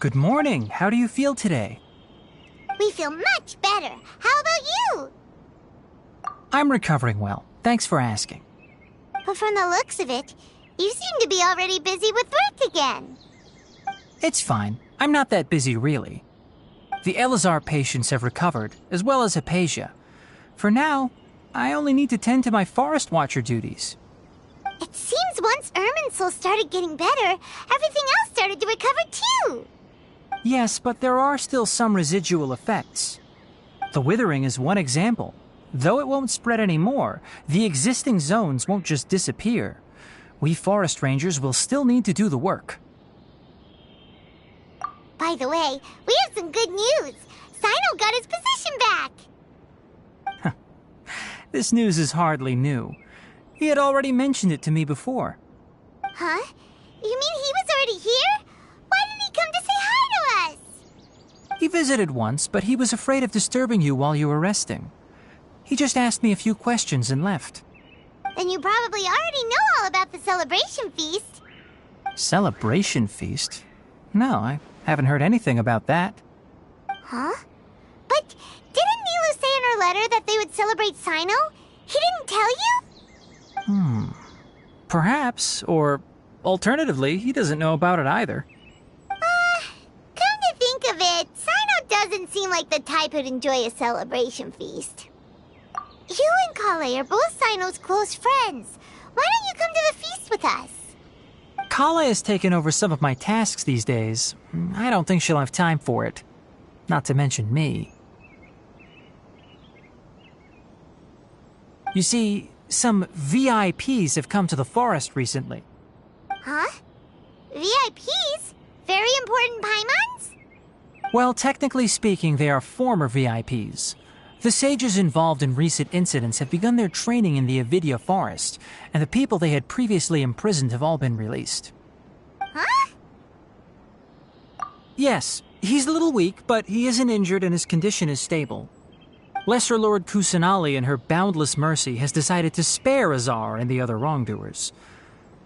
Good morning. How do you feel today? We feel much better. How about you? I'm recovering well. Thanks for asking. But from the looks of it, you seem to be already busy with work again. It's fine. I'm not that busy, really. The Elazar patients have recovered, as well as Hypatia. For now, I only need to tend to my Forest Watcher duties. It seems once Irminsul started getting better, everything else started to recover too. Yes, but there are still some residual effects. The withering is one example. Though it won't spread anymore, the existing zones won't just disappear. We forest rangers will still need to do the work. By the way, we have some good news. Sino got his position back. This news is hardly new. He had already mentioned it to me before. Huh? You mean he was already here? Why didn't he come to say hi to us? He visited once, but he was afraid of disturbing you while you were resting. He just asked me a few questions and left. Then you probably already know all about the celebration feast. Celebration feast? No, I haven't heard anything about that. Huh? But didn't Nilu say in her letter that they would celebrate Sino? He didn't tell you? Perhaps, or alternatively, he doesn't know about it either. Come to think of it, Sino doesn't seem like the type who'd enjoy a celebration feast. You and Kale are both Sino's close friends. Why don't you come to the feast with us? Kala has taken over some of my tasks these days. I don't think she'll have time for it. Not to mention me. You see, some VIPs have come to the forest recently. Huh? VIPs? Very important Paimons? Well, technically speaking, they are former VIPs. The sages involved in recent incidents have begun their training in the Avidya forest, and the people they had previously imprisoned have all been released. Huh? Yes, he's a little weak, but he isn't injured and his condition is stable. Lesser Lord Kusanali, in her boundless mercy, has decided to spare Azar and the other wrongdoers.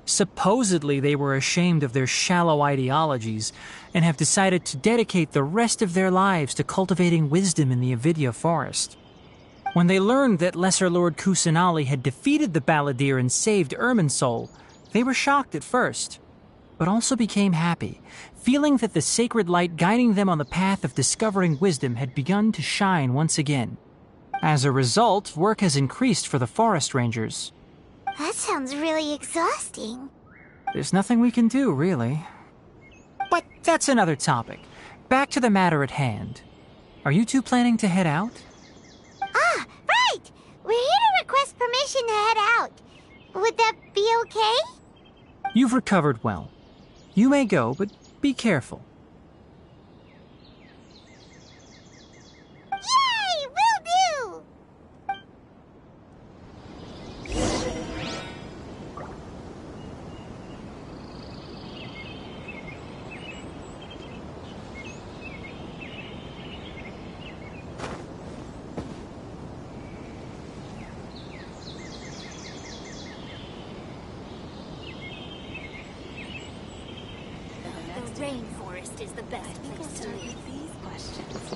Supposedly, they were ashamed of their shallow ideologies and have decided to dedicate the rest of their lives to cultivating wisdom in the Avidya forest. When they learned that Lesser Lord Kusanali had defeated the Balladeer and saved Irminsul, they were shocked at first, but also became happy, feeling that the sacred light guiding them on the path of discovering wisdom had begun to shine once again. As a result, work has increased for the forest rangers. That sounds really exhausting. There's nothing we can do, really. But that's another topic. Back to the matter at hand. Are you two planning to head out? Ah, right! We're here to request permission to head out. Would that be okay? You've recovered well. You may go, but be careful. Yay! Will do! The rainforest is the best place to live. These questions.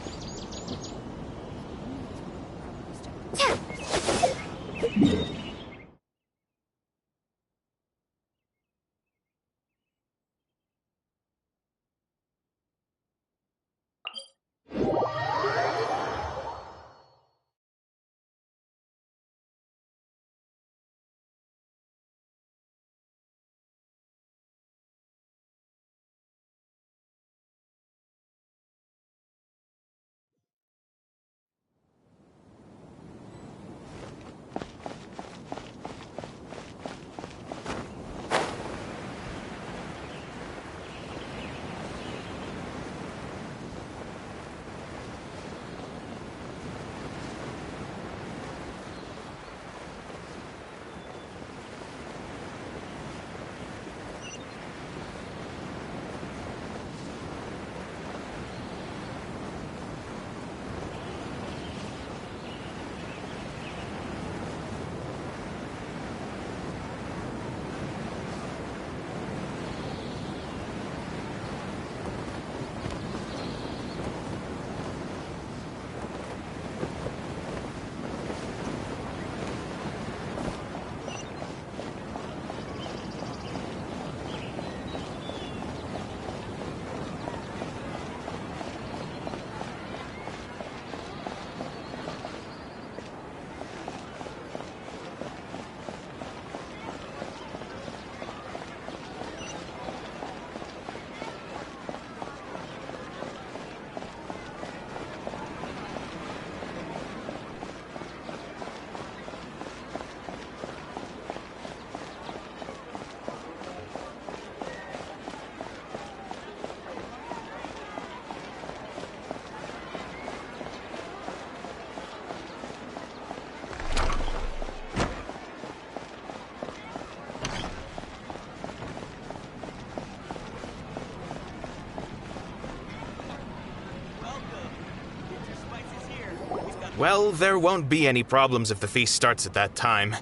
Well, there won't be any problems if the feast starts at that time.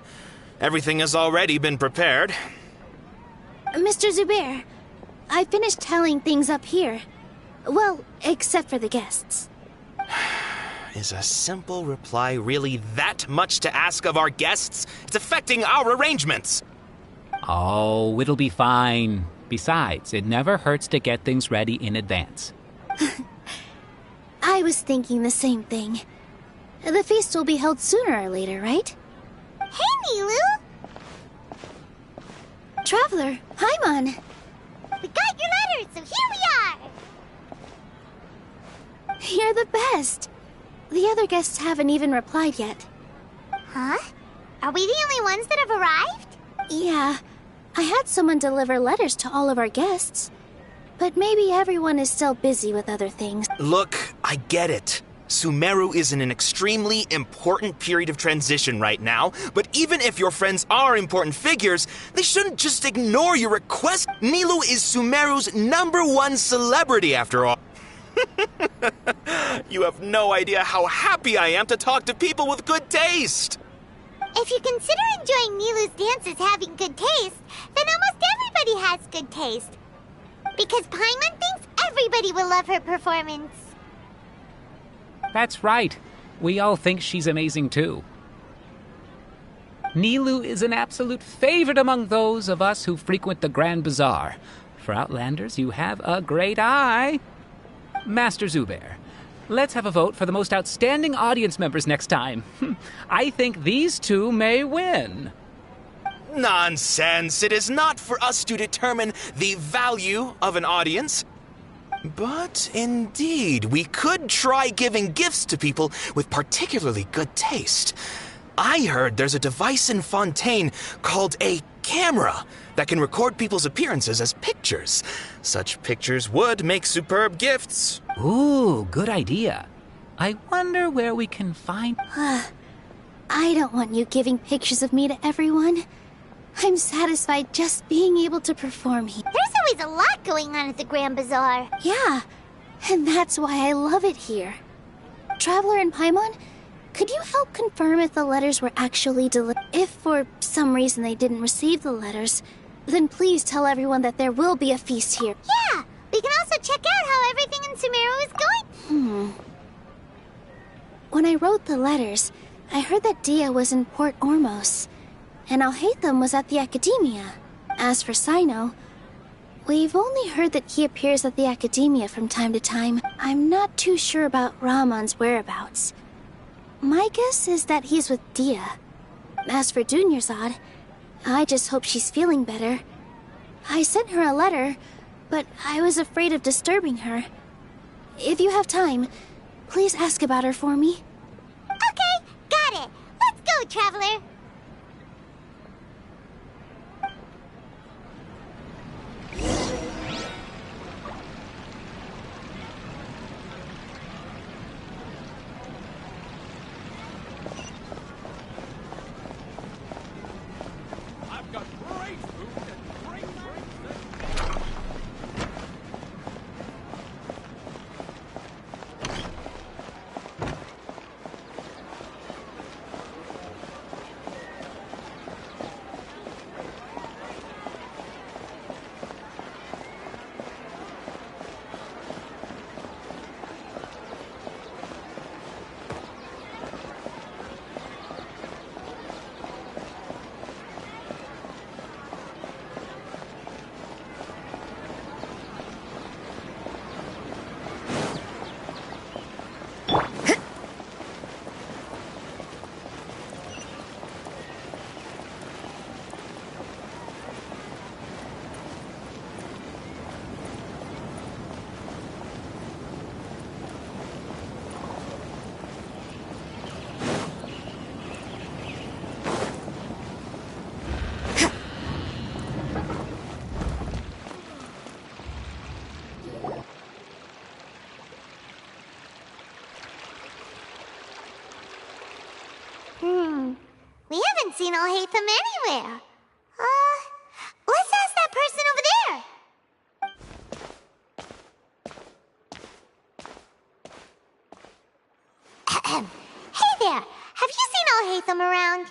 Everything has already been prepared. Mr. Zubair, I finished tallying things up here. Well, except for the guests. Is a simple reply really that much to ask of our guests? It's affecting our arrangements. Oh, it'll be fine. Besides, it never hurts to get things ready in advance. I was thinking the same thing. The feast will be held sooner or later, right? Hey, Nilu! Traveler, Paimon. We got your letters, so here we are! You're the best. The other guests haven't even replied yet. Huh? Are we the only ones that have arrived? Yeah, I had someone deliver letters to all of our guests. But maybe everyone is still busy with other things. Look, I get it. Sumeru is in an extremely important period of transition right now, but even if your friends are important figures, they shouldn't just ignore your request. Nilu is Sumeru's #1 celebrity, after all. You have no idea how happy I am to talk to people with good taste. If you consider enjoying Nilu's dances having good taste, then almost everybody has good taste. Because Paimon thinks everybody will love her performance. That's right. We all think she's amazing too. Nilu is an absolute favorite among those of us who frequent the Grand Bazaar. For Outlanders, you have a great eye. Master Zubair, let's have a vote for the most outstanding audience members next time. I think these two may win. Nonsense. It is not for us to determine the value of an audience. But indeed, we could try giving gifts to people with particularly good taste. I heard there's a device in Fontaine called a camera that can record people's appearances as pictures. Such pictures would make superb gifts. Ooh, good idea. I wonder where we can find... I don't want you giving pictures of me to everyone. I'm satisfied just being able to perform here. There's always a lot going on at the Grand Bazaar. Yeah, and that's why I love it here. Traveler and Paimon, could you help confirm if the letters were actually delivered? If for some reason they didn't receive the letters, then please tell everyone that there will be a feast here. Yeah, we can also check out how everything in Sumeru is going. When I wrote the letters, I heard that Dia was in Port Ormos, and Alhaitham was at the Academia. As for Sino, we've only heard that he appears at the Academia from time to time. I'm not too sure about Rahman's whereabouts. My guess is that he's with Dia. As for Dunyarzad, I just hope she's feeling better. I sent her a letter, but I was afraid of disturbing her. If you have time, please ask about her for me. Okay, got it. Let's go, Traveler. We haven't seen Alhaitham anywhere. Let's ask that person over there. Hey there! Have you seen Al-Haytham around?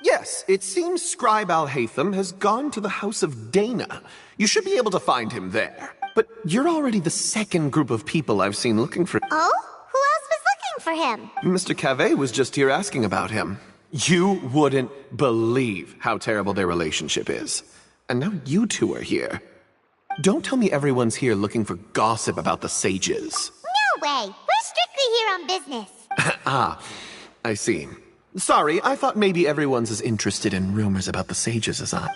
Yes, it seems Scribe Al-Haytham has gone to the House of Dana. You should be able to find him there. But you're already the second group of people I've seen looking for... Oh? Who else was looking for him? Mr. Cavey was just here asking about him. You wouldn't believe how terrible their relationship is. And now you two are here. Don't tell me everyone's here looking for gossip about the sages. No way! We're strictly here on business. Ah, I see. Sorry, I thought maybe everyone's as interested in rumors about the sages as I.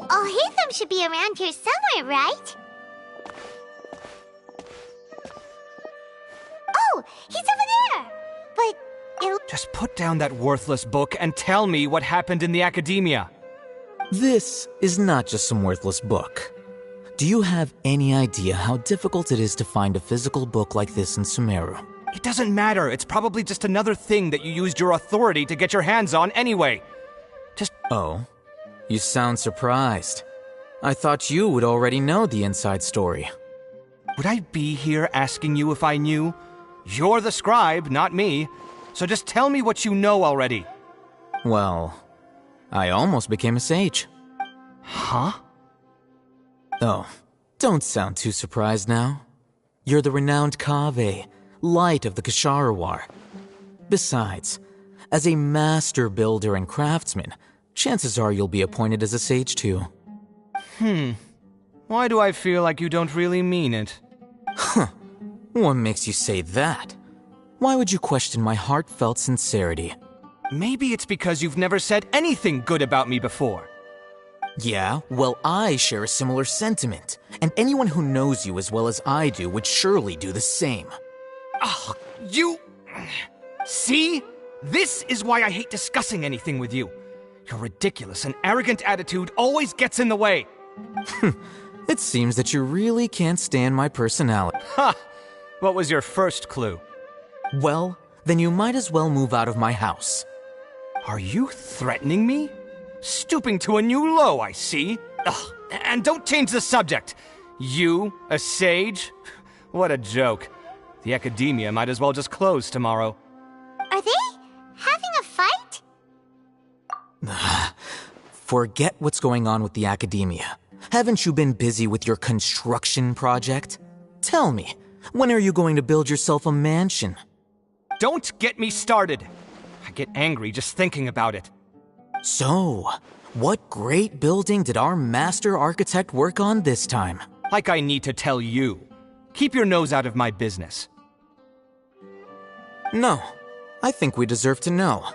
Al-Haytham should be around here somewhere, right? Oh, he's over there! But it... Just put down that worthless book and tell me what happened in the academia. This is not just some worthless book. Do you have any idea how difficult it is to find a physical book like this in Sumeru? It doesn't matter. It's probably just another thing that you used your authority to get your hands on anyway. Oh, you sound surprised. I thought you would already know the inside story. Would I be here asking you if I knew? You're the scribe, not me. So just tell me what you know already. Well, I almost became a sage. Huh? Oh, don't sound too surprised now. You're the renowned Kaveh, light of the Ksharawar. Besides, as a master builder and craftsman, chances are you'll be appointed as a sage too. Why do I feel like you don't really mean it? Huh. What makes you say that? Why would you question my heartfelt sincerity? Maybe it's because you've never said anything good about me before. Yeah, well, I share a similar sentiment, and anyone who knows you as well as I do would surely do the same. Ugh, you... See? This is why I hate discussing anything with you. Your ridiculous and arrogant attitude always gets in the way. It seems that you really can't stand my personality. Ha! What was your first clue? Well, then you might as well move out of my house. Are you threatening me? Stooping to a new low, I see. Ugh, and don't change the subject. You, a sage? What a joke. The academia might as well just close tomorrow. Are they having a fight? Forget what's going on with the academia. Haven't you been busy with your construction project? Tell me, when are you going to build yourself a mansion? Don't get me started. I get angry just thinking about it. So, what great building did our master architect work on this time? Like I need to tell you. Keep your nose out of my business. No, I think we deserve to know.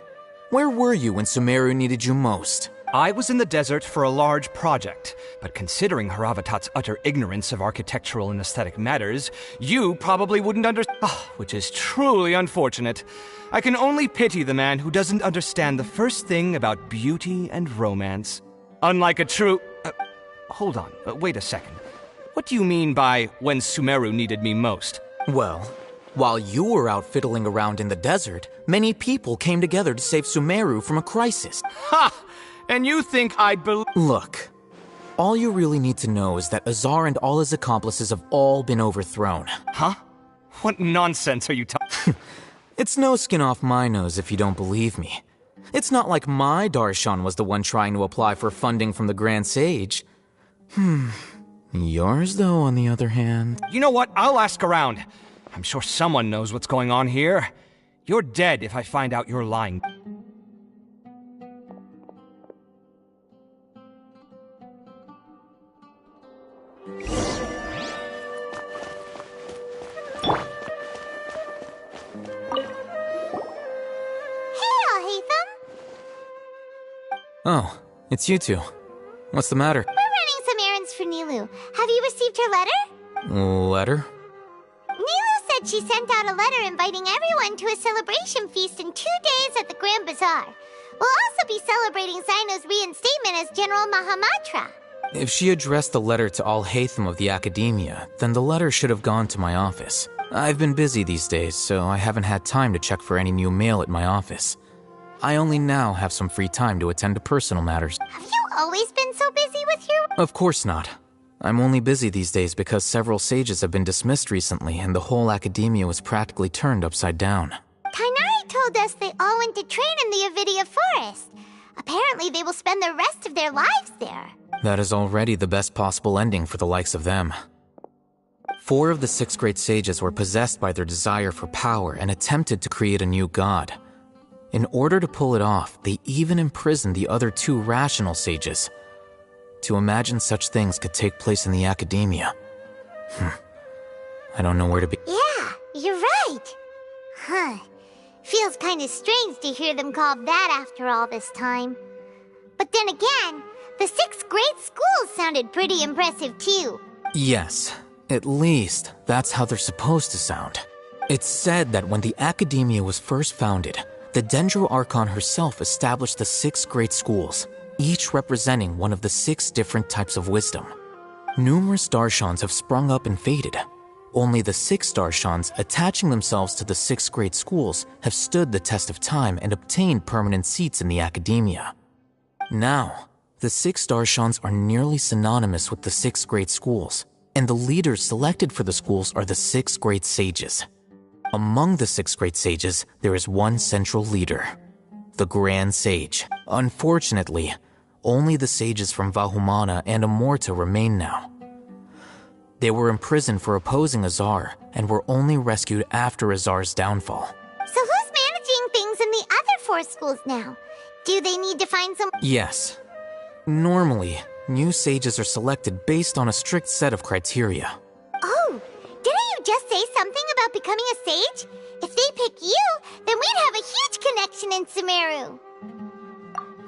Where were you when Sumeru needed you most? I was in the desert for a large project, but considering Haravatat's utter ignorance of architectural and aesthetic matters, you probably wouldn't understand, which is truly unfortunate. I can only pity the man who doesn't understand the first thing about beauty and romance. Unlike a true... hold on, wait a second. What do you mean by when Sumeru needed me most? Well, while you were out fiddling around in the desert, many people came together to save Sumeru from a crisis. Ha! And you think I'd believe... Look, all you really need to know is that Azar and all his accomplices have all been overthrown. Huh? What nonsense are you talking... It's no skin off my nose if you don't believe me. It's not like my Darshan was the one trying to apply for funding from the Grand Sage. Yours, though, on the other hand... You know what? I'll ask around. I'm sure someone knows what's going on here. You're dead if I find out you're lying. Oh, it's you two. What's the matter? We're running some errands for Nilu. Have you received her letter? Letter? Nilu said she sent out a letter inviting everyone to a celebration feast in 2 days at the Grand Bazaar. We'll also be celebrating Zaino's reinstatement as General Mahamatra. If she addressed the letter to all Hatham of the Academia, then the letter should have gone to my office. I've been busy these days, so I haven't had time to check for any new mail at my office. I only now have some free time to attend to personal matters. Have you always been so busy with your... Of course not. I'm only busy these days because several sages have been dismissed recently and the whole academia was practically turned upside down. Kainari told us they all went to train in the Avidia Forest. Apparently they will spend the rest of their lives there. That is already the best possible ending for the likes of them. 4 of the 6 great sages were possessed by their desire for power and attempted to create a new god. In order to pull it off, they even imprisoned the other 2 rational sages. To imagine such things could take place in the academia. I don't know where to be. Yeah, you're right. Huh. Feels kind of strange to hear them called that after all this time. But then again, the 6 great schools sounded pretty impressive too. Yes, at least that's how they're supposed to sound. It's said that when the academia was first founded, the Dendro Archon herself established the 6 great schools, each representing one of the 6 different types of wisdom. Numerous Darshans have sprung up and faded. Only the 6 Darshans attaching themselves to the 6 great schools have stood the test of time and obtained permanent seats in the academia. Now, the 6 Darshans are nearly synonymous with the 6 great schools, and the leaders selected for the schools are the 6 great sages. Among the 6 great sages, there is one central leader, the Grand Sage. Unfortunately, only the sages from Vahumana and Amorta remain now. They were imprisoned for opposing Azar and were only rescued after Azar's downfall. So who's managing things in the other 4 schools now? Do they need to find some... Yes. Normally, new sages are selected based on a strict set of criteria. Oh, didn't you just say something about becoming a sage? If they pick you, then we'd have a huge connection in Sumeru.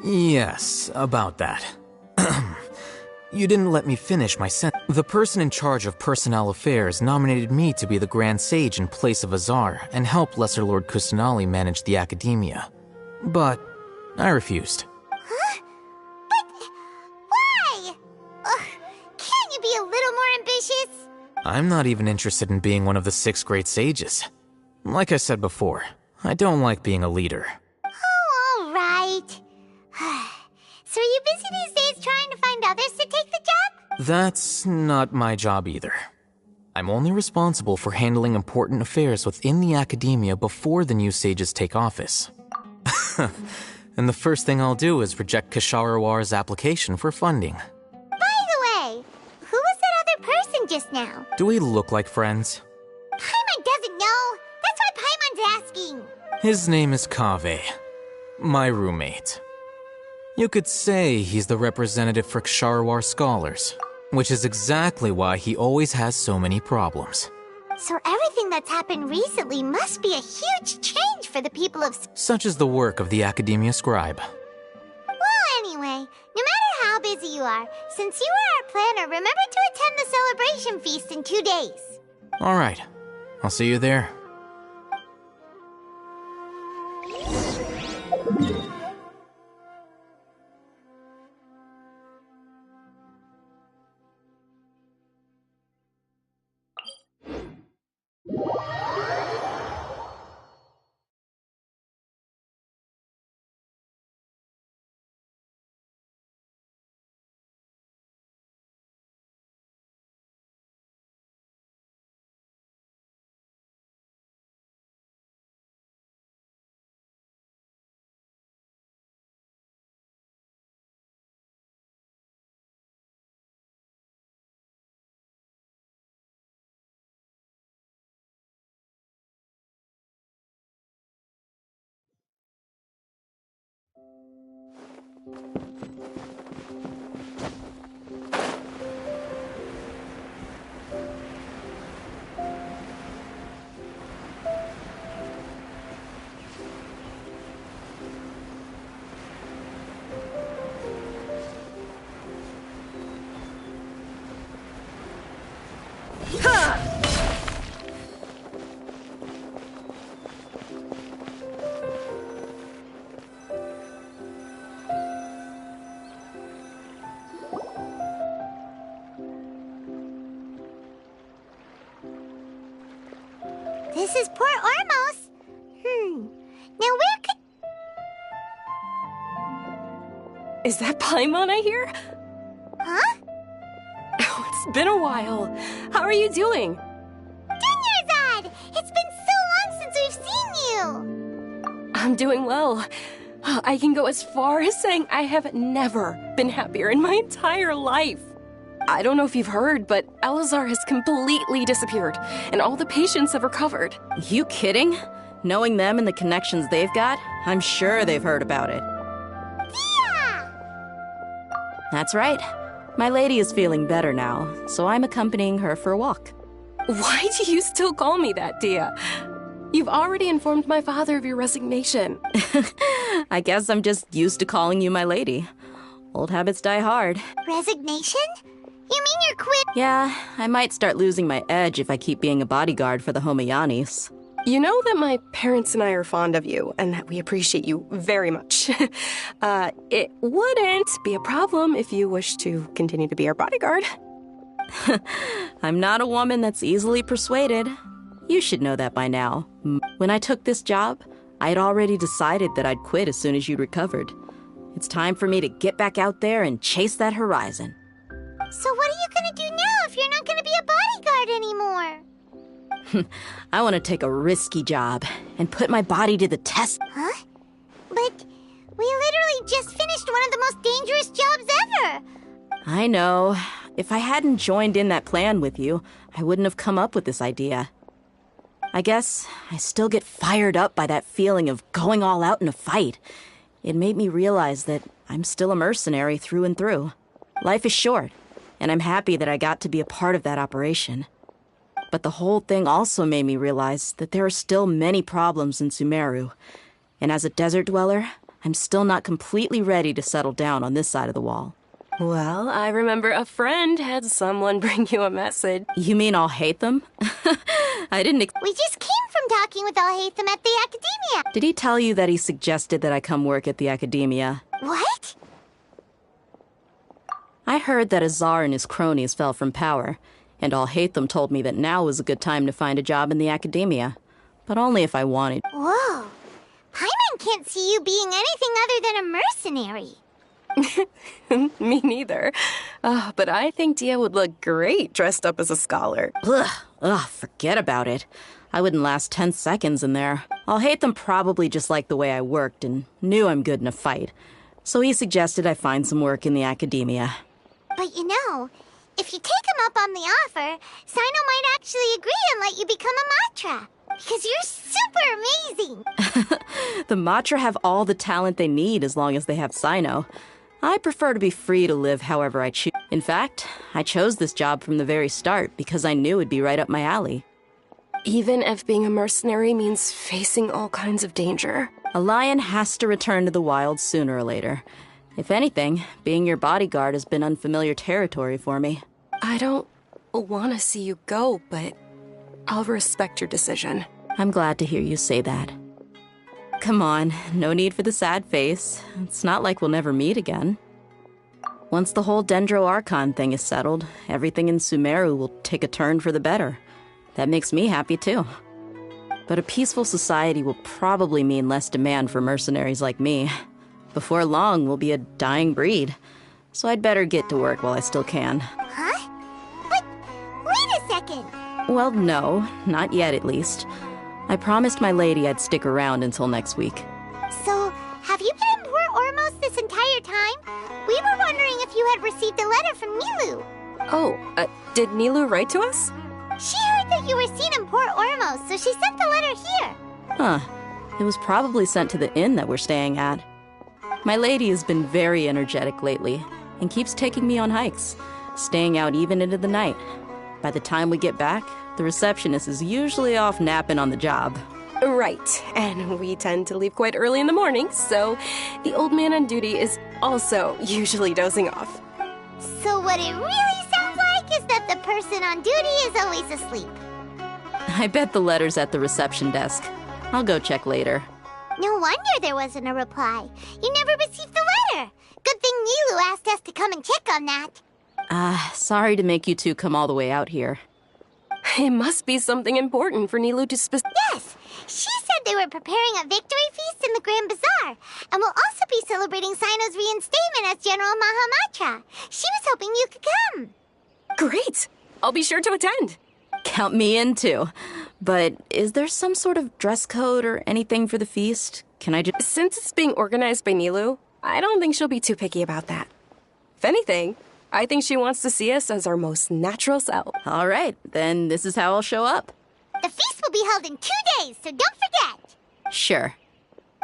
Yes, about that. You didn't let me finish my sentence. The person in charge of personnel affairs nominated me to be the Grand Sage in place of Azar and help Lesser Lord Kusanali manage the academia. But I refused. Huh? But why? Can't you be a little more ambitious? I'm not even interested in being one of the 6 great sages. Like I said before, I don't like being a leader. Oh, all right. So are you busy these days trying to find others to take the job? That's not my job either. I'm only responsible for handling important affairs within the academia before the new sages take office. And the first thing I'll do is reject Kasharawar's application for funding. By the way, who was that other person just now? Do we look like friends? Paimon doesn't know. That's why Paimon's asking. His name is Kaveh, my roommate. You could say he's the representative for Ksharawar scholars, which is exactly why he always has so many problems. So everything that's happened recently must be a huge change for the people of... Such is the work of the Academia Scribe. Well, anyway, no matter how busy you are, since you are our planner, remember to attend the celebration feast in 2 days. All right, I'll see you there. This is Port Ormos. Now where could... Is that Paimon I hear? Huh? Oh, it's been a while. How are you doing? Dunyarzad! It's been so long since we've seen you! I'm doing well. I can go as far as saying I have never been happier in my entire life. I don't know if you've heard, but Elazar has completely disappeared, and all the patients have recovered. You kidding? Knowing them and the connections they've got, I'm sure they've heard about it. Yeah! That's right. My lady is feeling better now, so I'm accompanying her for a walk. Why do you still call me that, Dia? You've already informed my father of your resignation. I guess I'm just used to calling you my lady. Old habits die hard. Resignation? You mean you're quit? Yeah, I might start losing my edge if I keep being a bodyguard for the Homayanis. You know that my parents and I are fond of you, and that we appreciate you very much. It wouldn't be a problem if you wish to continue to be our bodyguard. I'm not a woman that's easily persuaded. You should know that by now. When I took this job, I'd already decided that I'd quit as soon as you'd recovered. It's time for me to get back out there and chase that horizon. So what are you gonna do now if you're not gonna be a bodyguard anymore? I want to take a risky job and put my body to the test. Huh? But we literally just finished one of the most dangerous jobs ever! I know. If I hadn't joined in that plan with you, I wouldn't have come up with this idea. I guess I still get fired up by that feeling of going all out in a fight. It made me realize that I'm still a mercenary through and through. Life is short, and I'm happy that I got to be a part of that operation. But the whole thing also made me realize that there are still many problems in Sumeru. And as a desert dweller, I'm still not completely ready to settle down on this side of the wall. Well, I remember a friend had someone bring you a message. You mean I'll hate them? I didn't We just came from talking with Alhaitham at the Academia. Did he tell you that he suggested that I come work at the Academia? What? I heard that Azar and his cronies fell from power, and Alhaitham told me that now was a good time to find a job in the Academia. But only if I wanted. Whoa. Paimon can't see you being anything other than a mercenary. Me neither. But I think Dia would look great dressed up as a scholar. Ugh, forget about it. I wouldn't last 10 seconds in there. Alhaitham probably just liked the way I worked and knew I'm good in a fight. So he suggested I find some work in the Academia. But you know, if you take him up on the offer, Sino might actually agree and let you become a Matra. Because you're super amazing. The Matra have all the talent they need as long as they have Sino. I prefer to be free to live however I choose. In fact, I chose this job from the very start because I knew it'd be right up my alley. Even if being a mercenary means facing all kinds of danger. A lion has to return to the wild sooner or later. If anything, being your bodyguard has been unfamiliar territory for me. I don't want to see you go, but I'll respect your decision. I'm glad to hear you say that. Come on, no need for the sad face. It's not like we'll never meet again. Once the whole Dendro Archon thing is settled, everything in Sumeru will take a turn for the better. That makes me happy too. But a peaceful society will probably mean less demand for mercenaries like me. Before long, we'll be a dying breed. So I'd better get to work while I still can. Huh? But wait a second. Well, no, not yet at least. I promised my lady I'd stick around until next week. So, have you been in Port Ormos this entire time? We were wondering if you had received a letter from Nilu. Oh, did Nilu write to us? She heard that you were seen in Port Ormos, so she sent the letter here. Huh. It was probably sent to the inn that we're staying at. My lady has been very energetic lately and keeps taking me on hikes, staying out even into the night. By the time we get back, the receptionist is usually off napping on the job. Right, and we tend to leave quite early in the morning, so the old man on duty is also usually dozing off. So what it really sounds like is that the person on duty is always asleep. I bet the letter's at the reception desk. I'll go check later. No wonder there wasn't a reply. You never received the letter. Good thing Nilu asked us to come and check on that. Sorry to make you two come all the way out here. It must be something important for Nilu to Yes, she said they were preparing a victory feast in the Grand Bazaar, and will also be celebrating Sino's reinstatement as General Mahamatra. She was hoping you could come. Great! I'll be sure to attend. Count me in too. But is there some sort of dress code or anything for the feast? Can I just... Since it's being organized by Nilu, I don't think she'll be too picky about that. If anything, I think she wants to see us as our most natural self. All right, then this is how I'll show up. The feast will be held in 2 days, so don't forget. Sure.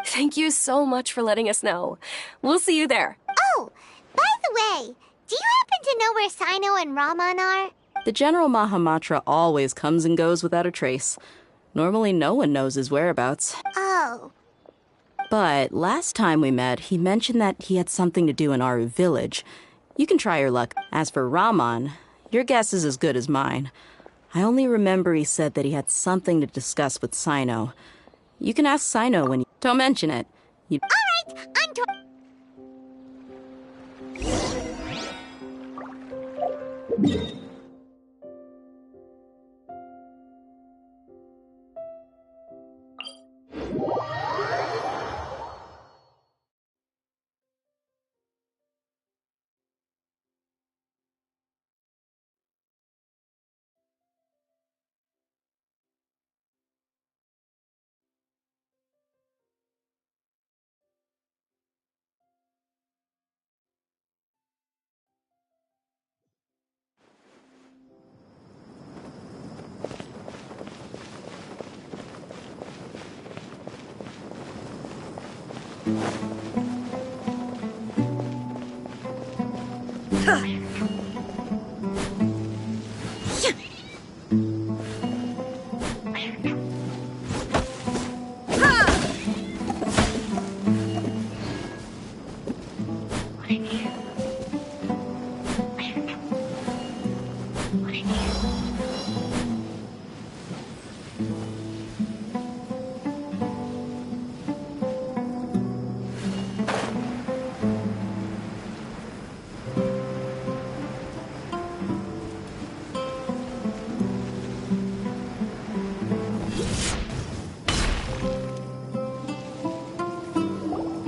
Thank you so much for letting us know. We'll see you there. Oh, by the way, do you happen to know where Sino and Raman are? The General Mahamatra always comes and goes without a trace. Normally no one knows his whereabouts. Oh. But last time we met, he mentioned that he had something to do in Aru village. You can try your luck. As for Raman, your guess is as good as mine. I only remember he said that he had something to discuss with Sino. You can ask Sino when you... Don't mention it. All right, I'm...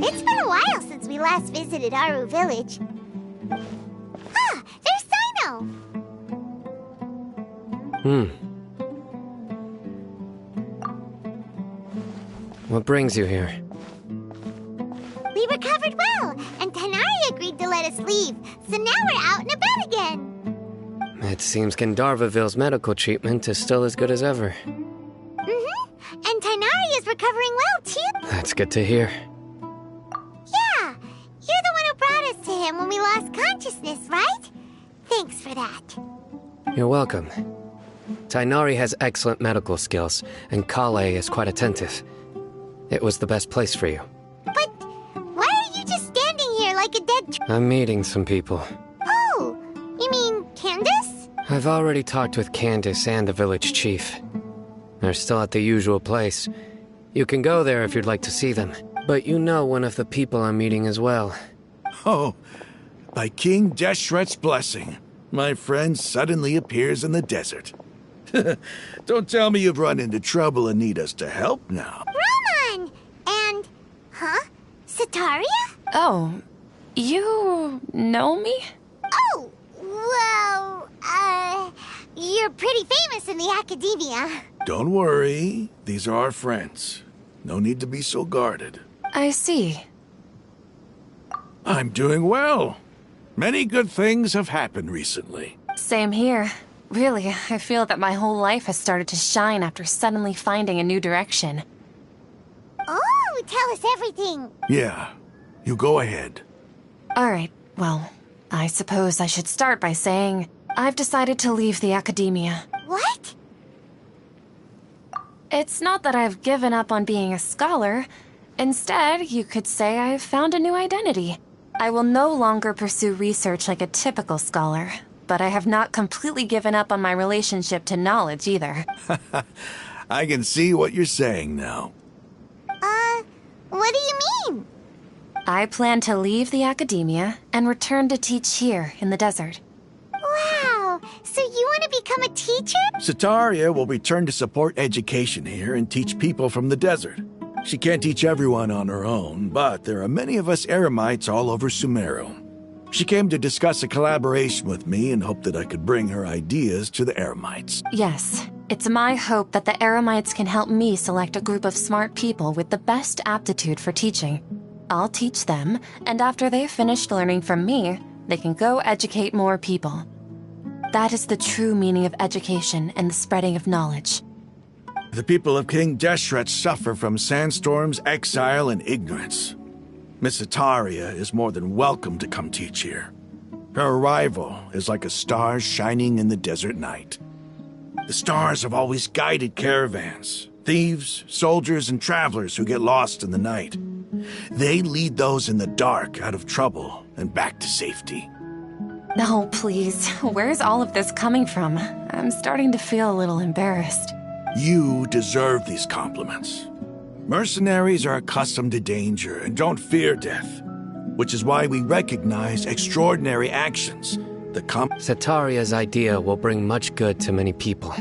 It's been a while since we last visited Aru village. Ah, there's Sino! What brings you here? We recovered well, and Tainari agreed to let us leave, so now we're out and about again. It seems Gandharvaville's medical treatment is still as good as ever. And Tainari is recovering well, too. That's good to hear. Yeah, you're the one who brought us to him when we lost consciousness, right? Thanks for that. You're welcome. Tainari has excellent medical skills, and Kale is quite attentive. It was the best place for you. But why are you just standing here like a dead I'm meeting some people. Oh, you mean Candace? I've already talked with Candace and the village chief. They're still at the usual place. You can go there if you'd like to see them. But you know one of the people I'm meeting as well. Oh, by King Deshret's blessing, my friend suddenly appears in the desert. Don't tell me you've run into trouble and need us to help now. Roman! And... Huh? Sataria? Oh, you know me? Oh, well, you're pretty famous in the academia. Don't worry, these are our friends. No need to be so guarded. I see. I'm doing well. Many good things have happened recently. Same here. Really, I feel that my whole life has started to shine after suddenly finding a new direction. Oh, tell us everything. Yeah. You go ahead. Alright, well, I suppose I should start by saying I've decided to leave the academia. What? It's not that I've given up on being a scholar. Instead, you could say I've found a new identity. I will no longer pursue research like a typical scholar, but I have not completely given up on my relationship to knowledge either. I can see what you're saying now. What do you mean? I plan to leave the academia and return to teach here in the desert. Wow, so you want to become a teacher? Sataria will return to support education here and teach people from the desert. She can't teach everyone on her own, but there are many of us Eremites all over Sumeru. She came to discuss a collaboration with me and hoped that I could bring her ideas to the Eremites. Yes, it's my hope that the Eremites can help me select a group of smart people with the best aptitude for teaching. I'll teach them, and after they've finished learning from me, they can go educate more people. That is the true meaning of education and the spreading of knowledge. The people of King Deshret suffer from sandstorms, exile, and ignorance. Miss Ataria is more than welcome to come teach here. Her arrival is like a star shining in the desert night. The stars have always guided caravans, thieves, soldiers, and travelers who get lost in the night. They lead those in the dark out of trouble and back to safety. No, please. Where's all of this coming from? I'm starting to feel a little embarrassed. You deserve these compliments. Mercenaries are accustomed to danger and don't fear death, which is why we recognize extraordinary actions. Sataria's idea will bring much good to many people.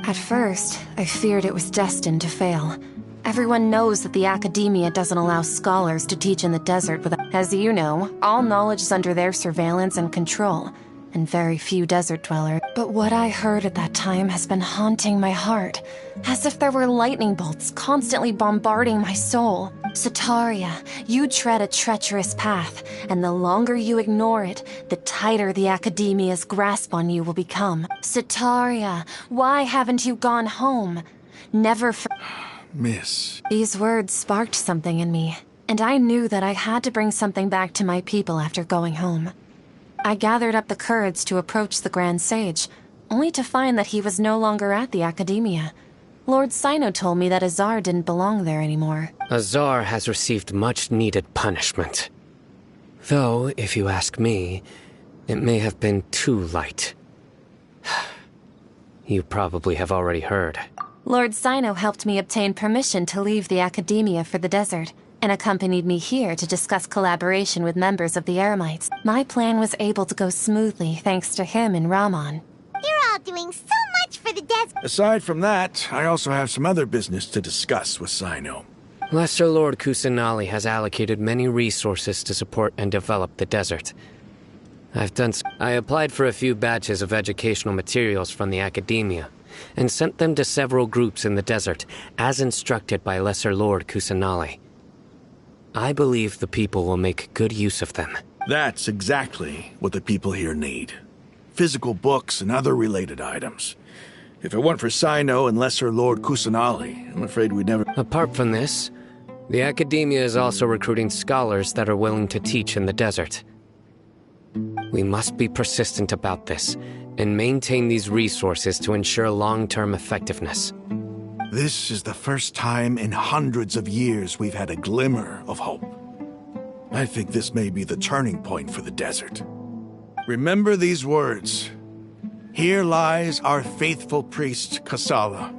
At first, I feared it was destined to fail. Everyone knows that the academia doesn't allow scholars to teach in the desert without... As you know, all knowledge is under their surveillance and control, and very few desert dwellers. But what I heard at that time has been haunting my heart, as if there were lightning bolts constantly bombarding my soul. Sataria, you tread a treacherous path, and the longer you ignore it, the tighter the academia's grasp on you will become. Sataria, why haven't you gone home? Never Miss. These words sparked something in me, and I knew that I had to bring something back to my people after going home. I gathered up the courage to approach the Grand Sage, only to find that he was no longer at the academia. Lord Sino told me that Azar didn't belong there anymore. Azar has received much-needed punishment. Though, if you ask me, it may have been too light. You probably have already heard. Lord Sino helped me obtain permission to leave the academia for the desert, and accompanied me here to discuss collaboration with members of the Eremites. My plan was able to go smoothly thanks to him and Rahman. You're all doing so much for the desert. Aside from that, I also have some other business to discuss with Sino. Lesser Lord Kusanali has allocated many resources to support and develop the desert. I applied for a few batches of educational materials from the academia, and sent them to several groups in the desert, as instructed by Lesser Lord Kusanali. I believe the people will make good use of them. That's exactly what the people here need. Physical books and other related items. If it weren't for Sino and Lesser Lord Kusanali, I'm afraid we'd never... Apart from this, the academia is also recruiting scholars that are willing to teach in the desert. We must be persistent about this, and maintain these resources to ensure long-term effectiveness. This is the first time in hundreds of years we've had a glimmer of hope. I think this may be the turning point for the desert. Remember these words. Here lies our faithful priest, Kasala.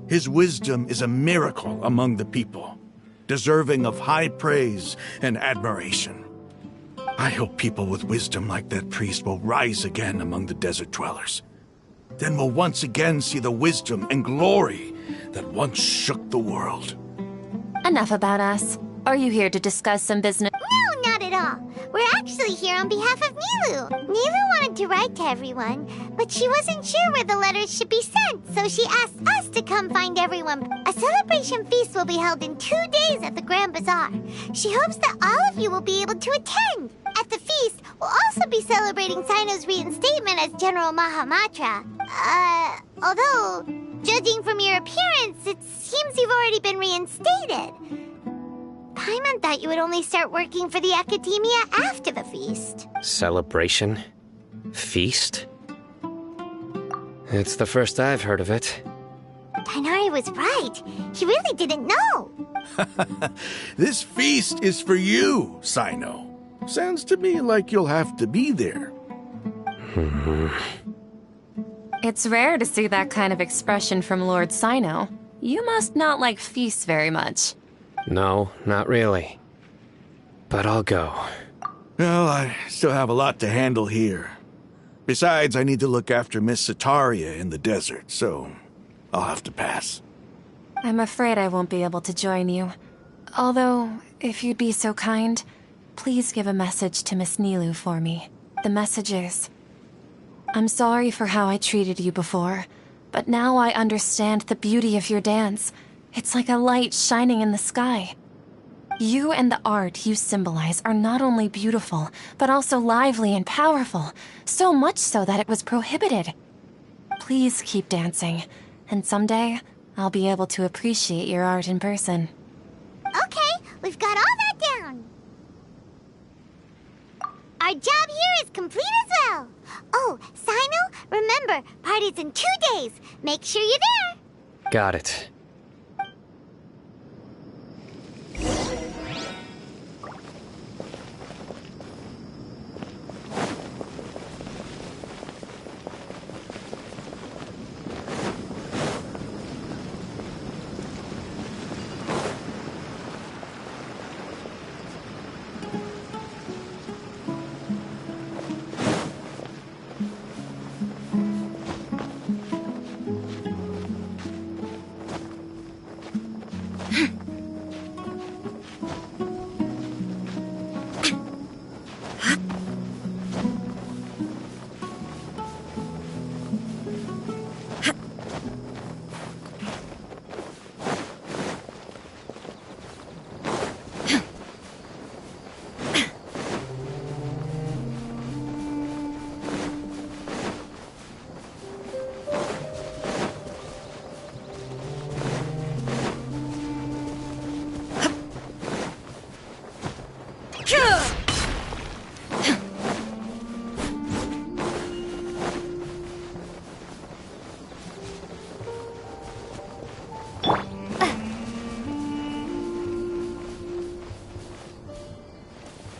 His wisdom is a miracle among the people, deserving of high praise and admiration. I hope people with wisdom like that priest will rise again among the desert dwellers. Then we'll once again see the wisdom and glory that once shook the world. Enough about us. Are you here to discuss some business? No, not at all. We're actually here on behalf of Nilu. Nilu wanted to write to everyone, but she wasn't sure where the letters should be sent, so she asked us to come find everyone. A celebration feast will be held in 2 days at the Grand Bazaar. She hopes that all of you will be able to attend. At the feast, we'll also be celebrating Sino's reinstatement as General Mahamatra. Although, judging from your appearance, it seems you've already been reinstated. Paimon thought you would only start working for the Academia after the feast. Celebration? Feast? It's the first I've heard of it. Tighnari was right. He really didn't know. This feast is for you, Sino. Sounds to me like you'll have to be there. It's rare to see that kind of expression from Lord Sino. You must not like feasts very much. No, not really. But I'll go. Well, I still have a lot to handle here. Besides, I need to look after Miss Sataria in the desert, so I'll have to pass. I'm afraid I won't be able to join you. Although, if you'd be so kind, please give a message to Miss Nilu for me. The message is, I'm sorry for how I treated you before, but now I understand the beauty of your dance. It's like a light shining in the sky. You and the art you symbolize are not only beautiful, but also lively and powerful, so much so that it was prohibited. Please keep dancing, and someday I'll be able to appreciate your art in person. Okay, we've got all that down. Our job here is complete as well. Oh, Sino, remember, party's in 2 days. Make sure you're there. Got it.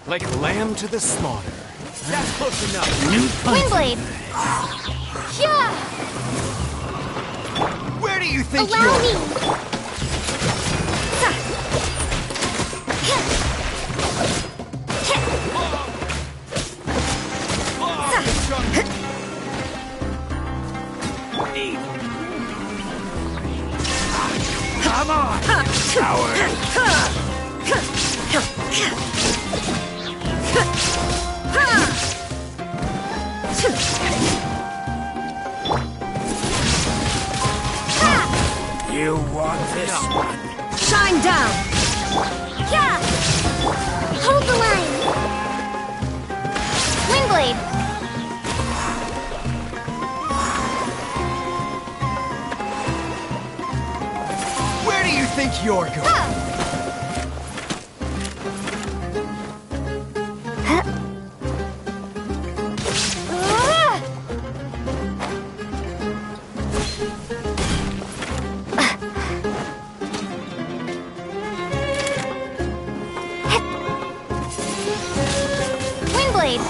Like a lamb to the slaughter. That's close enough. Windblade! Yeah! Where do you think Allow you're... me! Come on, coward! You want this one? Shine down! Yeah! Hold the line! Windblade! Where do you think you're going? Windblade!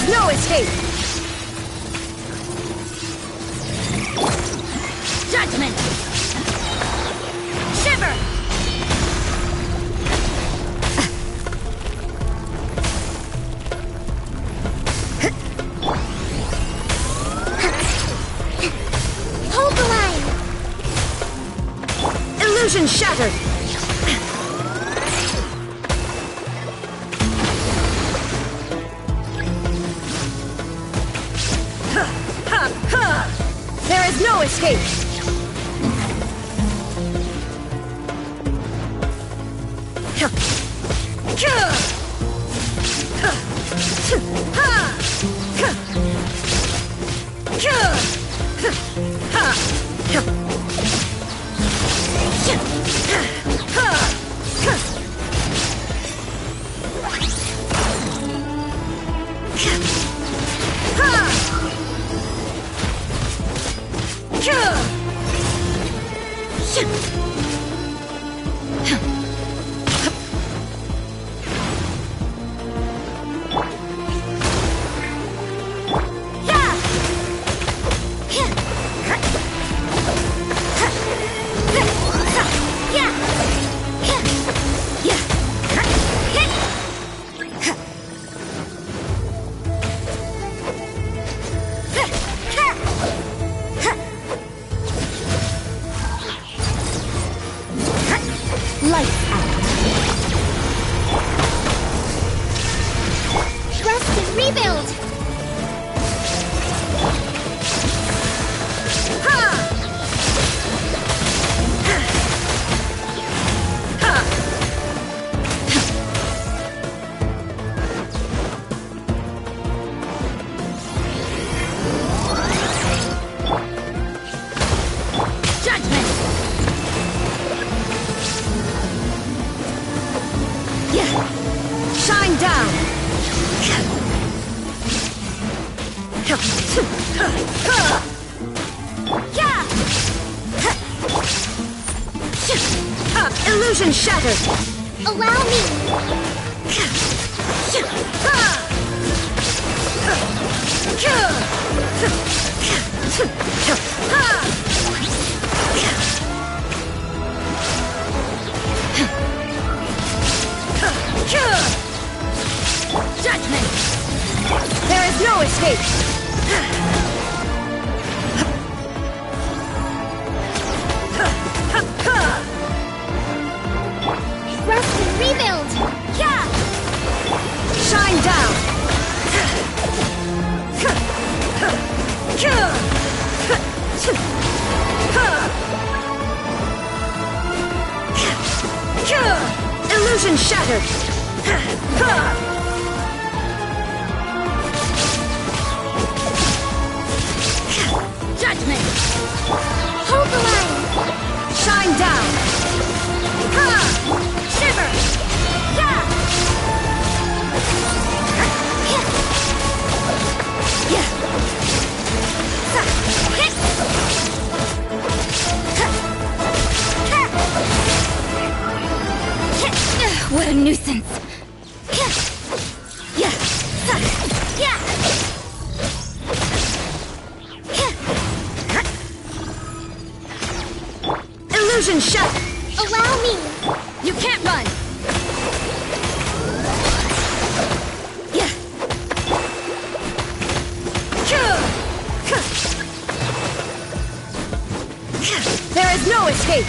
is no escape! Judgment! Shiver! Hold the line! Illusion shattered! There is no escape! Illusion shattered! Allow me! Judgment! There is no escape! Rest and rebuild! Shine down! Illusion shattered! Judgment! Hold the line! Shine down! Shiver! What a nuisance! Illusion shut! Allow me! You can't run! There is no escape!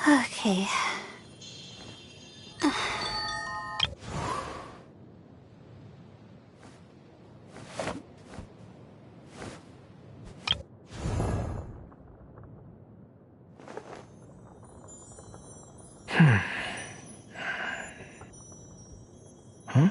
Okay. Huh?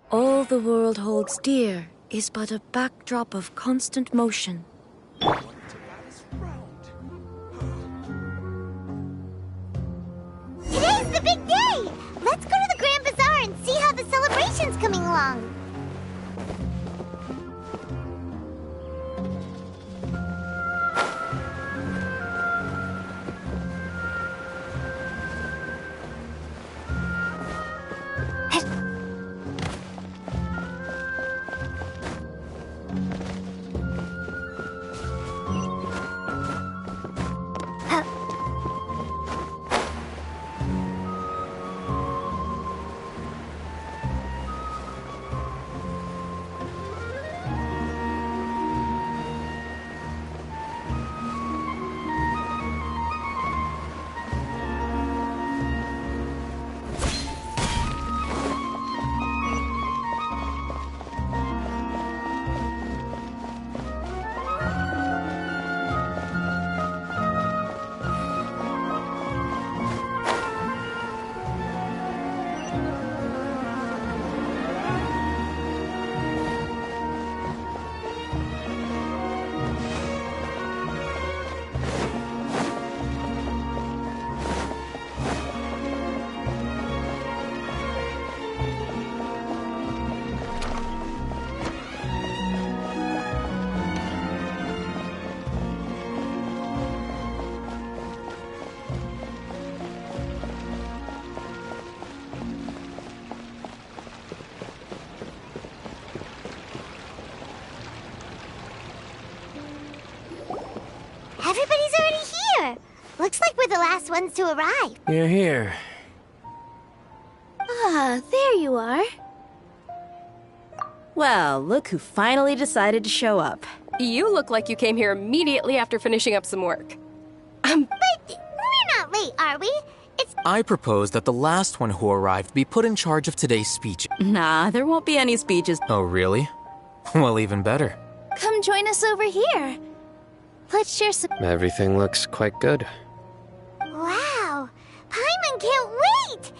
All the world holds dear is but a backdrop of constant motion. Today's the big day! Let's go to the Grand Bazaar and see how the celebration's coming along. Everybody's already here. Looks like we're the last ones to arrive. You're here. Ah, there you are. Well, look who finally decided to show up. You look like you came here immediately after finishing up some work. But we're not late, are we? I propose that the last one who arrived be put in charge of today's speech. Nah, there won't be any speeches. Oh, really? Well, even better. Come join us over here. Let's share some... Everything looks quite good. Wow! Paimon can't wait!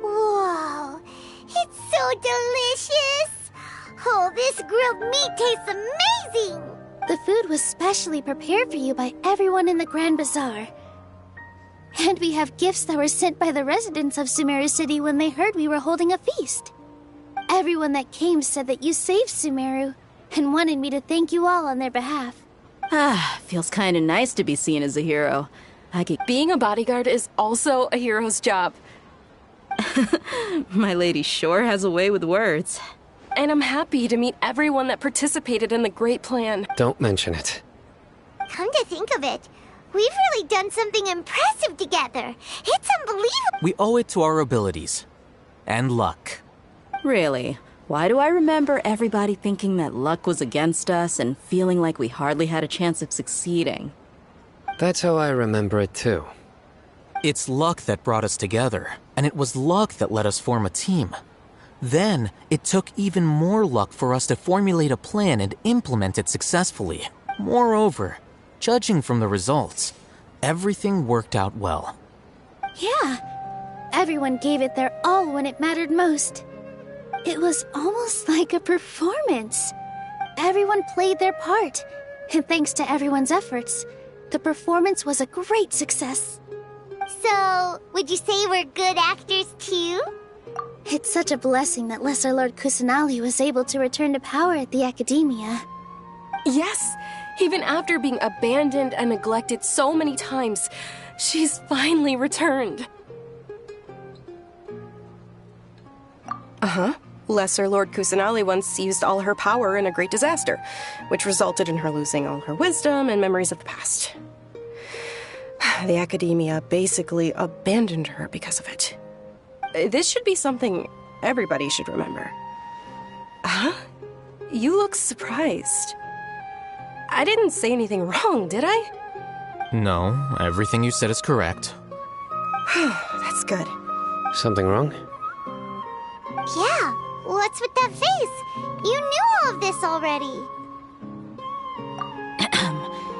Whoa! It's so delicious! Oh, this grilled meat tastes amazing! The food was specially prepared for you by everyone in the Grand Bazaar. And we have gifts that were sent by the residents of Sumeru City when they heard we were holding a feast. Everyone that came said that you saved Sumeru and wanted me to thank you all on their behalf. Ah, feels kinda nice to be seen as a hero. Being a bodyguard is also a hero's job. My lady sure has a way with words. And I'm happy to meet everyone that participated in the great plan. Don't mention it. Come to think of it, we've really done something impressive together. It's unbelievable. We owe it to our abilities. And luck. Really? Why do I remember everybody thinking that luck was against us and feeling like we hardly had a chance of succeeding? That's how I remember it too. It's luck that brought us together, and it was luck that let us form a team. Then, it took even more luck for us to formulate a plan and implement it successfully. Moreover, judging from the results, everything worked out well. Yeah, everyone gave it their all when it mattered most. It was almost like a performance. Everyone played their part, and thanks to everyone's efforts, the performance was a great success. So, would you say we're good actors too? It's such a blessing that Lesser Lord Kusanali was able to return to power at the Academia. Yes, even after being abandoned and neglected so many times, she's finally returned. Uh-huh. Lesser Lord Kusanali once used all her power in a great disaster, which resulted in her losing all her wisdom and memories of the past. The Academia basically abandoned her because of it. This should be something everybody should remember. Huh? You look surprised. I didn't say anything wrong, did I? No, everything you said is correct. That's good. Something wrong? Yeah, what's with that face? You knew all of this already.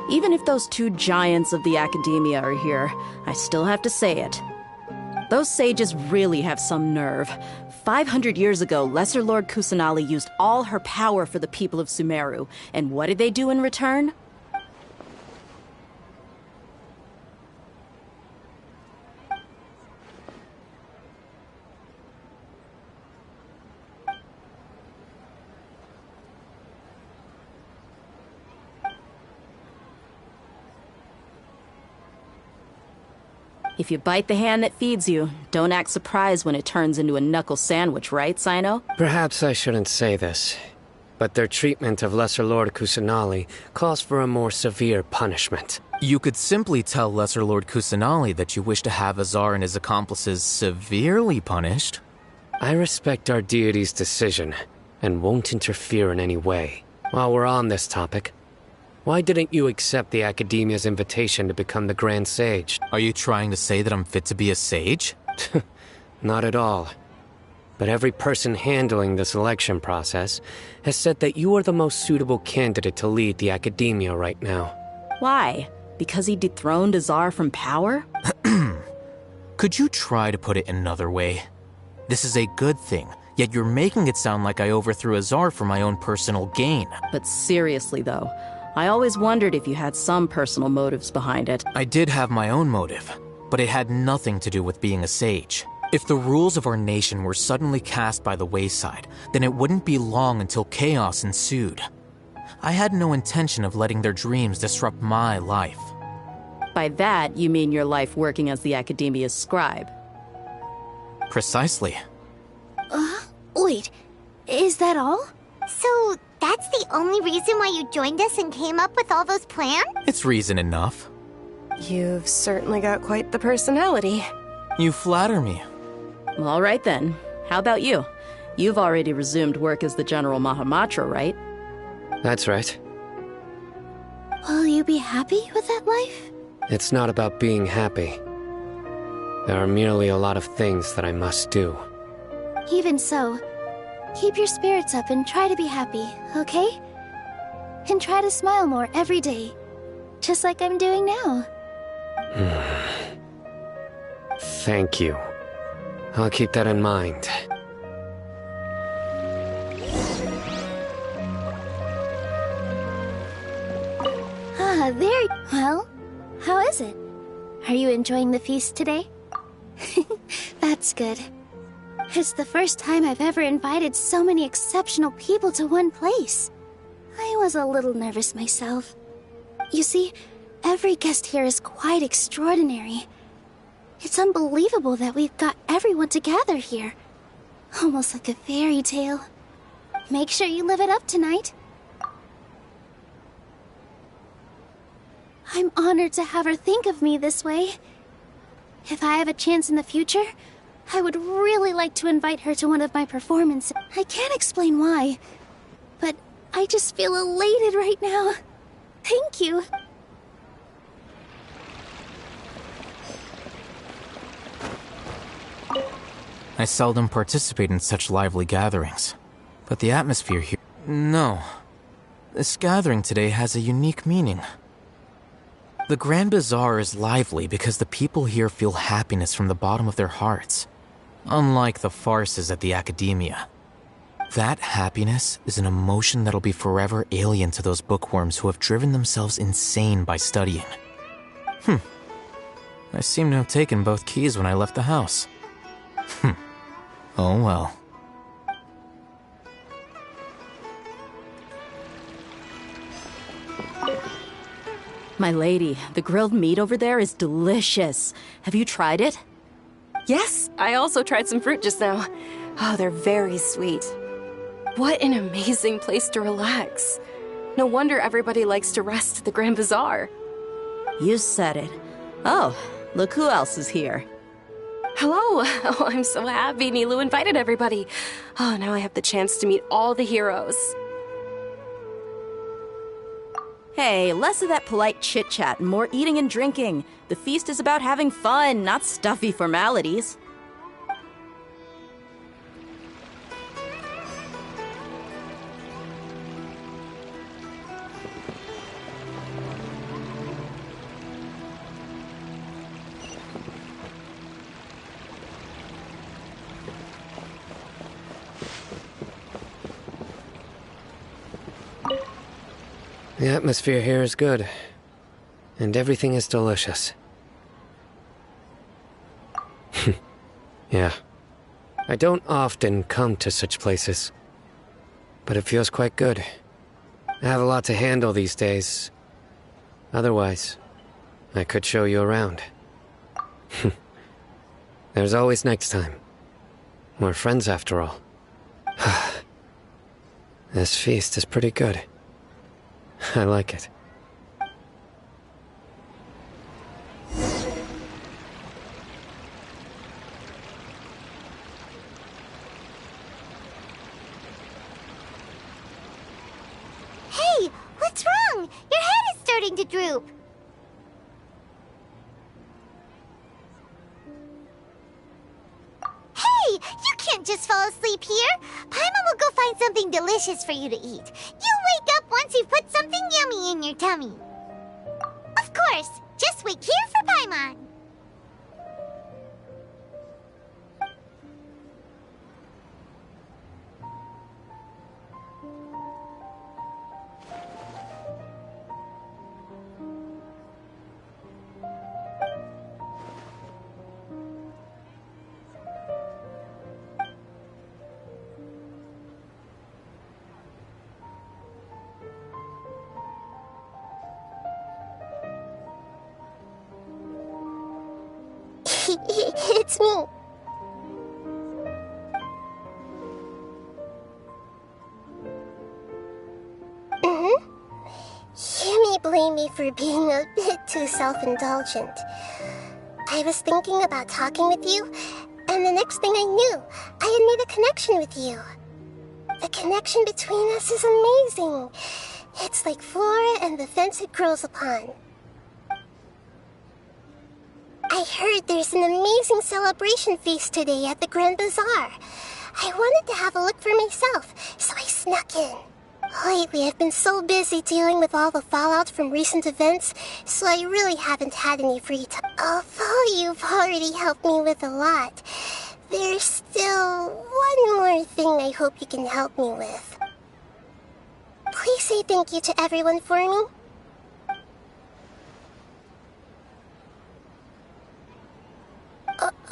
Even if those two giants of the Academia are here, I still have to say it. Those sages really have some nerve. 500 years ago, Lesser Lord Kusanali used all her power for the people of Sumeru. And what did they do in return? If you bite the hand that feeds you, don't act surprised when it turns into a knuckle sandwich, right, Sino? Perhaps I shouldn't say this, but their treatment of Lesser Lord Kusanali calls for a more severe punishment. You could simply tell Lesser Lord Kusanali that you wish to have Azar and his accomplices severely punished. I respect our deity's decision, and won't interfere in any way. While we're on this topic, why didn't you accept the Academia's invitation to become the Grand Sage? Are you trying to say that I'm fit to be a sage? Not at all. But every person handling the selection process has said that you are the most suitable candidate to lead the Academia right now. Why? Because he dethroned Azar from power? Could you try to put it another way? This is a good thing, yet you're making it sound like I overthrew Azar for my own personal gain. But seriously, though, I always wondered if you had some personal motives behind it. I did have my own motive, but it had nothing to do with being a sage. If the rules of our nation were suddenly cast by the wayside, then it wouldn't be long until chaos ensued. I had no intention of letting their dreams disrupt my life. By that, you mean your life working as the Academia's scribe. Precisely. Wait, is that all? So, that's the only reason why you joined us and came up with all those plans? It's reason enough. You've certainly got quite the personality. You flatter me. All right then. How about you? You've already resumed work as the General Mahamatra, right? That's right. Will you be happy with that life? It's not about being happy. There are merely a lot of things that I must do. Even so, keep your spirits up and try to be happy, okay? And try to smile more every day, just like I'm doing now. Thank you. I'll keep that in mind. Very well. How is it? Are you enjoying the feast today? That's good. It's the first time I've ever invited so many exceptional people to one place. I was a little nervous myself. You see, every guest here is quite extraordinary. It's unbelievable that we've got everyone together here. Almost like a fairy tale. Make sure you live it up tonight. I'm honored to have her think of me this way. If I have a chance in the future, I would really like to invite her to one of my performances. I can't explain why, but I just feel elated right now. Thank you. I seldom participate in such lively gatherings, but the atmosphere here... No. This gathering today has a unique meaning. The Grand Bazaar is lively because the people here feel happiness from the bottom of their hearts, unlike the farces at the Academia. That happiness is an emotion that'll be forever alien to those bookworms who have driven themselves insane by studying. I seem to have taken both keys when I left the house. Oh well. My lady, the grilled meat over there is delicious. Have you tried it? Yes, I also tried some fruit just now. Oh, they're very sweet. What an amazing place to relax. No wonder everybody likes to rest at the Grand Bazaar. You said it. Oh, look who else is here. Hello. Oh, I'm so happy Nilu invited everybody. Oh, now I have the chance to meet all the heroes. Hey, less of that polite chit-chat and more eating and drinking. The feast is about having fun, not stuffy formalities. The atmosphere here is good, and everything is delicious. Yeah. I don't often come to such places, but it feels quite good. I have a lot to handle these days. Otherwise, I could show you around. There's always next time. We're friends after all. This feast is pretty good. I like it. Hey, what's wrong? Your head is starting to droop. Hey, you can't just fall asleep here. Paimon will go find something delicious for you to eat. You wake up once you've put something yummy in your tummy. Of course, just wait here for Paimon. It's me. You may blame me for being a bit too self-indulgent. I was thinking about talking with you, and the next thing I knew, I had made a connection with you. The connection between us is amazing. It's like flora and the fence it grows upon. I heard there's an amazing celebration feast today at the Grand Bazaar. I wanted to have a look for myself, so I snuck in. Lately, I've been so busy dealing with all the fallout from recent events, so I really haven't had any free time. Although you've already helped me with a lot, there's still one more thing I hope you can help me with. Please say thank you to everyone for me.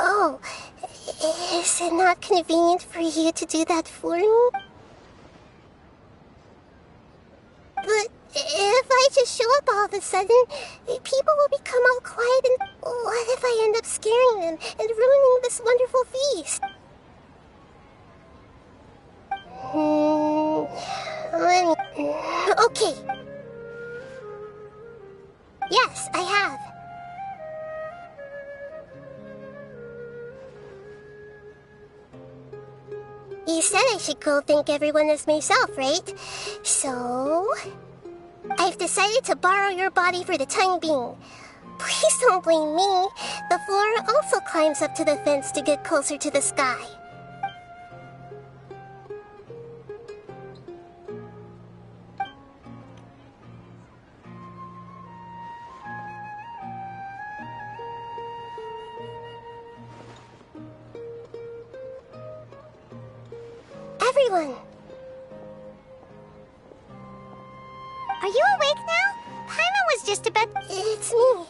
Oh, is it not convenient for you to do that for me? But if I just show up all of a sudden, people will become all quiet, and what if I end up scaring them and ruining this wonderful feast? Okay. Yes, I have. You said I should go thank everyone as myself, right? So, I've decided to borrow your body for the time being. Please don't blame me. The flora also climbs up to the fence to get closer to the sky. Everyone! Are you awake now? Paimon was just about... It's me.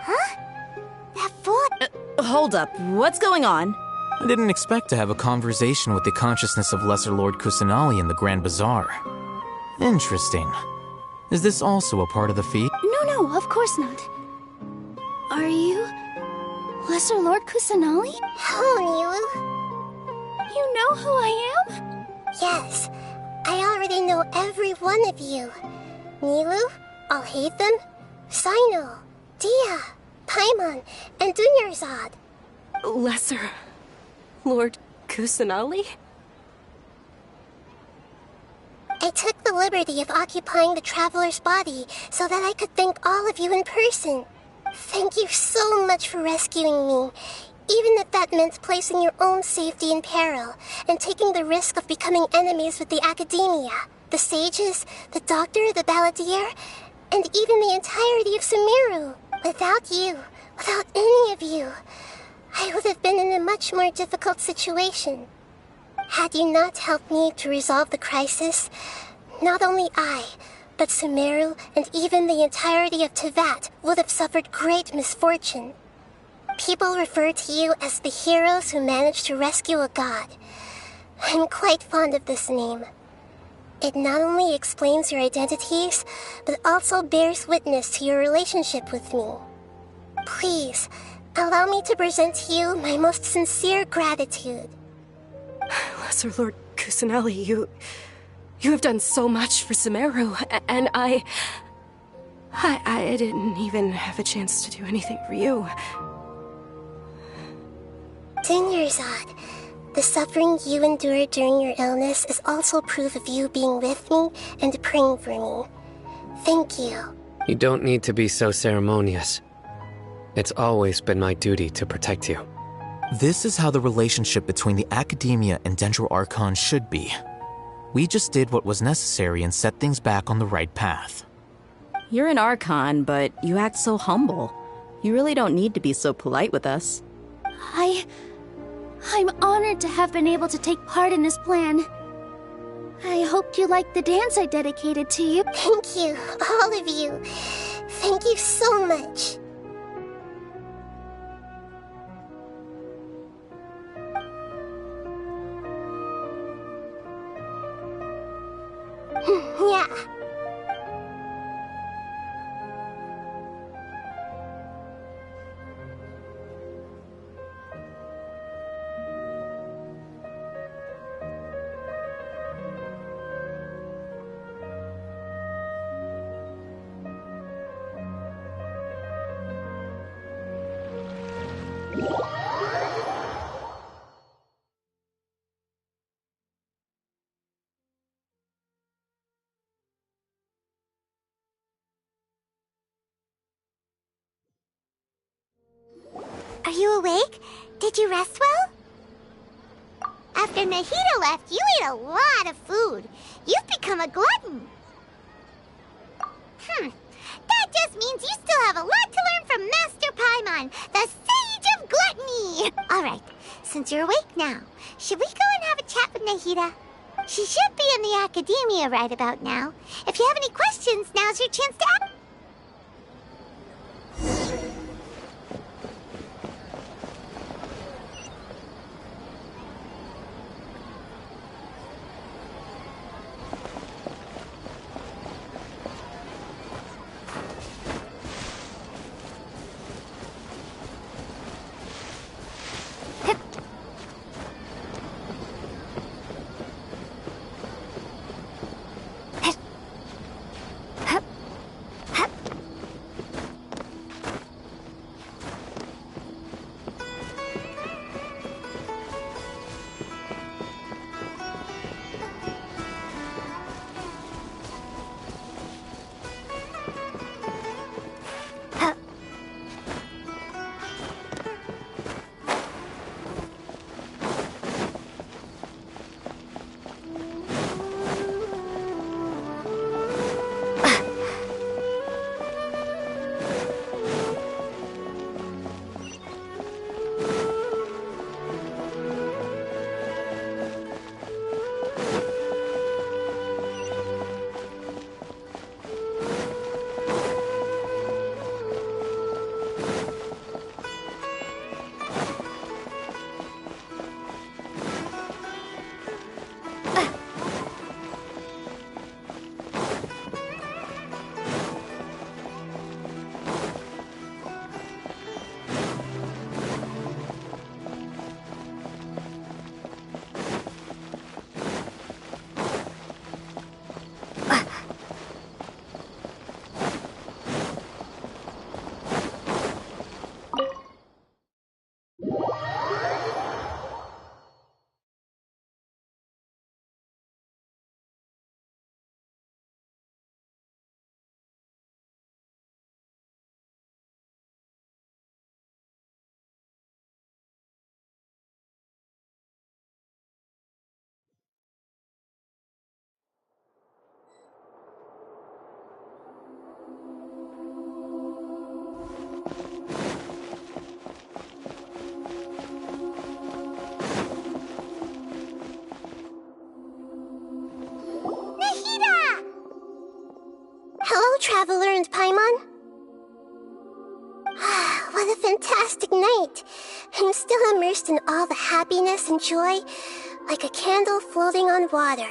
Huh? That foot... Hold up. What's going on? I didn't expect to have a conversation with the consciousness of Lesser Lord Kusanali in the Grand Bazaar. Interesting. Is this also a part of the feat? No, of course not. Are you... Lesser Lord Kusanali? Hello, Nilu. You know who I am? Yes, I already know every one of you. Nilu, Alhaitham, Sino, Dia, Paimon, and Dunyarzad. Lesser Lord Kusanali? I took the liberty of occupying the Traveler's body so that I could thank all of you in person. Thank you so much for rescuing me, even if that meant placing your own safety in peril and taking the risk of becoming enemies with the Academia, the sages, the doctor, the balladeer, and even the entirety of Sumeru. Without you, without any of you, I would have been in a much more difficult situation. Had you not helped me to resolve the crisis, not only I, but Sumeru and even the entirety of Tevat would have suffered great misfortune. People refer to you as the heroes who managed to rescue a god. I'm quite fond of this name. It not only explains your identities, but also bears witness to your relationship with me. Please, allow me to present to you my most sincere gratitude. Lesser Lord Kusanali, you have done so much for Sumeru, and I didn't even have a chance to do anything for you. Dunyarzad, the suffering you endured during your illness is also proof of you being with me and praying for me. Thank you. You don't need to be so ceremonious. It's always been my duty to protect you. This is how the relationship between the Academia and Dendro Archon should be. We just did what was necessary and set things back on the right path. You're an Archon, but you act so humble. You really don't need to be so polite with us. I'm honored to have been able to take part in this plan. I hoped you liked the dance I dedicated to you. Thank you, all of you. Thank you so much. Yeah. you awake? Did you rest well? After Nahida left, you ate a lot of food. You've become a glutton. That just means you still have a lot to learn from Master Paimon, the Sage of Gluttony! Alright, since you're awake now, should we go and have a chat with Nahida? She should be in the academia right about now. If you have any questions, now's your chance to ask. Hello, Traveler and Paimon. What a fantastic night. I'm still immersed in all the happiness and joy, like a candle floating on water.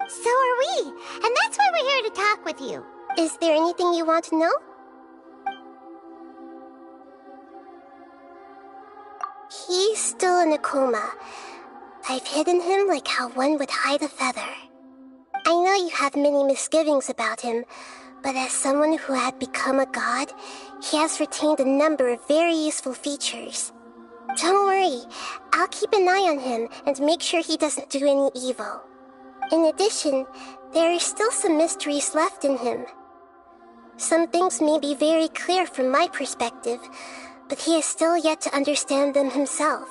So are we, and that's why we're here to talk with you. Is there anything you want to know? He's still in a coma. I've hidden him like how one would hide a feather. I know you have many misgivings about him, but as someone who had become a god, he has retained a number of very useful features. Don't worry, I'll keep an eye on him and make sure he doesn't do any evil. In addition, there are still some mysteries left in him. Some things may be very clear from my perspective, but he is still yet to understand them himself.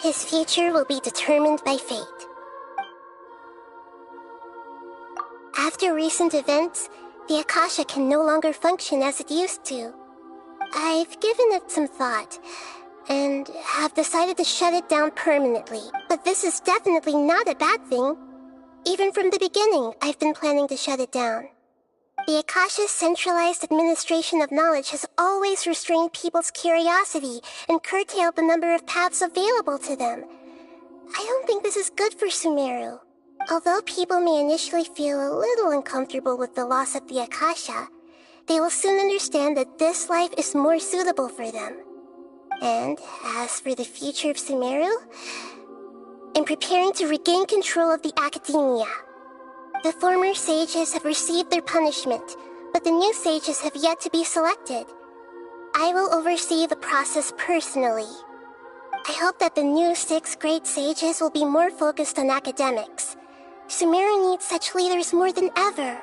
His future will be determined by fate. After recent events, the Akasha can no longer function as it used to. I've given it some thought, and have decided to shut it down permanently. But this is definitely not a bad thing. Even from the beginning, I've been planning to shut it down. The Akasha's centralized administration of knowledge has always restrained people's curiosity and curtailed the number of paths available to them. I don't think this is good for Sumeru. Although people may initially feel a little uncomfortable with the loss of the Akasha, they will soon understand that this life is more suitable for them. And as for the future of Sumeru, I'm preparing to regain control of the academia. The former sages have received their punishment, but the new sages have yet to be selected. I will oversee the process personally. I hope that the new 6 great sages will be more focused on academics. Sumeru needs such leaders more than ever.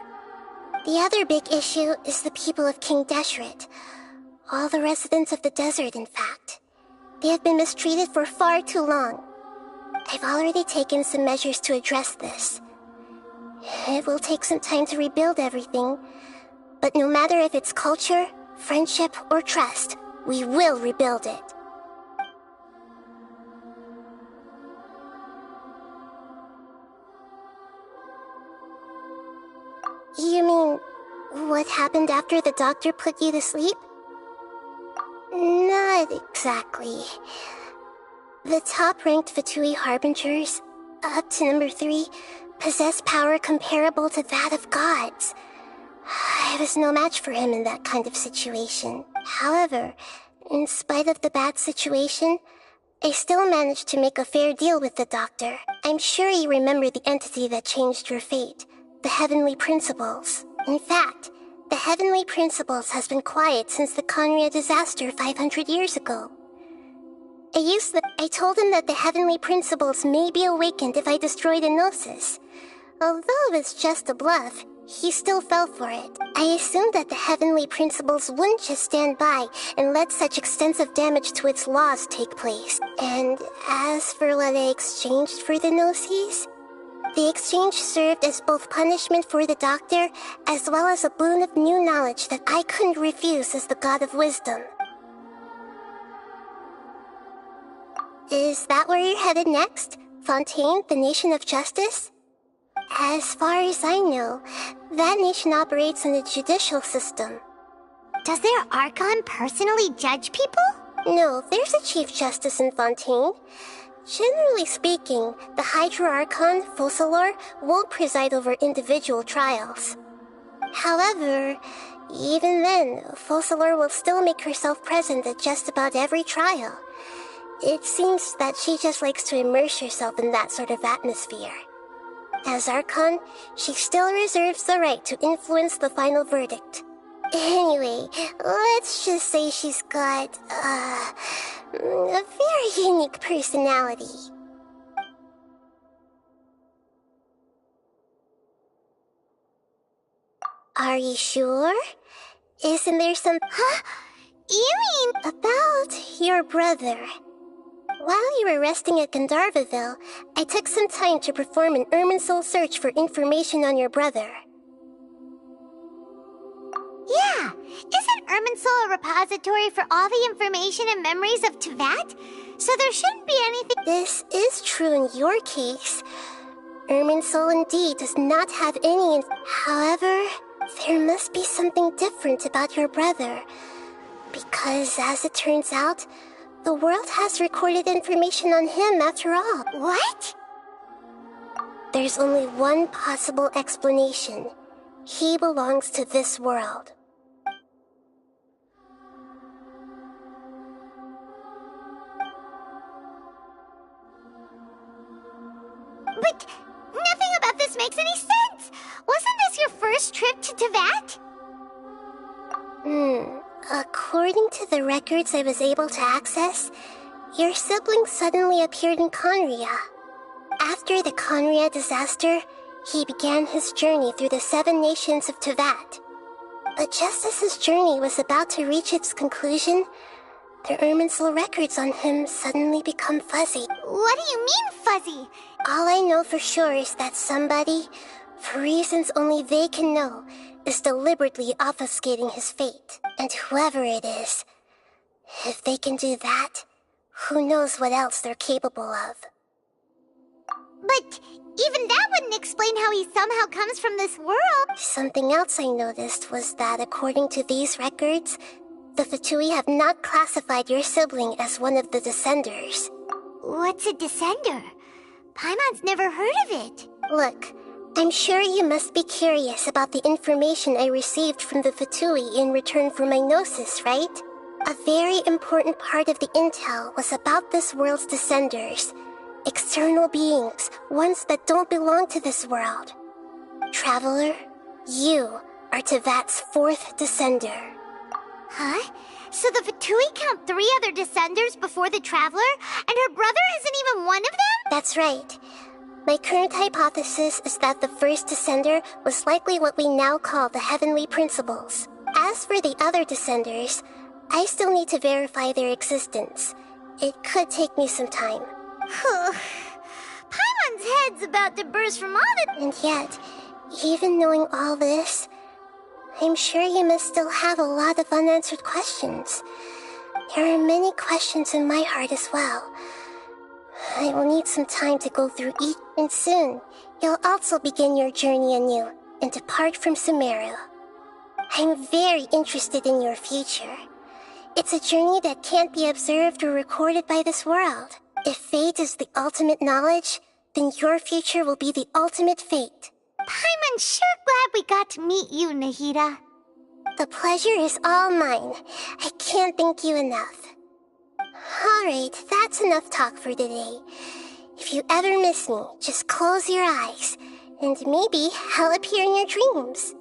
The other big issue is the people of King Deshret. All the residents of the desert, in fact. They have been mistreated for far too long. I've already taken some measures to address this. It will take some time to rebuild everything, but no matter if it's culture, friendship, or trust, we will rebuild it. You mean, what happened after the doctor put you to sleep? Not exactly. The top-ranked Fatui Harbingers, up to number 3, possess power comparable to that of gods. I was no match for him in that kind of situation. However, in spite of the bad situation, I still managed to make a fair deal with the doctor. I'm sure you remember the entity that changed your fate, the Heavenly Principles. In fact, the Heavenly Principles has been quiet since the Conria disaster 500 years ago. I told him that the Heavenly Principles may be awakened if I destroy the Gnosis. Although it's just a bluff, he still fell for it. I assumed that the Heavenly Principles wouldn't just stand by and let such extensive damage to its laws take place. And as for what I exchanged for the Gnosis, the exchange served as both punishment for the doctor, as well as a boon of new knowledge that I couldn't refuse as the god of wisdom. Is that where you're headed next? Fontaine, the nation of justice? As far as I know, that nation operates on a judicial system. Does their Archon personally judge people? No, there's a Chief Justice in Fontaine. Generally speaking, the Hydra Archon, Focalor, won't preside over individual trials. However, even then, Focalor will still make herself present at just about every trial. It seems that she just likes to immerse herself in that sort of atmosphere. As Archon, she still reserves the right to influence the final verdict. Anyway, let's just say she's got, a very unique personality. Are you sure? Isn't there some... Huh? You mean... About your brother. While you were resting at Gandharvaville, I took some time to perform an Irminsul search for information on your brother. Yeah! Isn't Irminsul a repository for all the information and memories of Teyvat? So there shouldn't be anything... This is true in your case. Irminsul indeed does not have any... However, there must be something different about your brother. Because, as it turns out, the world has recorded information on him after all. What? There's only one possible explanation. He belongs to this world. But nothing about this makes any sense! Wasn't this your first trip to Teyvat? According to the records I was able to access, your sibling suddenly appeared in Conria. After the Conria disaster, he began his journey through the 7 nations of Teyvat. But just as his journey was about to reach its conclusion, the Irminsul records on him suddenly become fuzzy. What do you mean, fuzzy? All I know for sure is that somebody, for reasons only they can know, is deliberately obfuscating his fate. And whoever it is, if they can do that, who knows what else they're capable of. But even that wouldn't explain how he somehow comes from this world. Something else I noticed was that according to these records, the Fatui have not classified your sibling as one of the Descenders. What's a Descender? Paimon's never heard of it. Look, I'm sure you must be curious about the information I received from the Fatui in return for my Gnosis, right? A very important part of the intel was about this world's Descenders. External beings, ones that don't belong to this world. Traveler, you are Teyvat's 4th Descender. Huh? So the Fatui count 3 other Descenders before the Traveler, and her brother isn't even one of them? That's right. My current hypothesis is that the first Descender was likely what we now call the Heavenly Principles. As for the other Descenders, I still need to verify their existence. It could take me some time. Paimon's head's about to burst from all the... And yet, even knowing all this, I'm sure you must still have a lot of unanswered questions. There are many questions in my heart as well. I will need some time to go through each, and soon, you'll also begin your journey anew and depart from Sumeru. I'm very interested in your future. It's a journey that can't be observed or recorded by this world. If fate is the ultimate knowledge, then your future will be the ultimate fate. Paimon's sure glad we got to meet you, Nahida. The pleasure is all mine. I can't thank you enough. Alright, that's enough talk for today. If you ever miss me, just close your eyes, and maybe I'll appear in your dreams.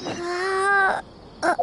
Uh, uh.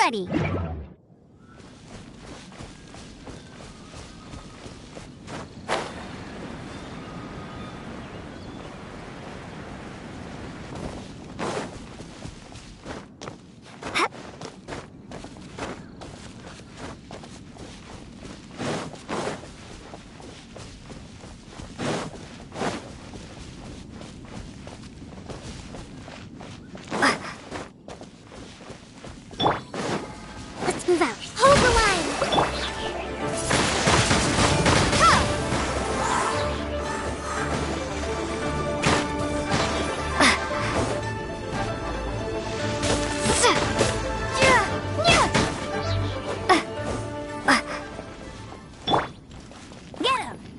ready. Let's move out. Hold the line. Get him.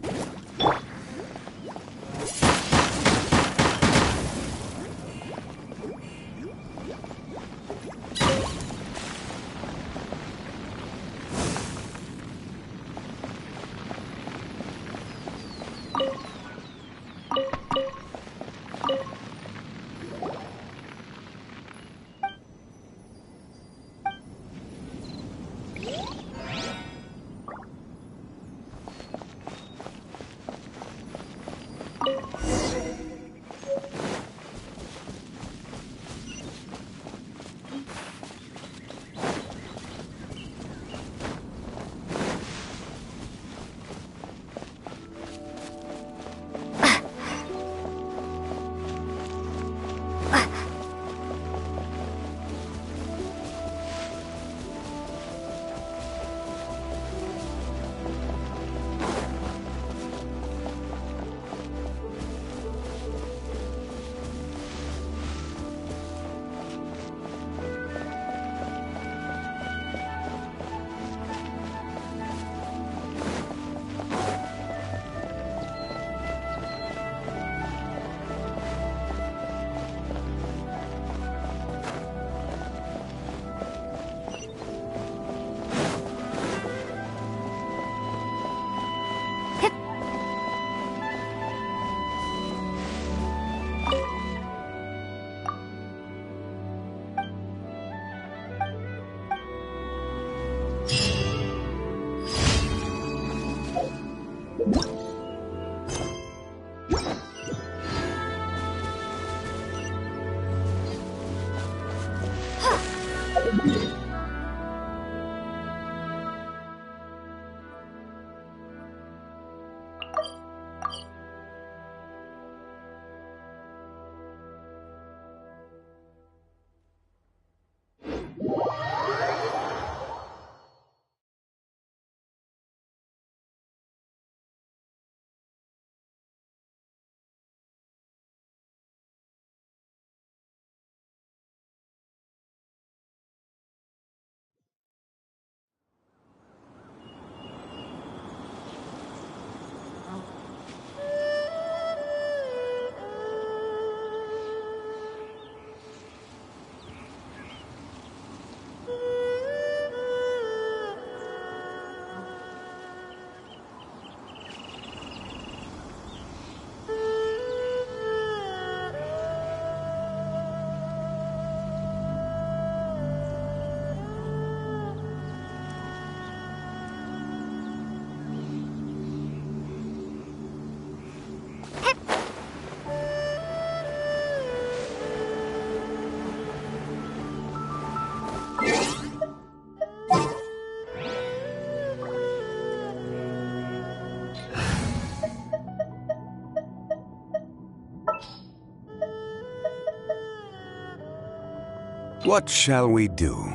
What shall we do?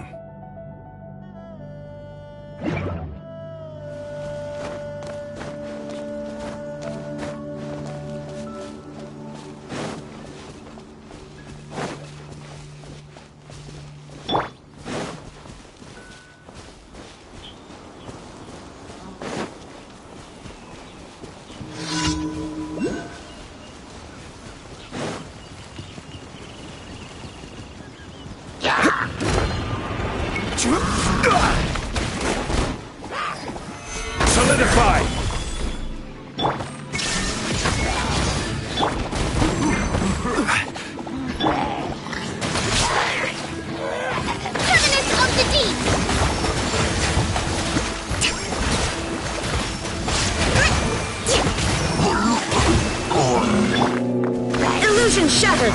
Solidify! Terminus of the deep! Illusion shattered!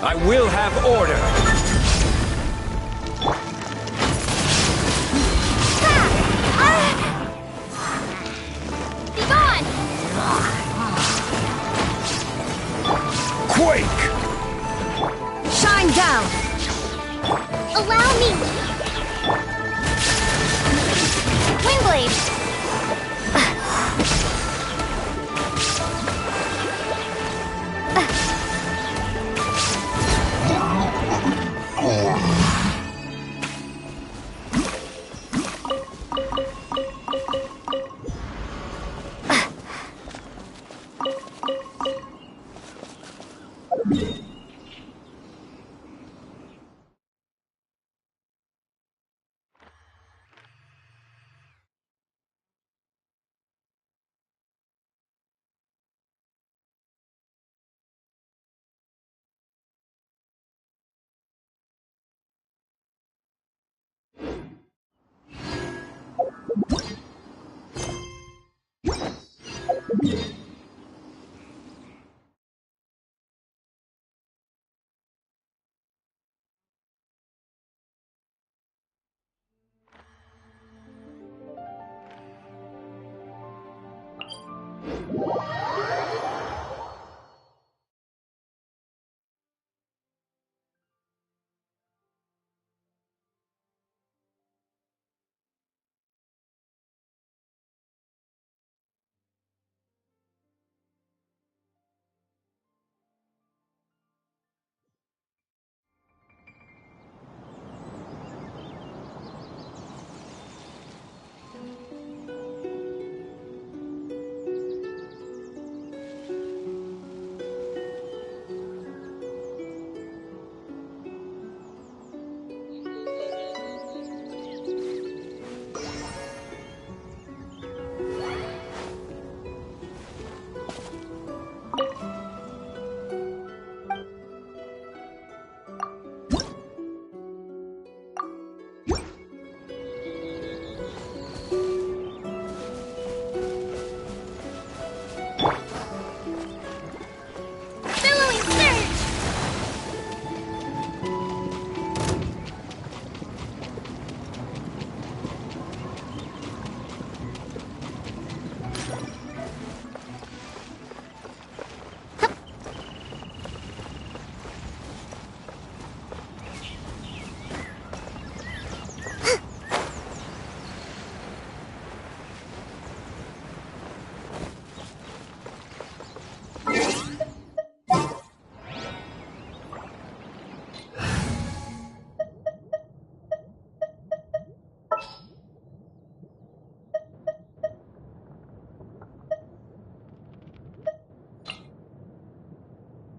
I will have order! Be gone! Quake! Shine down! Allow me! Windblade!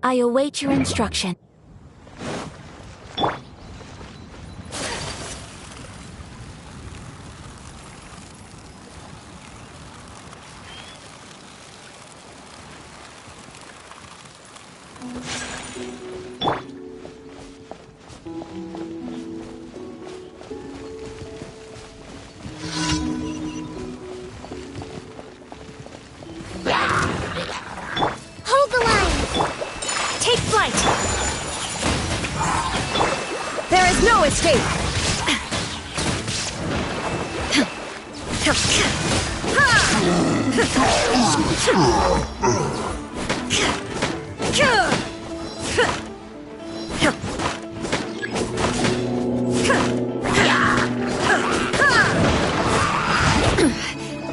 I await your instruction. Hold the line! Take flight! There is no escape!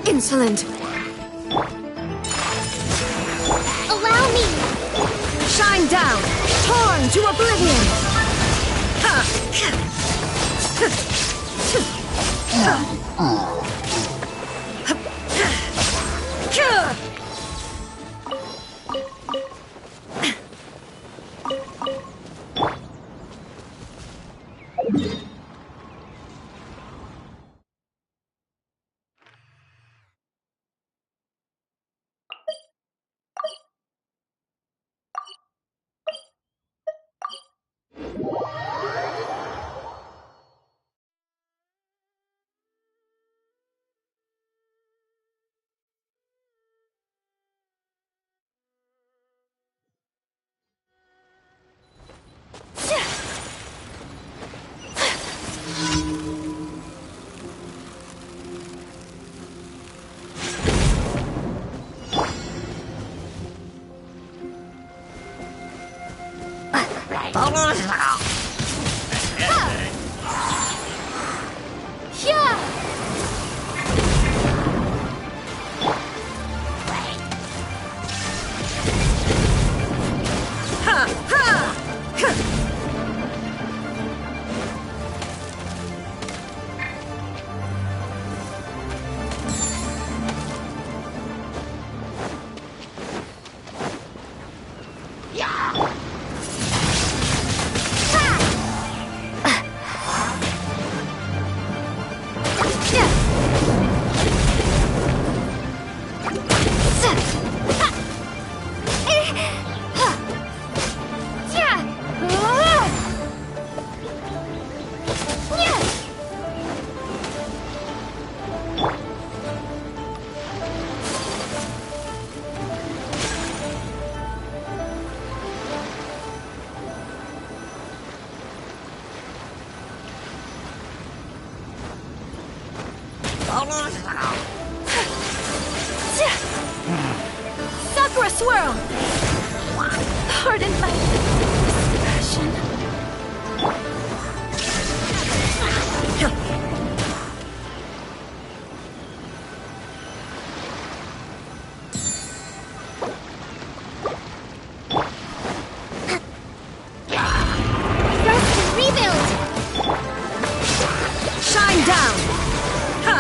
Insolent! Allow me! Shine down! Torn to oblivion! Sakura swirl! Pardon my passion. Rest and rebuild! Shine down! Ha!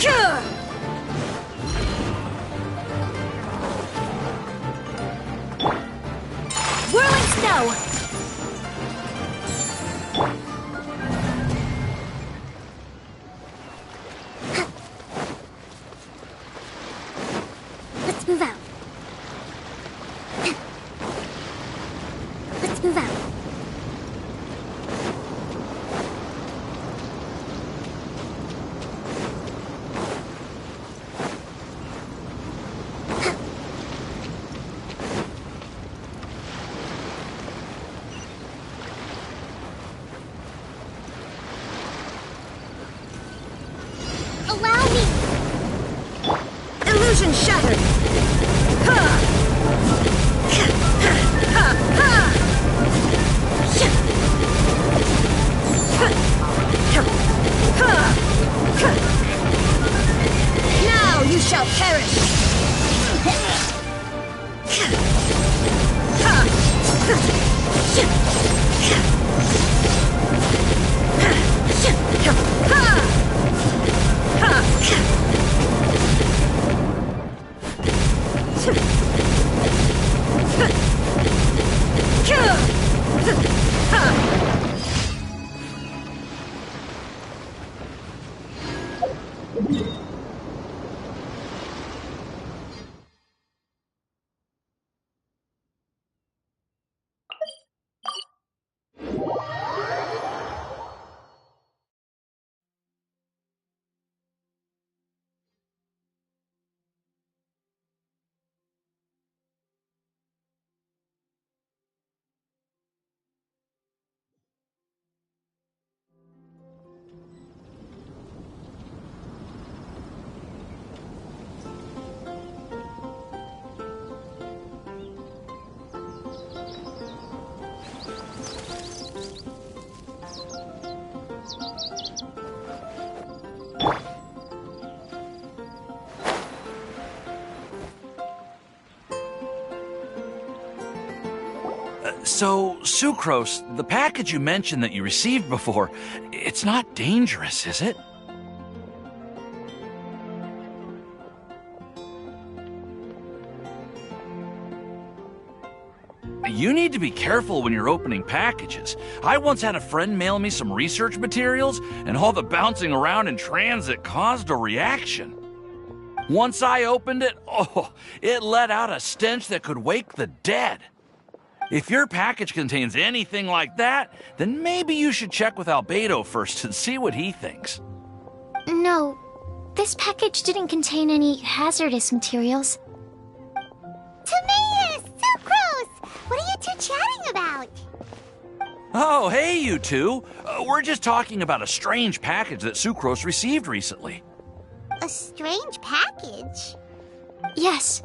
Cure! Whirling snow! Let's move out. Let's move out. Allow me! Illusion shattered! Now you shall perish! So, Sucrose, the package you mentioned that you received before, it's not dangerous, is it? You need to be careful when you're opening packages. I once had a friend mail me some research materials, and all the bouncing around in transit caused a reaction. Once I opened it, it let out a stench that could wake the dead. If your package contains anything like that, then maybe you should check with Albedo first and see what he thinks. No, this package didn't contain any hazardous materials. Timaeus! Sucrose! What are you two chatting about? Oh, hey, you two. We're just talking about a strange package that Sucrose received recently. A strange package? Yes.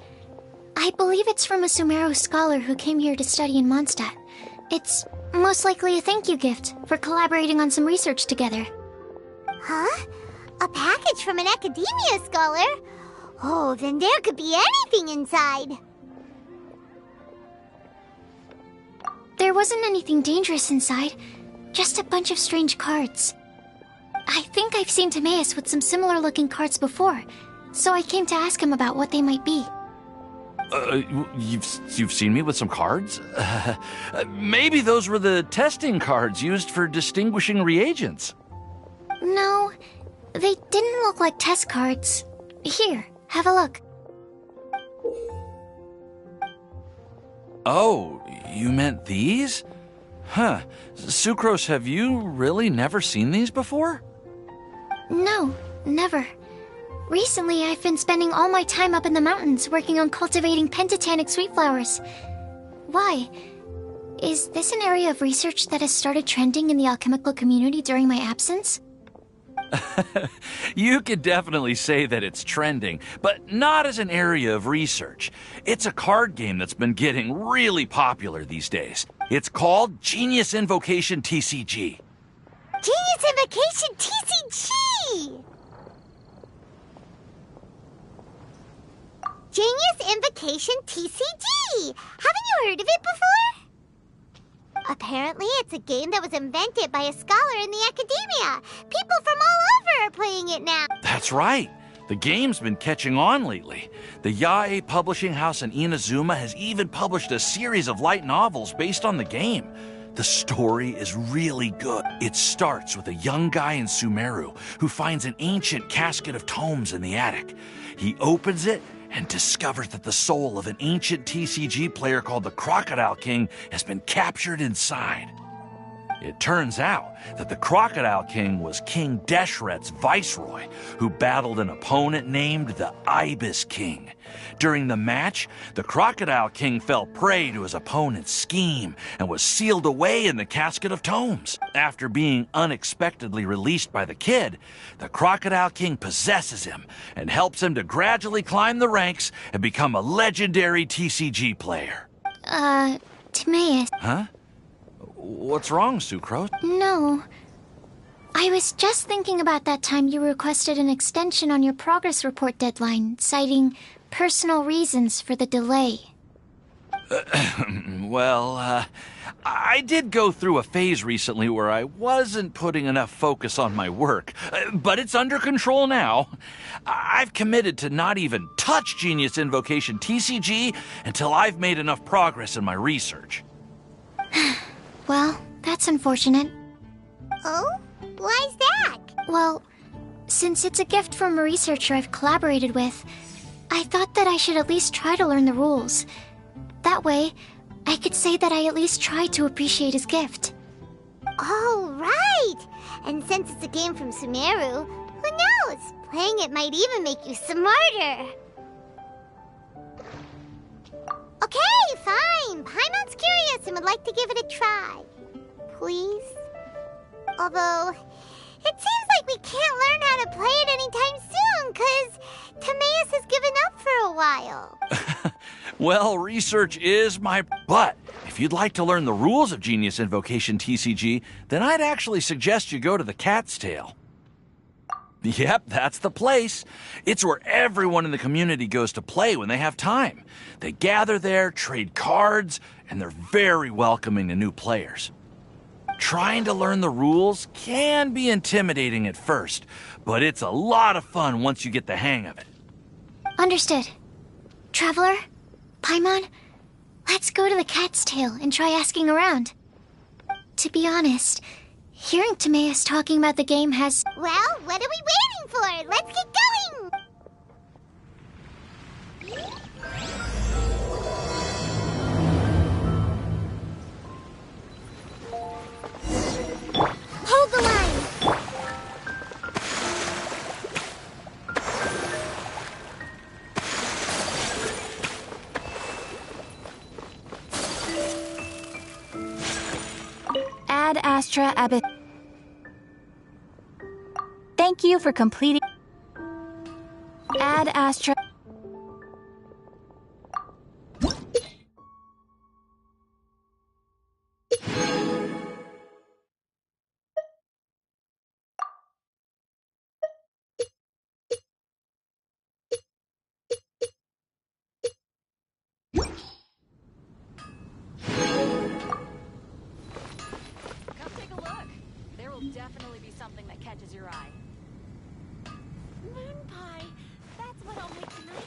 I believe it's from a Sumeru scholar who came here to study in Mondstadt. It's most likely a thank you gift for collaborating on some research together. Huh? A package from an academia scholar? Oh, then there could be anything inside. There wasn't anything dangerous inside, just a bunch of strange cards. I think I've seen Timaeus with some similar-looking cards before, so I came to ask him about what they might be. You've seen me with some cards? Maybe those were the testing cards used for distinguishing reagents. No, they didn't look like test cards. Here, have a look. Oh, you meant these? Huh. Sucrose, have you really never seen these before? No, never. Recently, I've been spending all my time up in the mountains working on cultivating pentatonic sweet flowers. Why? Is this an area of research that has started trending in the alchemical community during my absence? You could definitely say that it's trending, but not as an area of research. It's a card game that's been getting really popular these days. It's called Genius Invocation TCG. Genius Invocation TCG! Genius Invocation TCG! Haven't you heard of it before? Apparently, it's a game that was invented by a scholar in the academia. People from all over are playing it now. That's right. The game's been catching on lately. The Yae publishing house in Inazuma has even published a series of light novels based on the game. The story is really good. It starts with a young guy in Sumeru who finds an ancient casket of tomes in the attic. He opens it and discovers that the soul of an ancient TCG player called the Crocodile King has been captured inside. It turns out that the Crocodile King was King Deshret's viceroy, who battled an opponent named the Ibis King. During the match, the Crocodile King fell prey to his opponent's scheme and was sealed away in the casket of tomes. After being unexpectedly released by the kid, the Crocodile King possesses him and helps him to gradually climb the ranks and become a legendary TCG player. Timaeus. Huh? What's wrong, Sucrose? No. I was just thinking about that time you requested an extension on your progress report deadline, citing personal reasons for the delay. I did go through a phase recently where I wasn't putting enough focus on my work, but it's under control now. I've committed to not even touch Genius Invocation TCG until I've made enough progress in my research. Well, that's unfortunate. Oh? Why's that? Well, since it's a gift from a researcher I've collaborated with, I thought that I should at least try to learn the rules. That way, I could say that I at least tried to appreciate his gift. Oh, right! And since it's a game from Sumeru, who knows? Playing it might even make you smarter. Okay, fine. Paimon's curious and would like to give it a try. Please? Although, it seems like we can't learn how to play it anytime soon, because Timaeus has given up for a while. Well, research is my... But if you'd like to learn the rules of Genius Invocation TCG, then I'd actually suggest you go to the Cat's Tail. Yep, that's the place. It's where everyone in the community goes to play when they have time. They gather there, trade cards, and they're very welcoming to new players. Trying to learn the rules can be intimidating at first, but it's a lot of fun once you get the hang of it. Understood. Traveler, Paimon, let's go to the Cat's Tail and try asking around. To be honest, hearing Timaeus talking about the game has... Well, what are we waiting for? Let's get going! Hold the line! Ad Astra Abyss. Thank you for completing. Ad Astra. definitely be something that catches your eye. Moon pie. That's what I'll make tonight.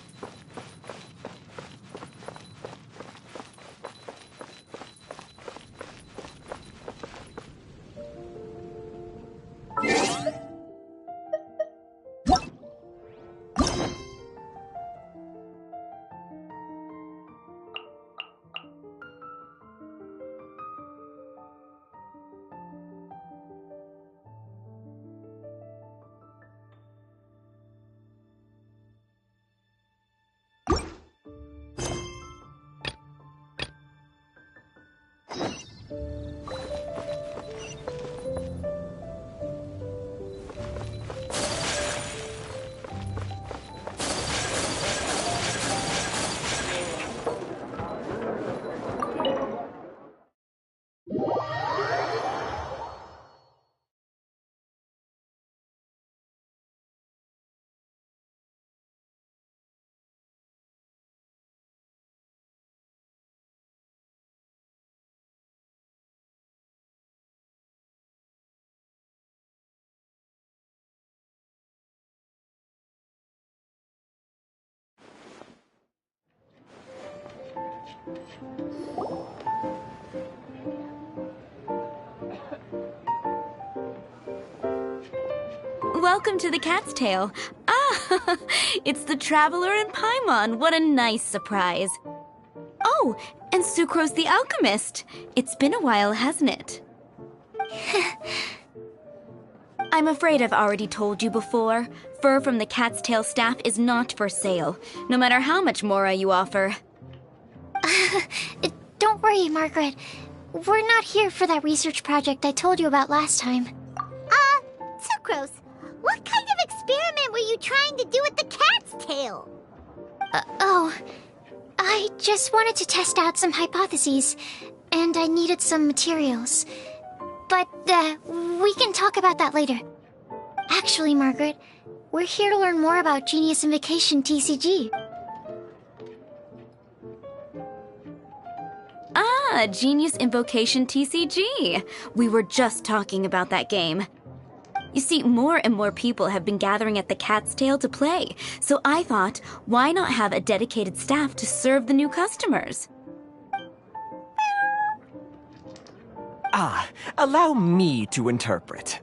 Welcome to the Cat's Tail. Ah, it's the Traveler and Paimon. What a nice surprise. Oh, and Sucrose the Alchemist. It's been a while, hasn't it? I'm afraid I've already told you before. Fur from the Cat's Tail staff is not for sale, no matter how much Mora you offer. Don't worry, Margaret. We're not here for that research project I told you about last time. Sucrose, what kind of experiment were you trying to do with the cat's tail? I just wanted to test out some hypotheses, and I needed some materials. But, we can talk about that later. Actually, Margaret, we're here to learn more about Genius Invocation TCG. Ah, Genius Invocation TCG. We were just talking about that game. You see, more and more people have been gathering at the Cat's Tail to play, so I thought, why not have a dedicated staff to serve the new customers? Allow me to interpret.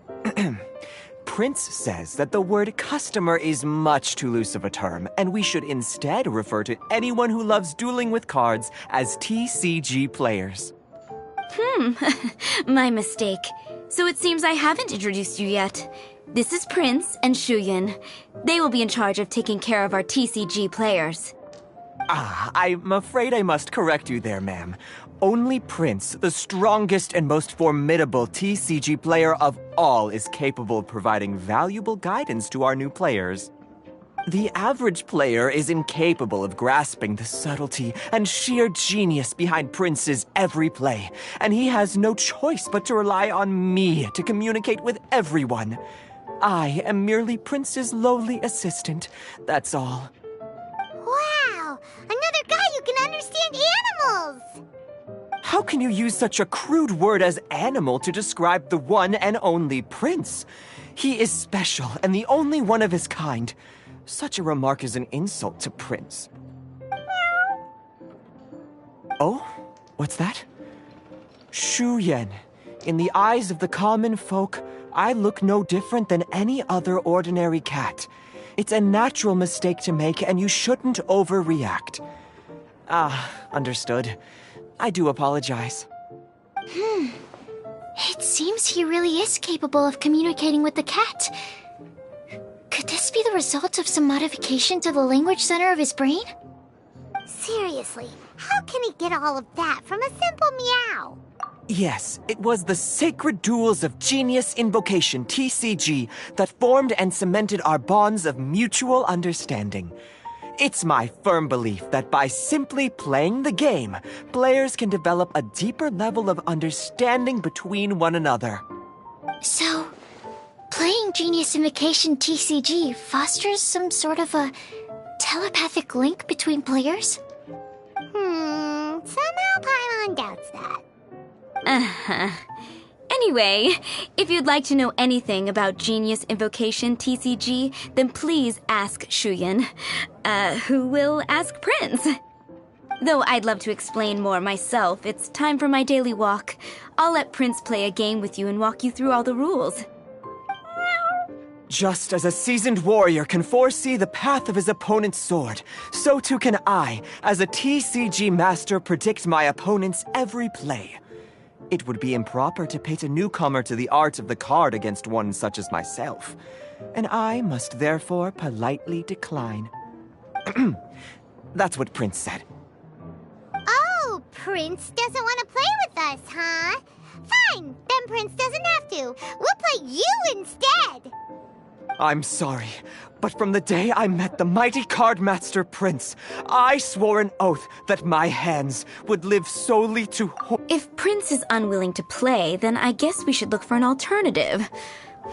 Prince says that the word customer is much too loose of a term, and we should instead refer to anyone who loves dueling with cards as TCG players. My mistake. So it seems I haven't introduced you yet. This is Prince and Shuyan. They will be in charge of taking care of our TCG players. I'm afraid I must correct you there, ma'am. Only Prince, the strongest and most formidable TCG player of all, is capable of providing valuable guidance to our new players. The average player is incapable of grasping the subtlety and sheer genius behind Prince's every play, and he has no choice but to rely on me to communicate with everyone. I am merely Prince's lowly assistant, that's all. Wow! Another guy who can understand animals! How can you use such a crude word as animal to describe the one and only Prince? He is special and the only one of his kind. Such a remark is an insult to Prince. Oh? What's that? Shuyan. In the eyes of the common folk, I look no different than any other ordinary cat. It's a natural mistake to make, and you shouldn't overreact. Understood. I do apologize. It seems he really is capable of communicating with the cat. Could this be the result of some modification to the language center of his brain? Seriously, how can he get all of that from a simple meow? Yes, it was the sacred duels of Genius Invocation, TCG, that formed and cemented our bonds of mutual understanding. It's my firm belief that by simply playing the game, players can develop a deeper level of understanding between one another. So, playing Genius Invocation TCG fosters some sort of a telepathic link between players? Somehow Paimon doubts that. Anyway, if you'd like to know anything about Genius Invocation TCG, then please ask Shuyan, who will ask Prince. Though I'd love to explain more myself, it's time for my daily walk. I'll let Prince play a game with you and walk you through all the rules. Just as a seasoned warrior can foresee the path of his opponent's sword, so too can I, as a TCG master, predict my opponent's every play. It would be improper to pit a newcomer to the art of the card against one such as myself, and I must therefore politely decline. That's what Prince said. Oh, Prince doesn't want to play with us, huh? Fine, then Prince doesn't have to. We'll play you instead. I'm sorry, but from the day I met the mighty cardmaster Prince, I swore an oath that my hands would live solely to If Prince is unwilling to play, then I guess we should look for an alternative.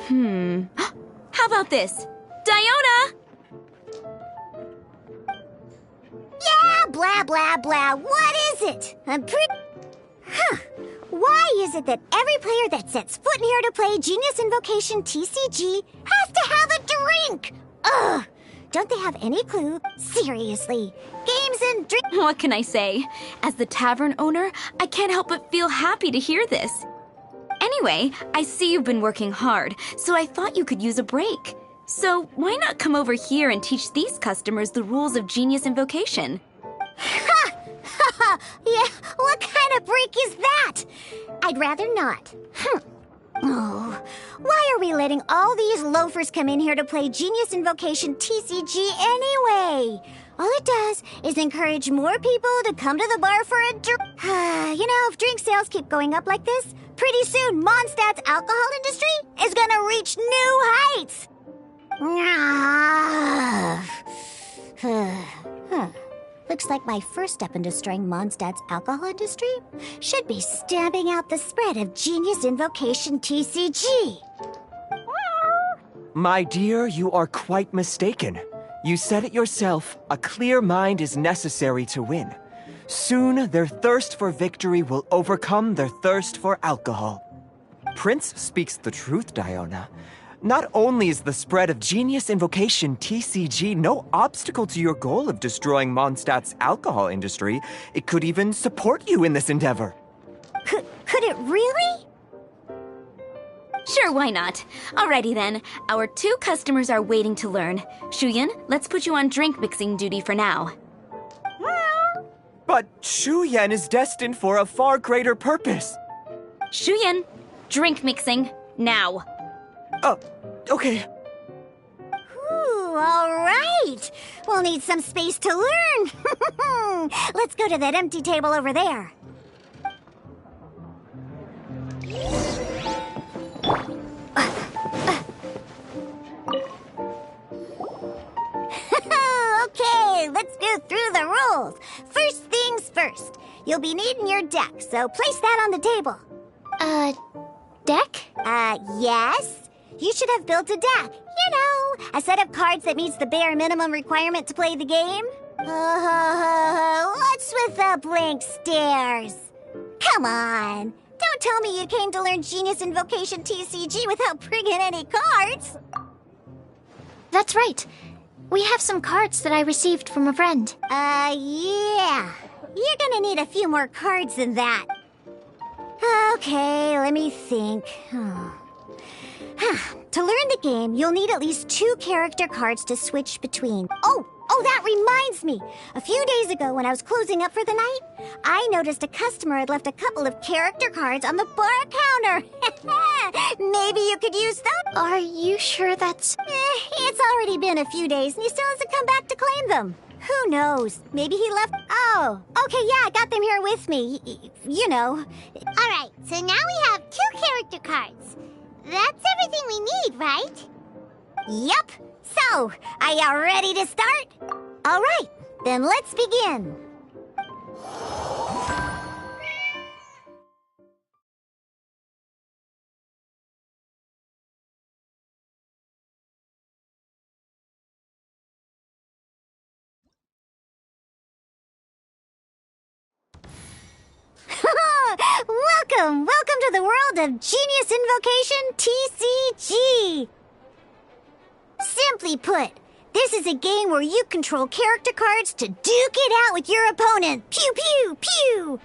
How about this? Diona! Yeah, blah, blah, blah. What is it? Why is it that every player that sets foot in here to play Genius Invocation TCG has to have a drink? Ugh! Don't they have any clue? Seriously. Games and drink. What can I say? As the tavern owner, I can't help but feel happy to hear this. Anyway, I see you've been working hard, so I thought you could use a break. So why not come over here and teach these customers the rules of Genius Invocation? Yeah, what kind of break is that? I'd rather not. Oh, why are we letting all these loafers come in here to play Genius Invocation TCG anyway? All it does is encourage more people to come to the bar for a drink. If drink sales keep going up like this, pretty soon Mondstadt's alcohol industry is gonna reach new heights. Looks like my first step in destroying Mondstadt's alcohol industry should be stamping out the spread of Genius Invocation TCG. My dear, you are quite mistaken. You said it yourself, a clear mind is necessary to win. Soon, their thirst for victory will overcome their thirst for alcohol. Prince speaks the truth, Diona. Not only is the spread of Genius Invocation TCG no obstacle to your goal of destroying Mondstadt's alcohol industry, it could even support you in this endeavor. Could it really? Sure, why not? Alrighty then. Our 2 customers are waiting to learn. Shuyan, let's put you on drink mixing duty for now. But Shuyan is destined for a far greater purpose. Shuyan, drink mixing, now. Okay. Ooh, all right. We'll need some space to learn. Let's go to that empty table over there. Okay, let's go through the rules. First things first. You'll be needing your deck, so place that on the table. Deck? Yes. You should have built a deck. A set of cards that meets the bare minimum requirement to play the game. What's with the blank stares? Come on. Don't tell me you came to learn Genius Invocation TCG without bringing any cards. That's right. We have some cards that I received from a friend. Yeah. You're gonna need a few more cards than that. Okay, let me think. To learn the game, you'll need at least 2 character cards to switch between. Oh, that reminds me. A few days ago, when I was closing up for the night, I noticed a customer had left a couple of character cards on the bar counter. Maybe you could use them? Are you sure that's... It's already been a few days, and he still hasn't come back to claim them. Who knows? Maybe he left... Oh, okay, yeah, I got them here with me. All right, so now we have 2 character cards. That's everything we need, right? Yup. So, are you ready to start? All right, then let's begin. Welcome to the world of Genius Invocation TCG! Simply put, this is a game where you control character cards to duke it out with your opponent. Pew pew pew!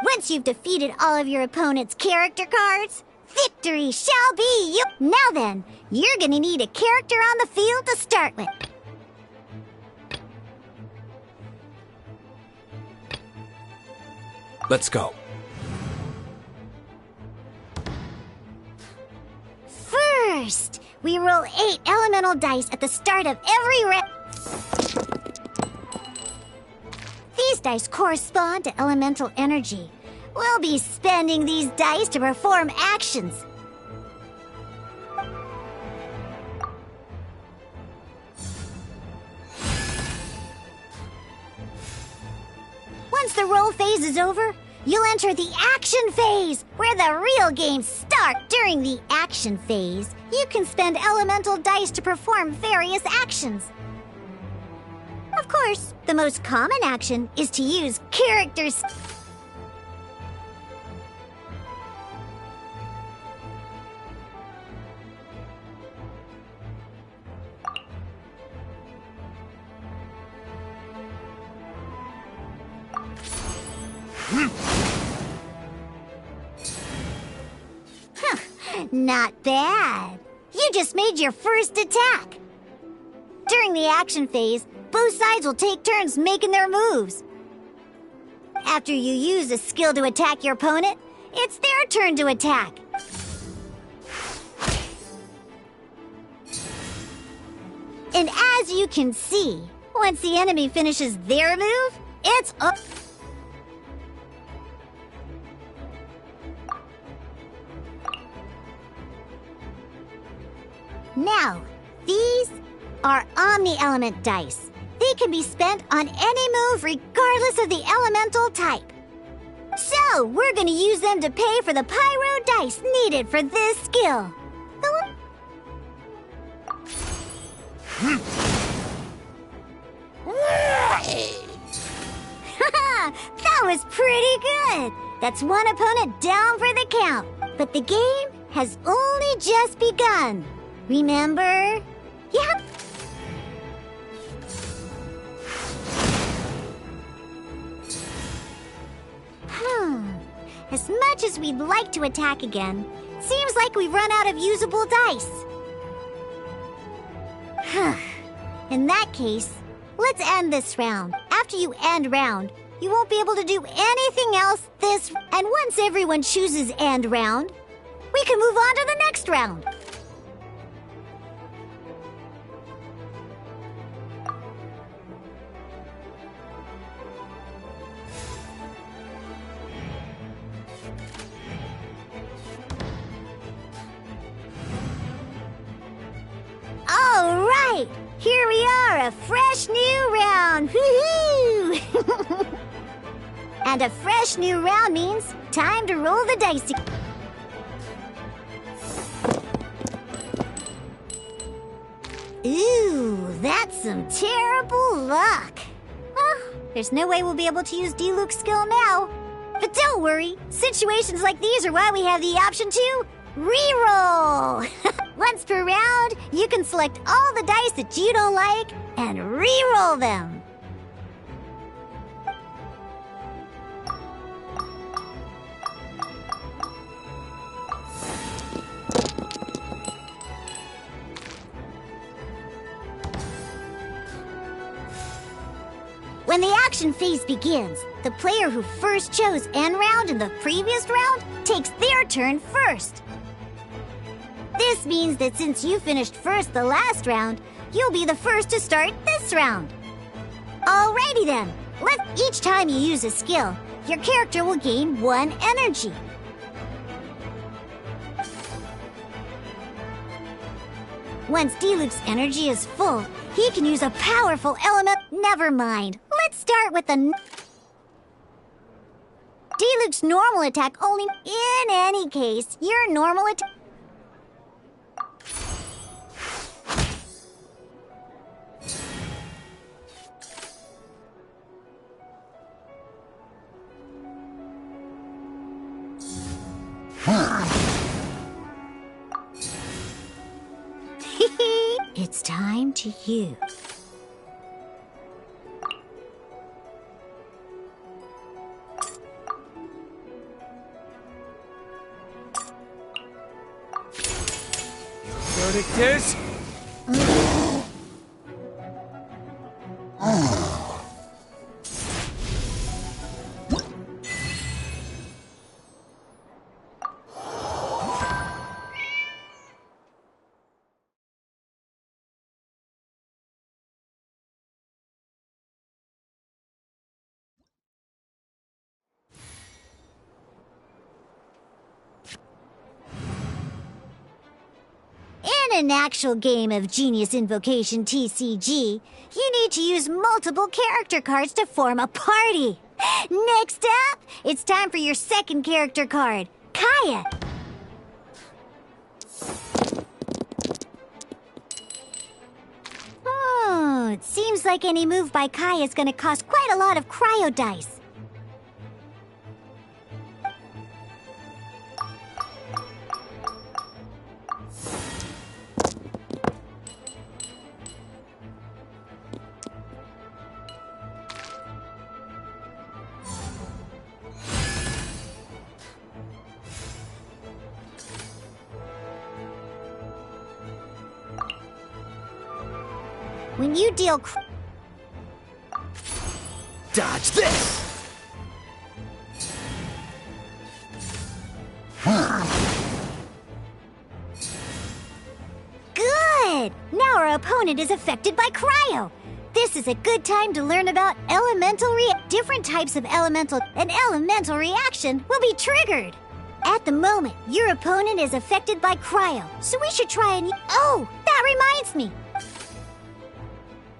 Once you've defeated all of your opponent's character cards, victory shall be you. Now then, you're gonna need a character on the field to start with. Let's go. First, we roll 8 elemental dice at the start of every round. These dice correspond to elemental energy. We'll be spending these dice to perform actions. Once the roll phase is over, you'll enter the action phase, where the real games start. During the action phase, you can spend elemental dice to perform various actions. Of course, the most common action is to use characters. Not bad. You just made your first attack. During the action phase, both sides will take turns making their moves. After you use a skill to attack your opponent, it's their turn to attack. And as you can see, once the enemy finishes their move, it's up. Now, these are Omni-Element dice. They can be spent on any move regardless of the elemental type. So, we're going to use them to pay for the pyro dice needed for this skill. That was pretty good. That's one opponent down for the count. But the game has only just begun. Remember? Yep. As much as we'd like to attack again, seems like we've run out of usable dice. In that case, let's end this round. After you end round, you won't be able to do anything else this... And once everyone chooses end round, we can move on to the next round. All right, here we are, a fresh new round. Woohoo! And a fresh new round means time to roll the dice. Ooh, that's some terrible luck. Well, there's no way we'll be able to use Diluc's skill now. But don't worry, situations like these are why we have the option to reroll. Once per round, you can select all the dice that you don't like and re-roll them. When the action phase begins, the player who first chose end round in the previous round takes their turn first. This means that since you finished first the last round, you'll be the first to start this round. Alrighty then, each time you use a skill, your character will gain 1 energy. Once Diluc's energy is full, he can use a powerful element. Never mind, let's start with the... Diluc's normal attack only... In any case, your normal attack... it's time to use. Verdict is... In an actual game of Genius Invocation TCG, you need to use multiple character cards to form a party. Next up, it's time for your second character card, Kaya. Oh, it seems like any move by Kaya is going to cost quite a lot of cryo dice. When you deal Dodge this! Good! Now our opponent is affected by cryo. This is a good time to learn about different types of elemental. An elemental reaction will be triggered. At the moment, your opponent is affected by cryo, so we should try and... Oh, that reminds me.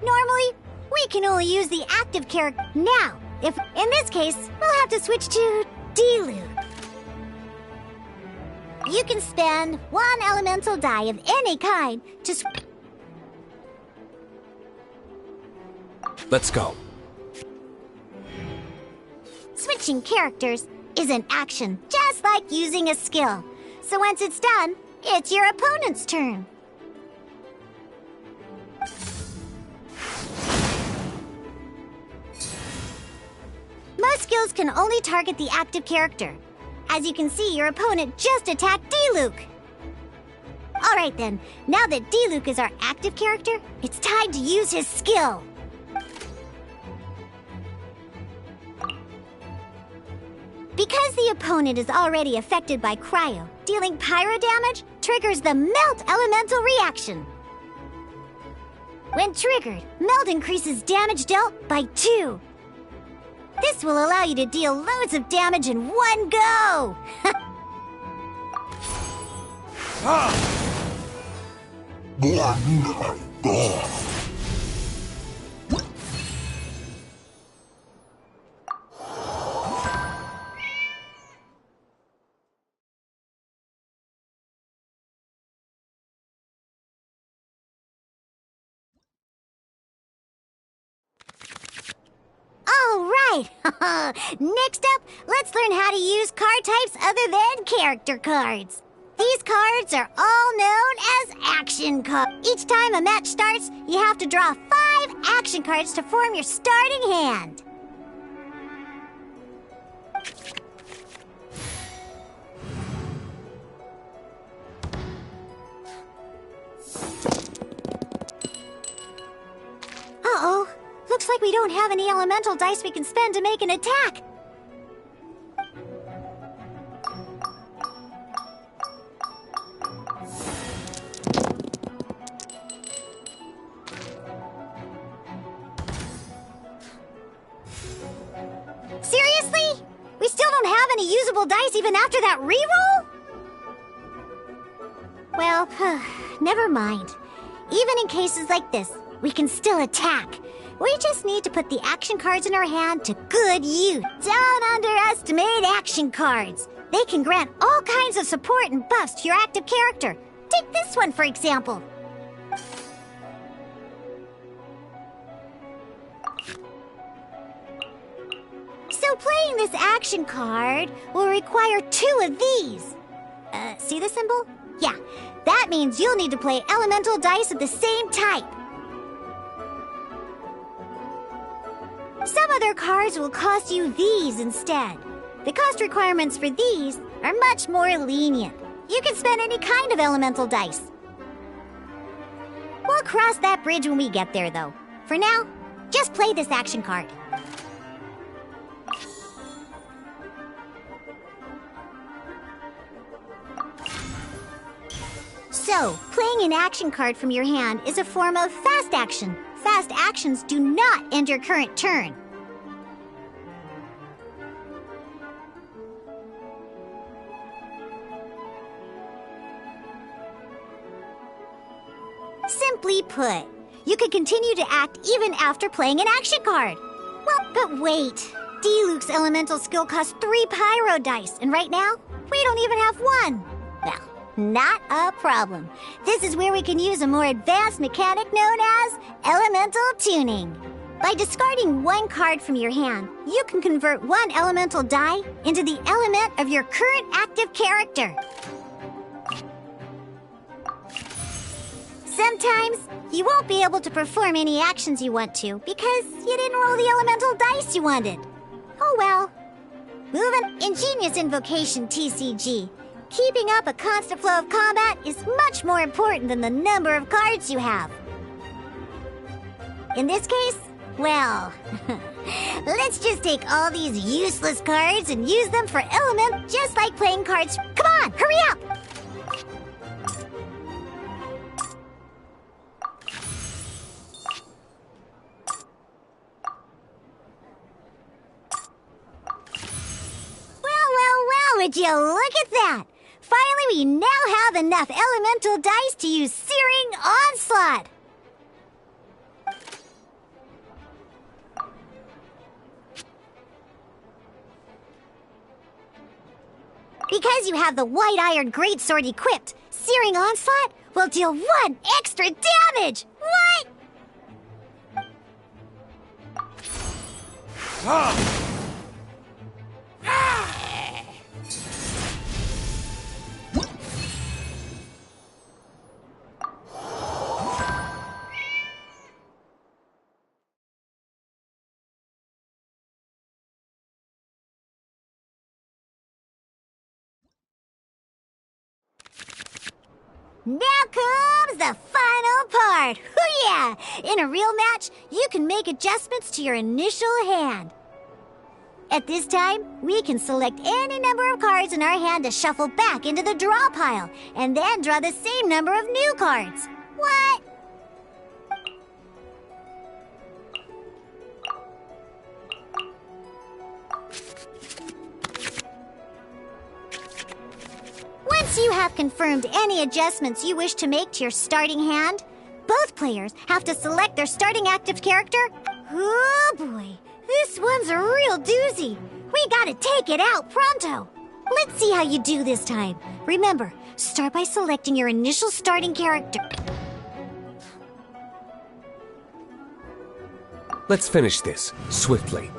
Normally, we can only use the active character. Now, if in this case, we'll have to switch to Diluc. You can spend one elemental die of any kind to... Let's go. Switching characters is an action, just like using a skill. So once it's done, it's your opponent's turn. Most skills can only target the active character. As you can see, your opponent just attacked Diluc. Alright then, now that Diluc is our active character, it's time to use his skill. Because the opponent is already affected by cryo, dealing pyro damage triggers the Melt Elemental reaction. When triggered, Melt increases damage dealt by 2. This will allow you to deal loads of damage in one go! Alright! Next up, let's learn how to use card types other than character cards. These cards are all known as action cards. Each time a match starts, you have to draw 5 action cards to form your starting hand. Uh-oh. Looks like we don't have any elemental dice we can spend to make an attack. Seriously? We still don't have any usable dice even after that reroll? Well, never mind. Even in cases like this, we can still attack. We just need to put the action cards in our hand to good use. Don't underestimate action cards. They can grant all kinds of support and buffs to your active character. Take this one, for example. So playing this action card will require 2 of these. See the symbol? Yeah. That means you'll need to play elemental dice of the same type. Some other cards will cost you these instead. The cost requirements for these are much more lenient. You can spend any kind of elemental dice. We'll cross that bridge when we get there, though. For now, just play this action card. So, playing an action card from your hand is a form of fast action. Fast actions do not end your current turn. Simply put, you can continue to act even after playing an action card. Well, but wait. D-Luke's elemental skill costs 3 pyro dice, and right now, we don't even have 1. Well, not a problem. This is where we can use a more advanced mechanic known as elemental tuning. By discarding 1 card from your hand, you can convert 1 elemental die into the element of your current active character. Sometimes, you won't be able to perform any actions you want to because you didn't roll the elemental dice you wanted. Oh well. Moving ingenious invocation, TCG. Keeping up a constant flow of combat is much more important than the number of cards you have. In this case, well, let's just take all these useless cards and use them for element just like playing cards. Come on, hurry up! Would you look at that? Finally, we now have enough elemental dice to use Searing Onslaught. Because you have the White Iron Greatsword equipped, Searing Onslaught will deal 1 extra damage! What? Now comes the final part! Hoo-yeah! In a real match, you can make adjustments to your initial hand. At this time, we can select any number of cards in our hand to shuffle back into the draw pile, and then draw the same number of new cards. What? Once you have confirmed any adjustments you wish to make to your starting hand, both players have to select their starting active character. Oh boy, this one's a real doozy. We gotta take it out pronto. Let's see how you do this time. Remember, start by selecting your initial starting character. Let's finish this, swiftly.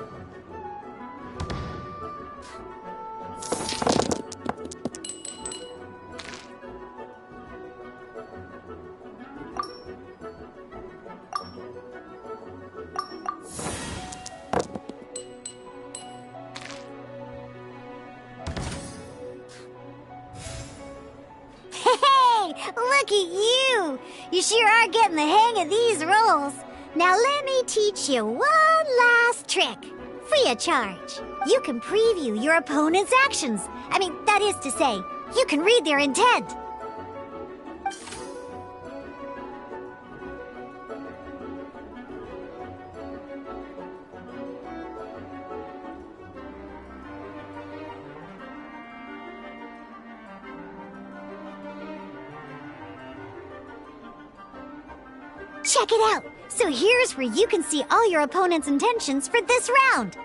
Look at you! You sure are getting the hang of these rolls. Now let me teach you one last trick. Free of charge. You can preview your opponent's actions. I mean, that is to say, you can read their intent. Check it out! So here's where you can see all your opponent's intentions for this round.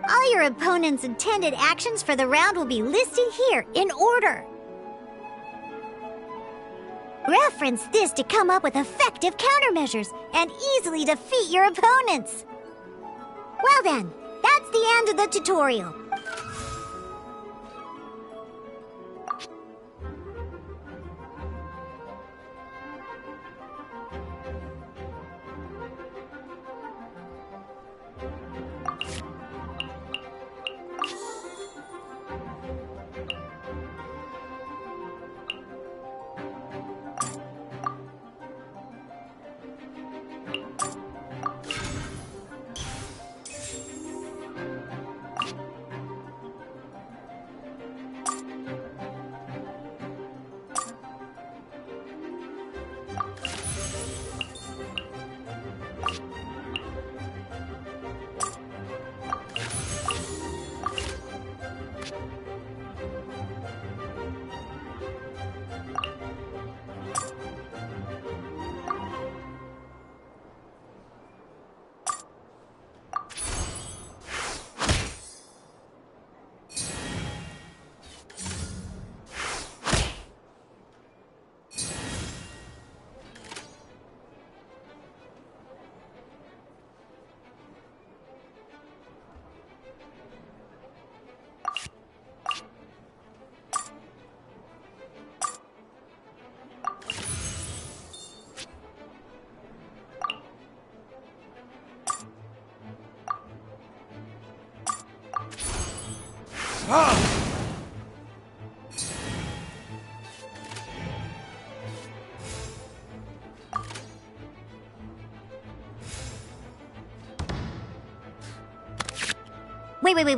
All your opponent's intended actions for the round will be listed here in order. Reference this to come up with effective countermeasures and easily defeat your opponents. Well then, that's the end of the tutorial.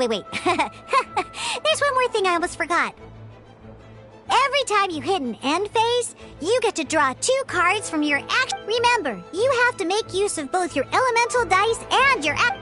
Wait. There's one more thing I almost forgot. Every time you hit an end phase, you get to draw 2 cards from your action. Remember, you have to make use of both your elemental dice and your act.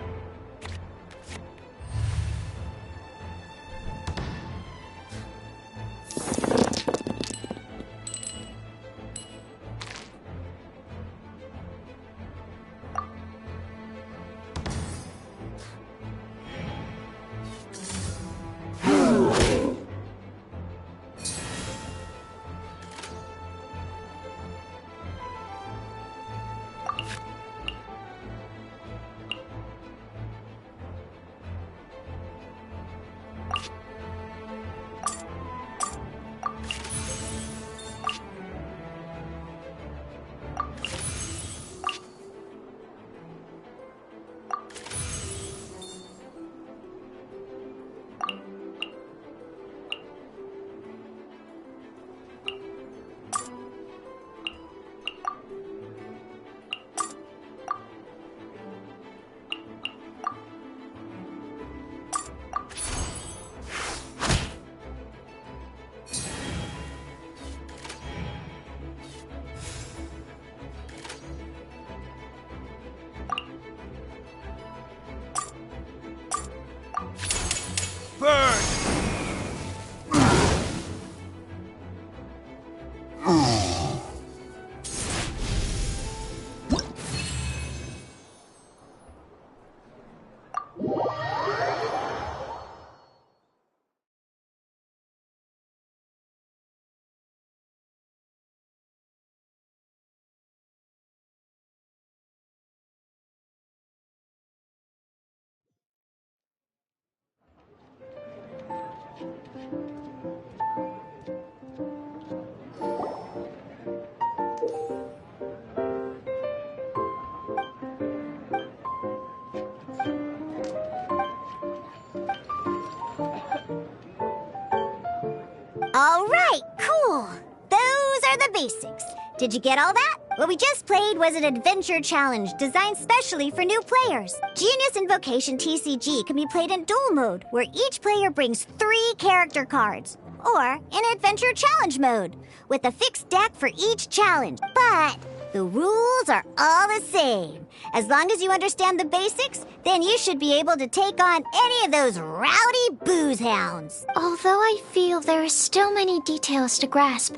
All right, cool. Those are the basics. Did you get all that? What we just played was an adventure challenge designed specially for new players. Genius Invocation TCG can be played in duel mode, where each player brings 3 character cards. Or in adventure challenge mode, with a fixed deck for each challenge. But the rules are all the same. As long as you understand the basics, then you should be able to take on any of those rowdy booze hounds. Although I feel there are still many details to grasp,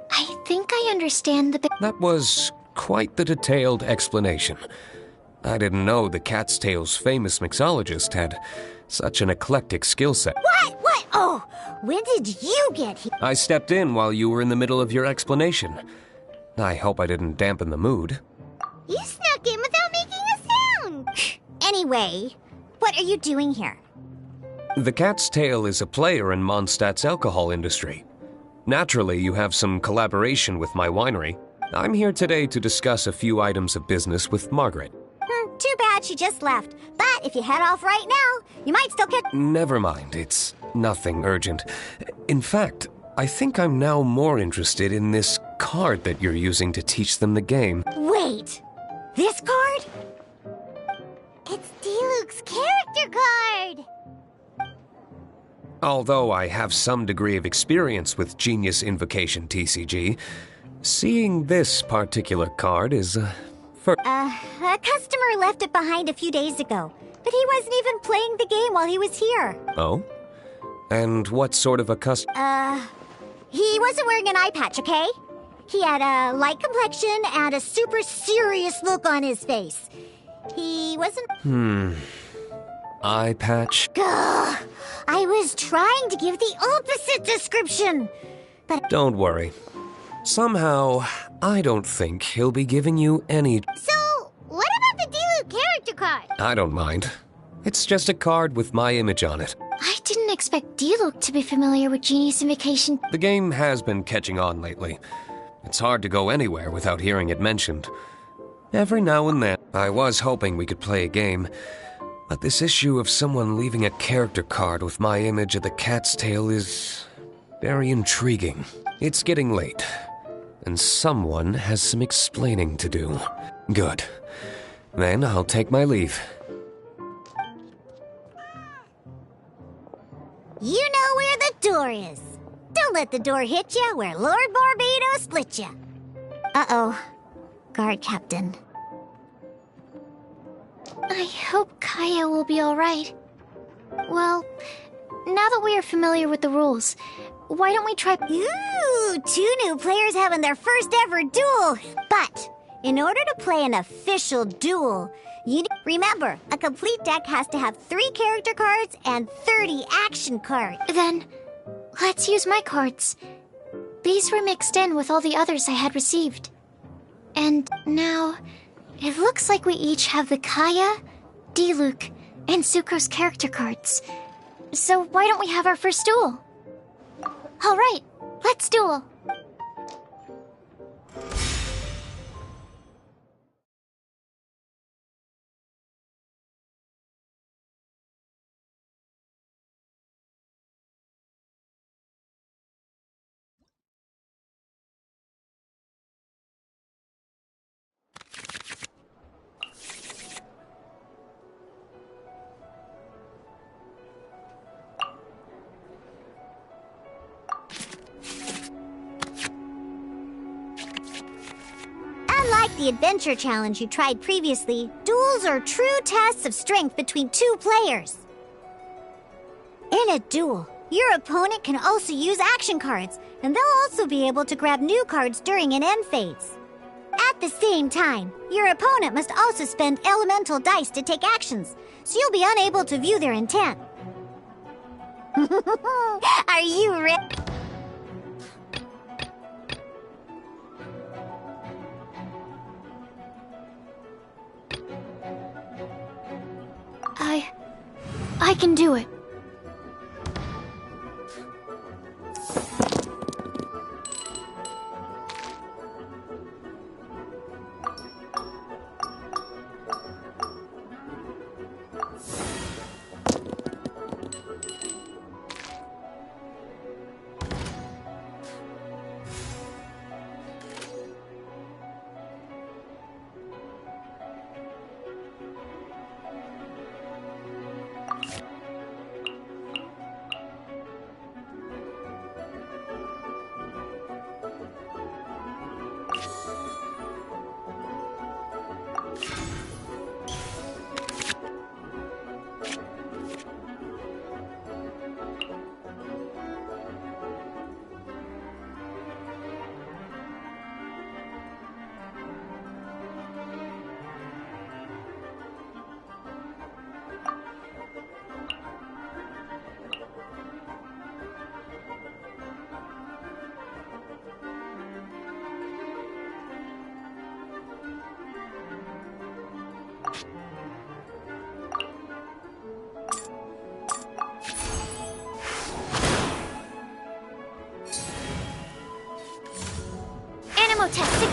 I think I understand the... That was quite the detailed explanation. I didn't know the Cat's Tail's famous mixologist had such an eclectic skill set. What? Oh, when did you get here? I stepped in while you were in the middle of your explanation. I hope I didn't dampen the mood. You snuck in without making a sound. Anyway, What are you doing here? The Cat's Tail is a player in Mondstadt's alcohol industry. Naturally, you have some collaboration with my winery. I'm here today to discuss a few items of business with Margaret. Too bad she just left. But if you head off right now, you might still catch... Never mind, it's nothing urgent. In fact, I think I'm now more interested in this card that you're using to teach them the game. Wait! This card? It's Diluc's character card! Although I have some degree of experience with Genius Invocation TCG, seeing this particular card is A customer left it behind a few days ago, but he wasn't even playing the game while he was here. Oh? And what sort of a He wasn't wearing an eye patch, okay? He had a light complexion and a super serious look on his face. He wasn't... Eye patch? Gah! I was trying to give the opposite description, but... Don't worry. Somehow, I don't think he'll be giving you any... So, what about the Diluc character card? I don't mind. It's just a card with my image on it. I didn't expect Diluc to be familiar with Genius Invocation. The game has been catching on lately. It's hard to go anywhere without hearing it mentioned. Every now and then, I was hoping we could play a game, but this issue of someone leaving a character card with my image of the Cat's Tail is very intriguing. It's getting late, and someone has some explaining to do. Good. Then I'll take my leave. You know where the door is. Don't let the door hit you where Lord Barbados split you. Uh-oh. Guard Captain. I hope Kaya will be alright. Well, now that we are familiar with the rules, why don't we try... Ooh, 2 new players having their first ever duel. But in order to play an official duel, remember, a complete deck has to have 3 character cards and 30 action cards. Then, let's use my cards. These were mixed in with all the others I had received. And now, it looks like we each have the Kaya, Diluc, and Sucro's character cards. So why don't we have our first duel? Alright, let's duel. Unlike the adventure challenge you tried previously, duels are true tests of strength between 2 players. In a duel, your opponent can also use action cards, and they'll also be able to grab new cards during an end phase. At the same time, your opponent must also spend elemental dice to take actions, so you'll be unable to view their intent. Are you ready? I can do it.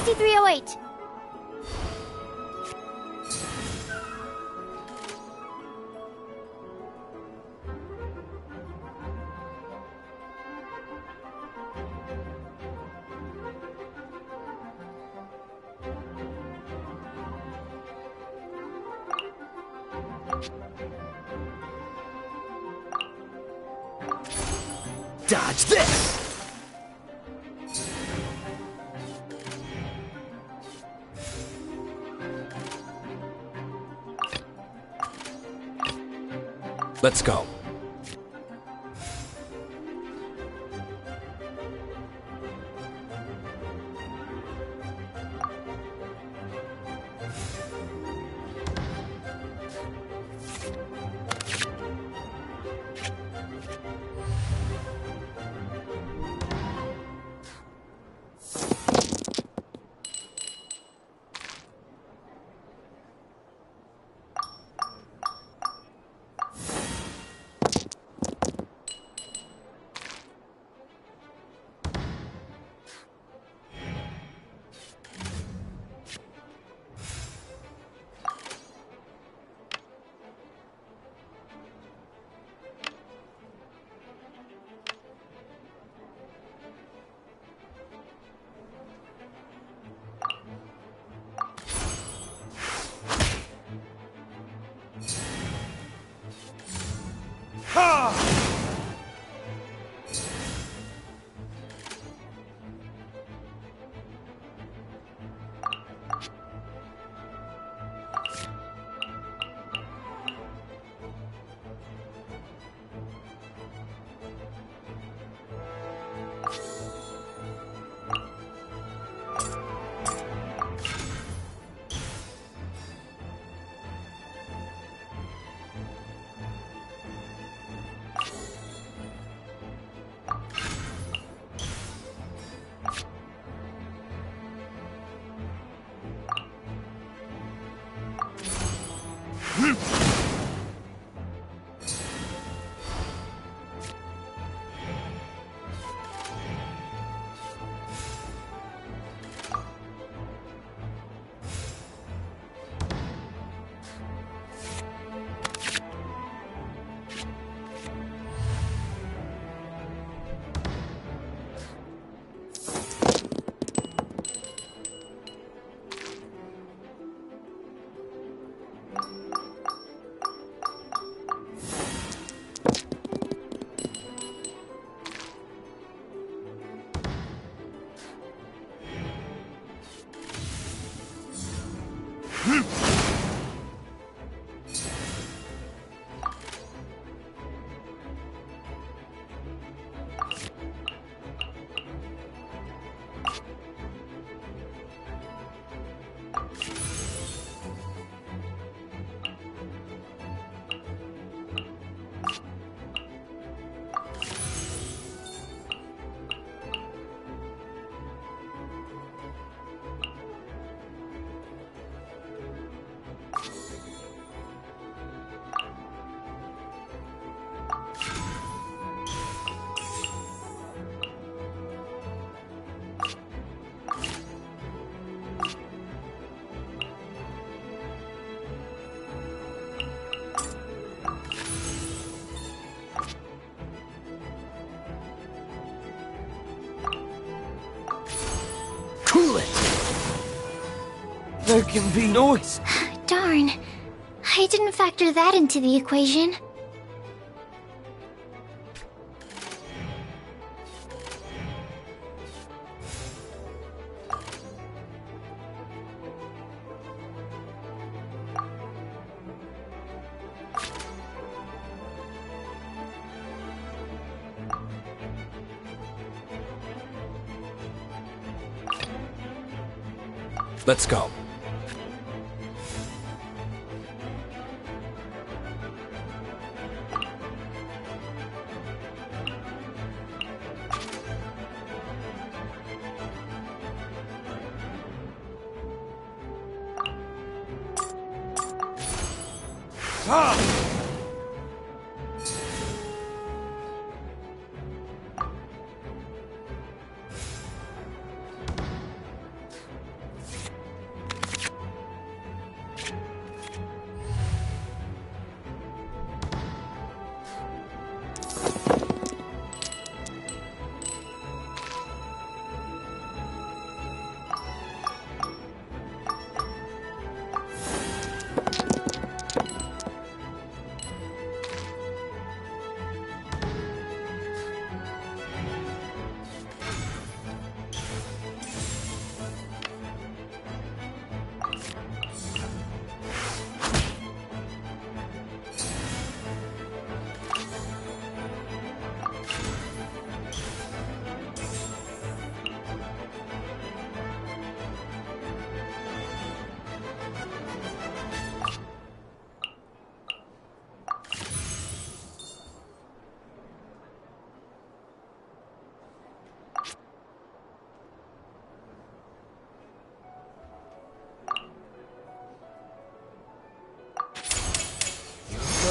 6308. Dodge this! Let's go. Cool it! There can be noise. Darn. I didn't factor that into the equation. Let's go.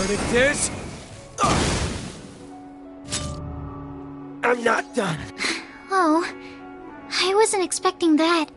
verdict is... I'm not done. Oh, I wasn't expecting that.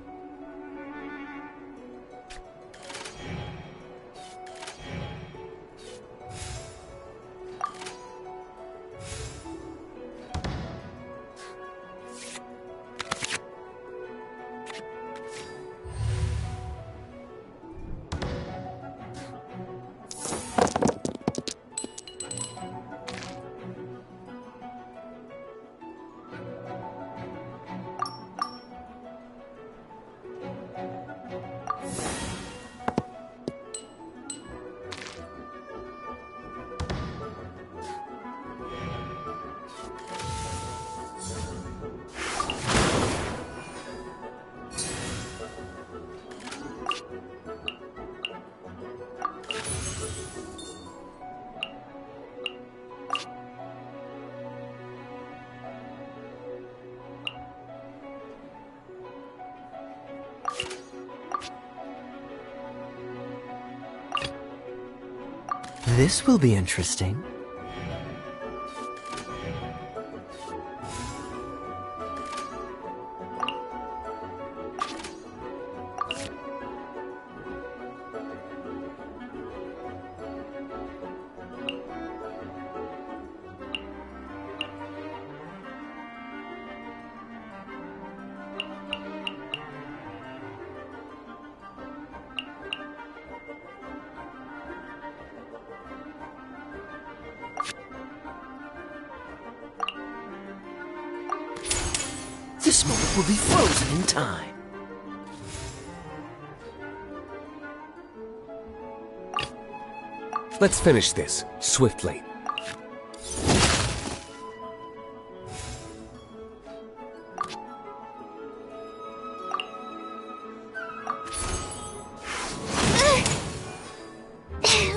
This will be interesting. This moment will be frozen in time. Let's finish this, swiftly.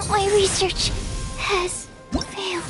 My research has failed.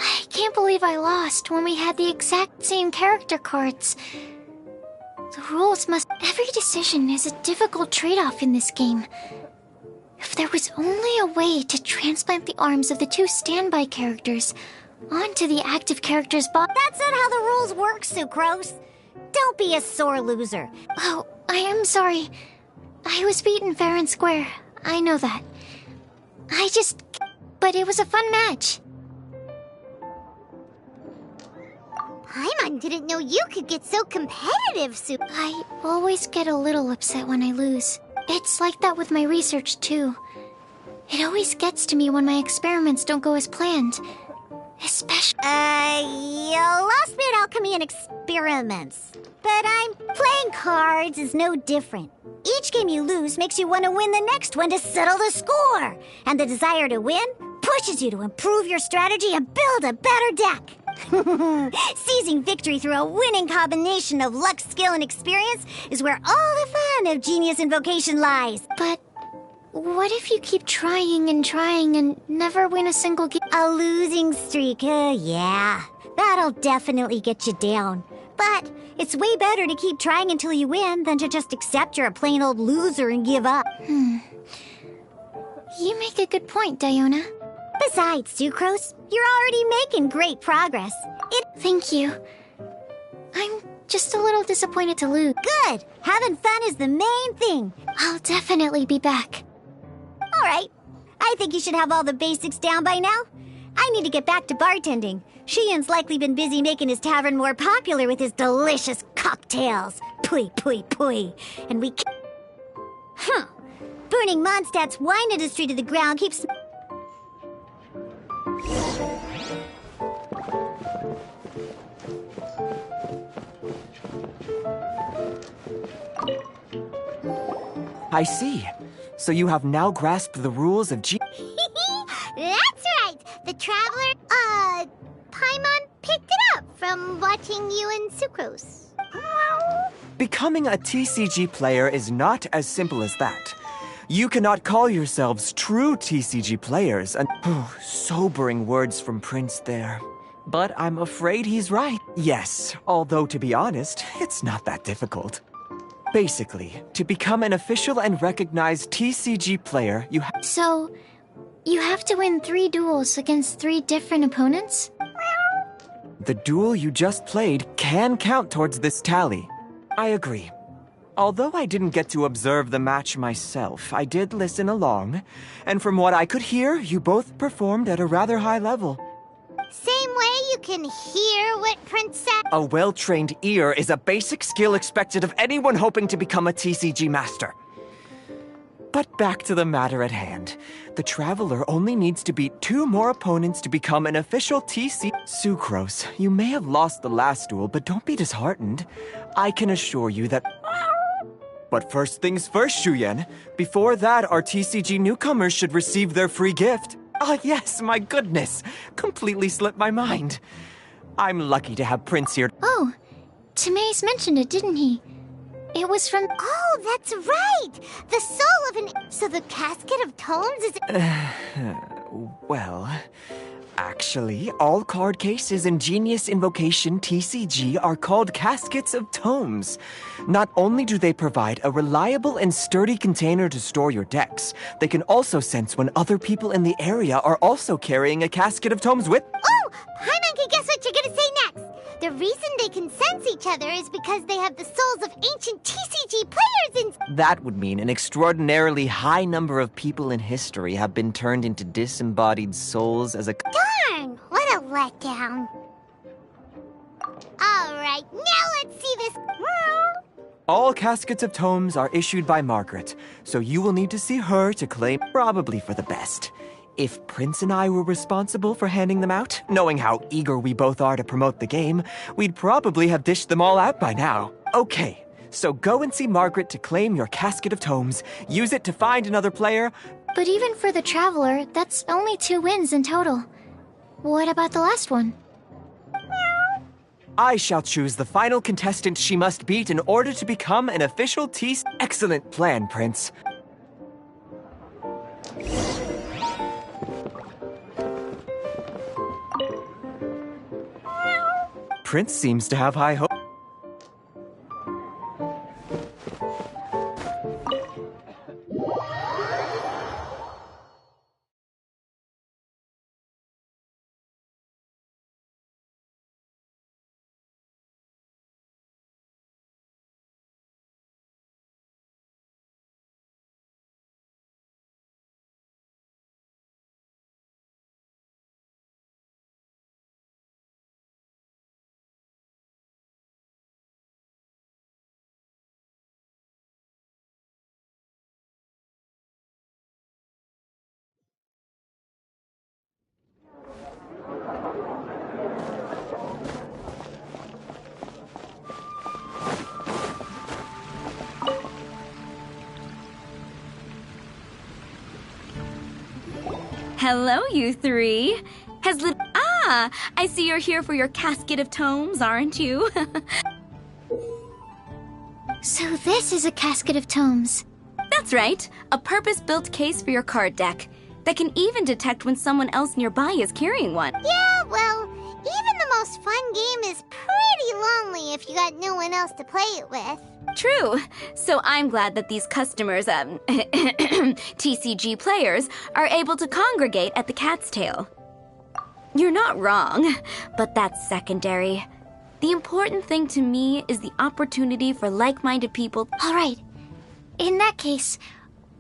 I can't believe I lost when we had the exact same character cards. The rules must... Every decision is a difficult trade-off in this game. If there was only a way to transplant the arms of the two standby characters onto the active character's body... That's not how the rules work, Sucrose. Don't be a sore loser. Oh, I am sorry. I was beaten fair and square. I know that. But it was a fun match. Paimon didn't know you could get so competitive, I always get a little upset when I lose. It's like that with my research, too. It always gets to me when my experiments don't go as planned. Especially... You lost me at alchemy and experiments. But playing cards is no different. Each game you lose makes you want to win the next one to settle the score. And the desire to win pushes you to improve your strategy and build a better deck. Seizing victory through a winning combination of luck, skill, and experience is where all the fun of Genius Invocation lies. But what if you keep trying and never win a single game? A losing streak, yeah. That'll definitely get you down. But it's way better to keep trying until you win than to just accept you're a plain old loser and give up. You make a good point, Diona. Besides, Sucrose, you're already making great progress. Thank you. I'm just a little disappointed to lose. Good! Having fun is the main thing. I'll definitely be back. All right. I think you should have all the basics down by now. I need to get back to bartending. Shien's likely been busy making his tavern more popular with his delicious cocktails. Pui, pui, pui. And we... Burning Mondstadt's wine industry to the ground keeps... I see. So you have now grasped the rules of That's right! The Traveler, Paimon picked it up from watching you and Sucrose. Becoming a TCG player is not as simple as that. You cannot call yourselves true TCG players and sobering words from Prince there. But I'm afraid he's right. Yes, although to be honest, it's not that difficult. Basically, to become an official and recognized TCG player, you have— So, you have to win 3 duels against 3 different opponents? The duel you just played can count towards this tally. I agree. Although I didn't get to observe the match myself, I did listen along, and from what I could hear, you both performed at a rather high level. Same way you can hear what Prince said. A well-trained ear is a basic skill expected of anyone hoping to become a TCG master. But back to the matter at hand. The Traveler only needs to beat 2 more opponents to become an official TC. Sucrose, you may have lost the last duel, but don't be disheartened. I can assure you that— But first things first, Shuyen. Before that, our TCG newcomers should receive their free gift. Ah, yes, my goodness. Completely slipped my mind. I'm lucky to have Prince here. Oh, Timaeus mentioned it, didn't he? It was from— Oh, that's right! The soul of an— So the Casket of Tomes is— Well, actually, all card cases in Genius Invocation TCG are called Caskets of Tomes. Not only do they provide a reliable and sturdy container to store your decks, they can also sense when other people in the area are also carrying a Casket of Tomes with— Oh! Paimon can guess what you're gonna say next! The reason they can sense each other is because they have the souls of ancient TCG players in— That would mean an extraordinarily high number of people in history have been turned into disembodied souls as a— Darn! What a letdown. Alright, now let's see this— All Caskets of Tomes are issued by Margaret, so you will need to see her to claim, probably for the best. If Prince and I were responsible for handing them out, knowing how eager we both are to promote the game, we'd probably have dished them all out by now. Okay, so go and see Margaret to claim your Casket of Tomes, use it to find another player. But even for the Traveler, that's only 2 wins in total. What about the last one? I shall choose the final contestant she must beat in order to become an official TCG. Excellent plan, Prince. Prince seems to have high hopes. Hello, you 3. I see you're here for your Casket of Tomes, aren't you? So this is a Casket of Tomes. That's right. A purpose-built case for your card deck that can even detect when someone else nearby is carrying one. Yeah, well, even the most fun game is pretty lonely if you got no one else to play it with. True. So I'm glad that these customers, TCG players, are able to congregate at the Cat's Tail. You're not wrong, but that's secondary. The important thing to me is the opportunity for like-minded people. All right. In that case,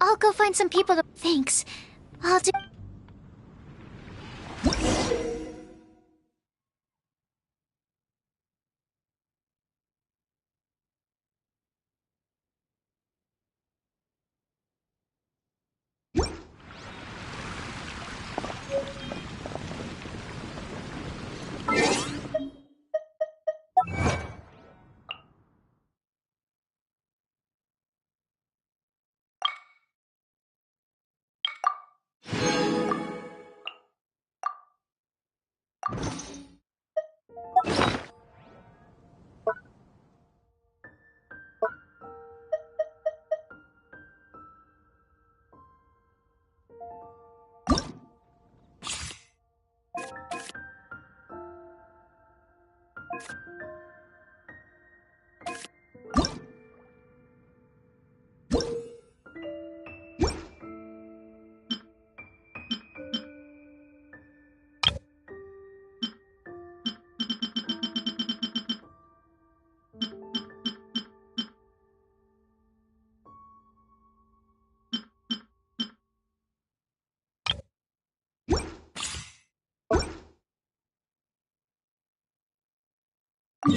I'll go find some people to— Thanks. I'll do— There's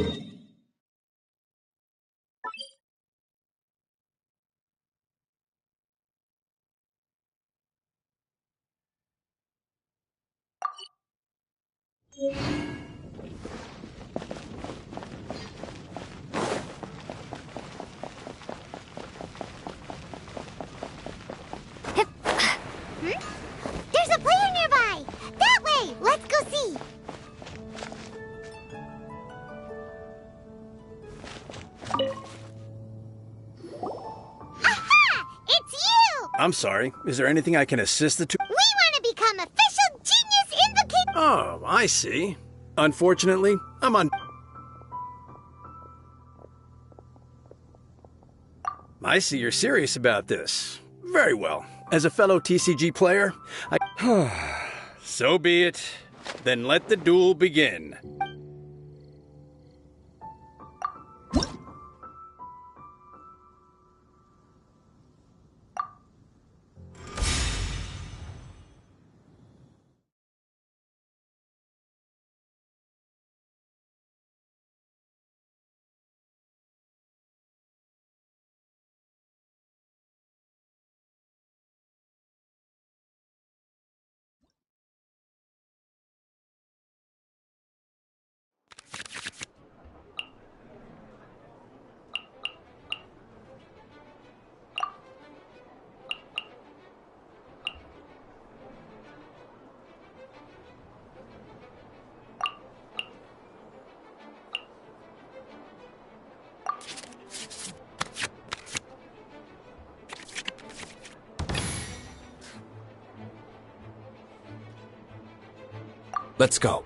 a player nearby! That way! Let's go see! Aha! It's you! I'm sorry. Is there anything I can assist the two? We want to become official genius in the kingdom! Oh, I see. Unfortunately, I'm on... I see you're serious about this. Very well. As a fellow TCG player, I... So be it. Then let the duel begin. Let's go.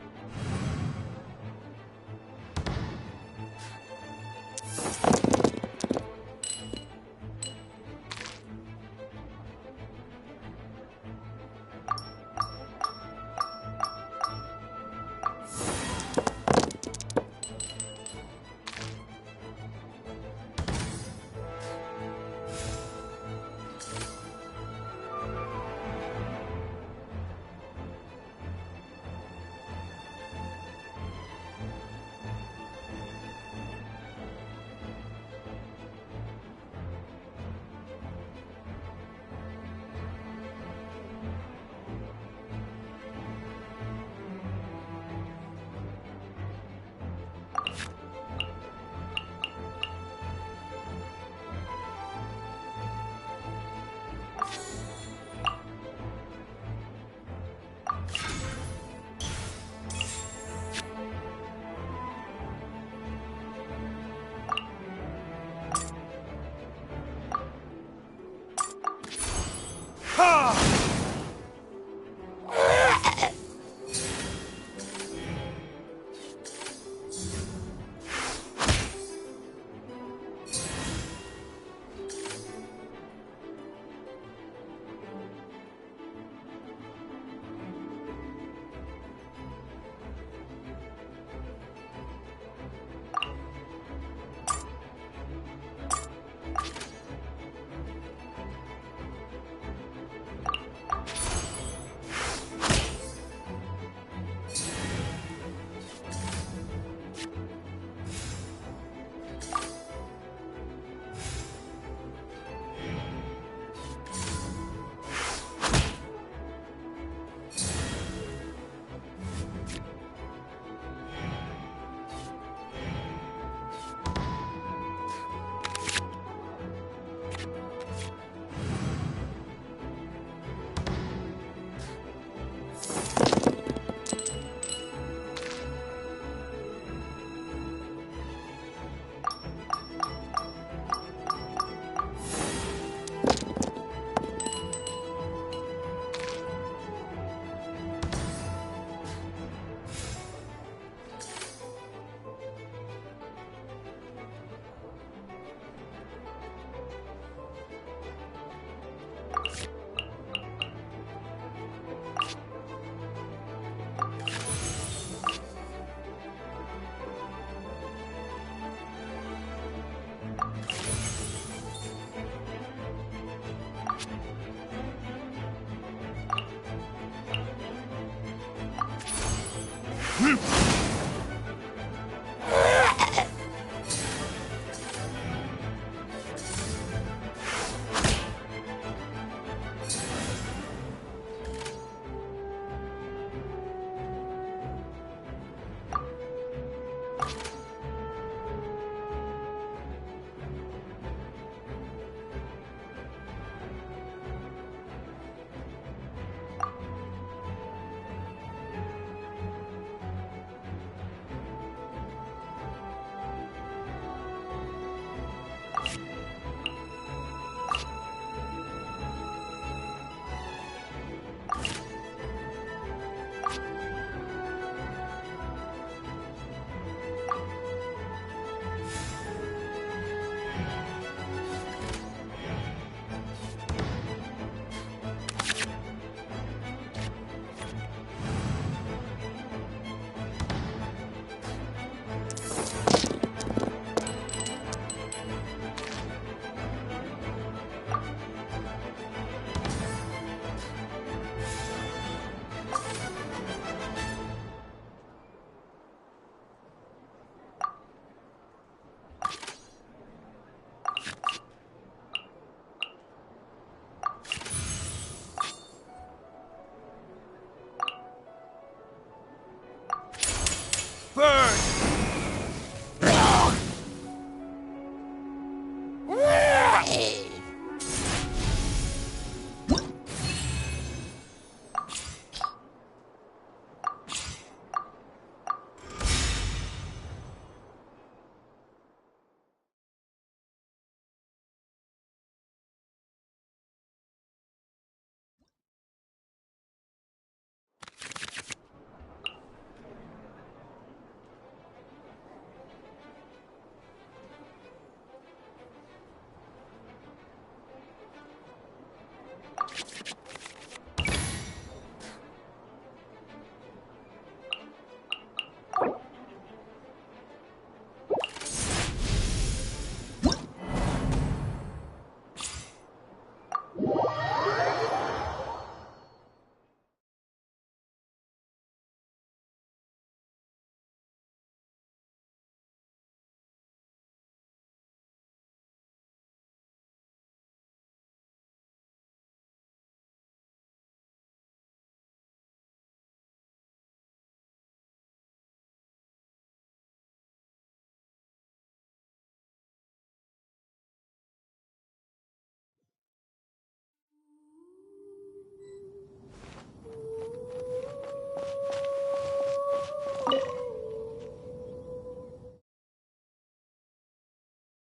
first!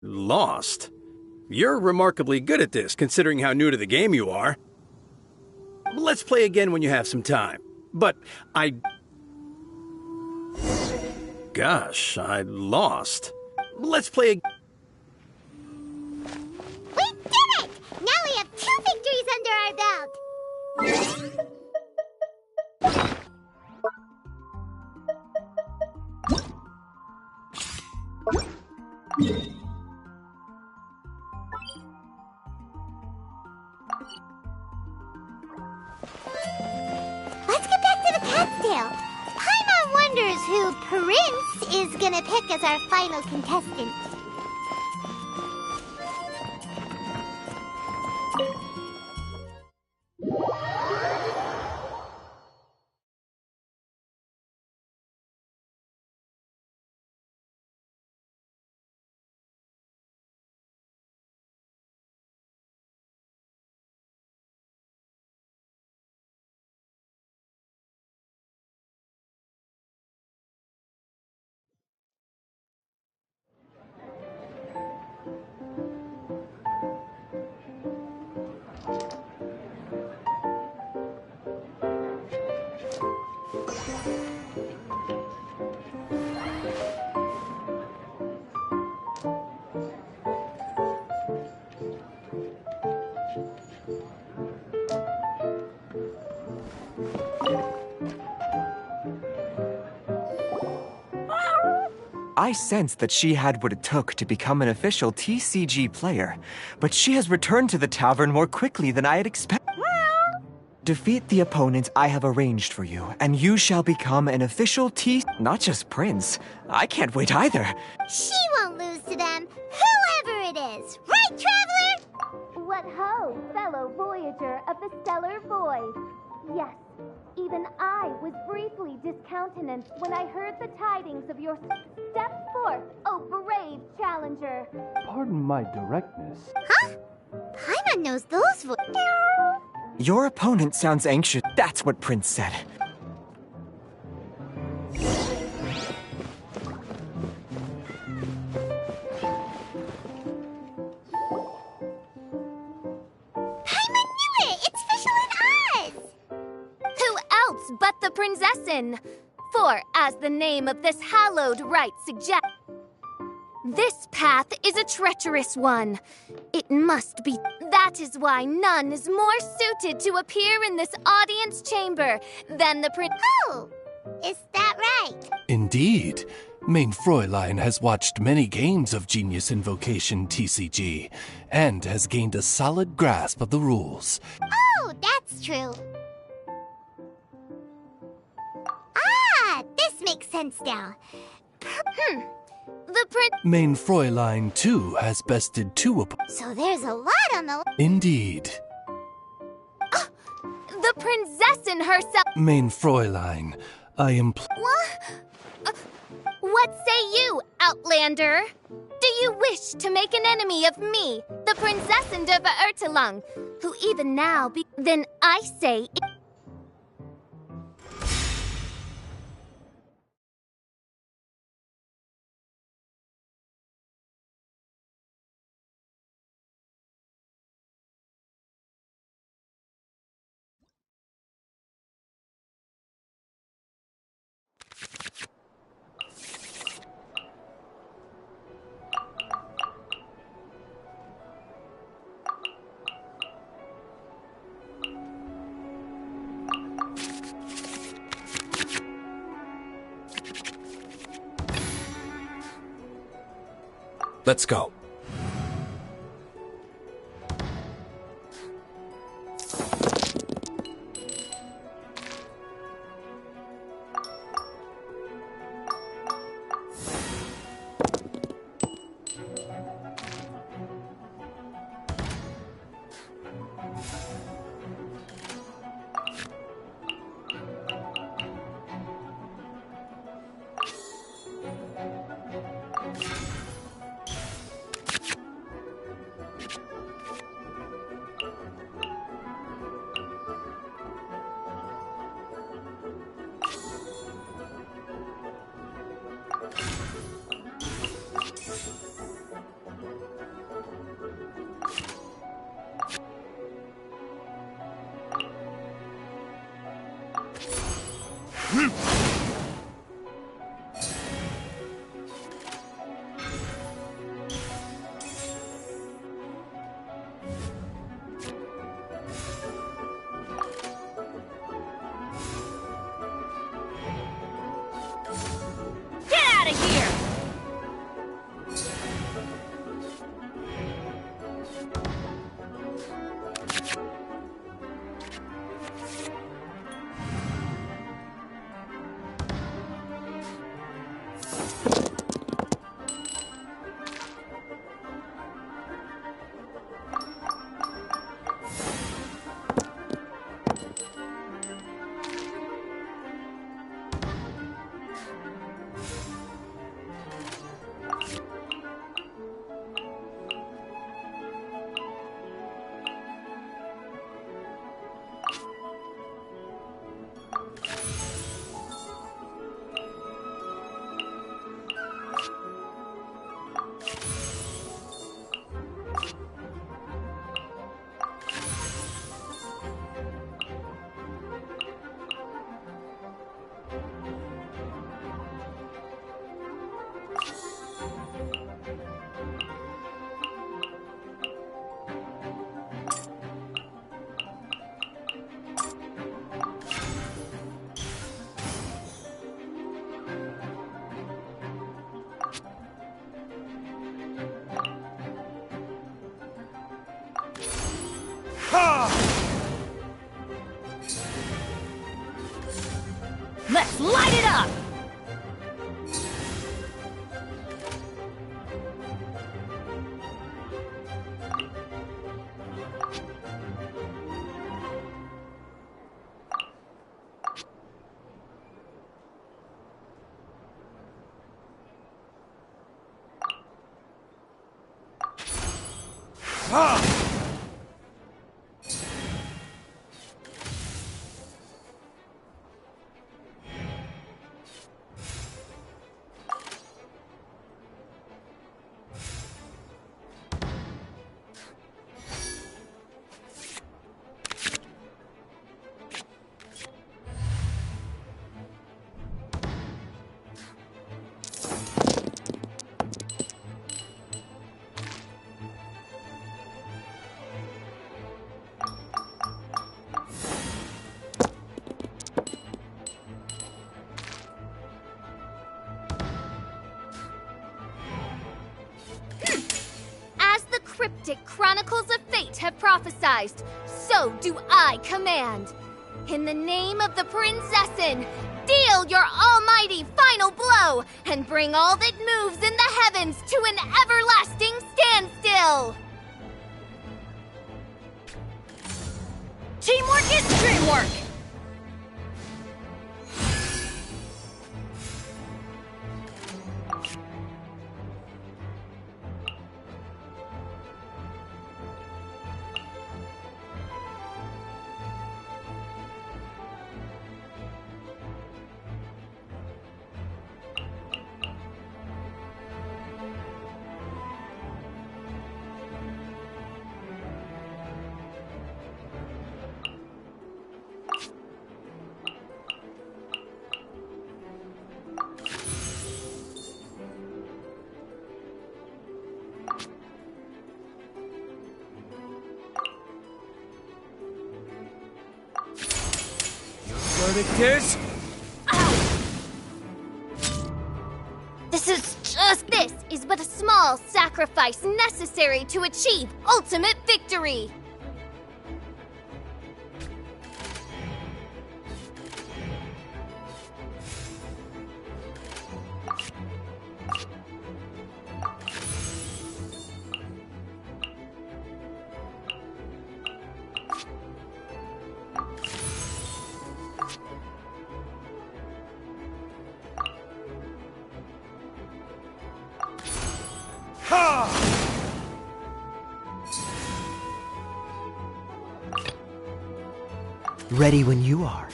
Lost? You're remarkably good at this, considering how new to the game you are. Let's play again when you have some time. But Gosh, I lost. Let's play again. We did it! Now we have 2 victories under our belt! Let's get back to the cat's tail. Paimon wonders who Prince is gonna pick as our final contestant. I sensed that she had what it took to become an official TCG player, but she has returned to the tavern more quickly than I had expected. Defeat the opponent I have arranged for you, and you shall become an official not just Prince. I can't wait either. She won't lose to them, whoever it is. Right, Traveler? What ho, fellow voyager of the stellar void. Yes, even I was briefly discountenanced when I heard the tidings of your step forth, oh brave challenger. Pardon my directness. Huh? Paimon knows those voices. Your opponent sounds anxious. That's what Prince said. Paimon knew it! It's Fischl and Oz! Who else but the Prinzessin? For, as the name of this hallowed rite suggests, this path is a treacherous one. It must be. That is why none is more suited to appear in this audience chamber than the Prince. Oh! Is that right? Indeed. Main Fräulein has watched many games of Genius Invocation TCG, and has gained a solid grasp of the rules. Oh, that's true. Ah, this makes sense now. The Prince. Main Fräulein, too, has bested 2 opponents. So there's a lot on the. Indeed. The Prinzessin herself. Main Fräulein, I implore. What? What say you, Outlander? Do you wish to make an enemy of me, the Princessin of Ertelung, who even now Then I say... Let's go. Let's light it up! Cryptic chronicles of fate have prophesied, so do I command. In the name of the Princessin, deal your almighty final blow and bring all that moves in the heavens to an everlasting standstill. Teamwork is dreamwork! verdict is... This is but a small sacrifice necessary to achieve ultimate victory. Ready when you are.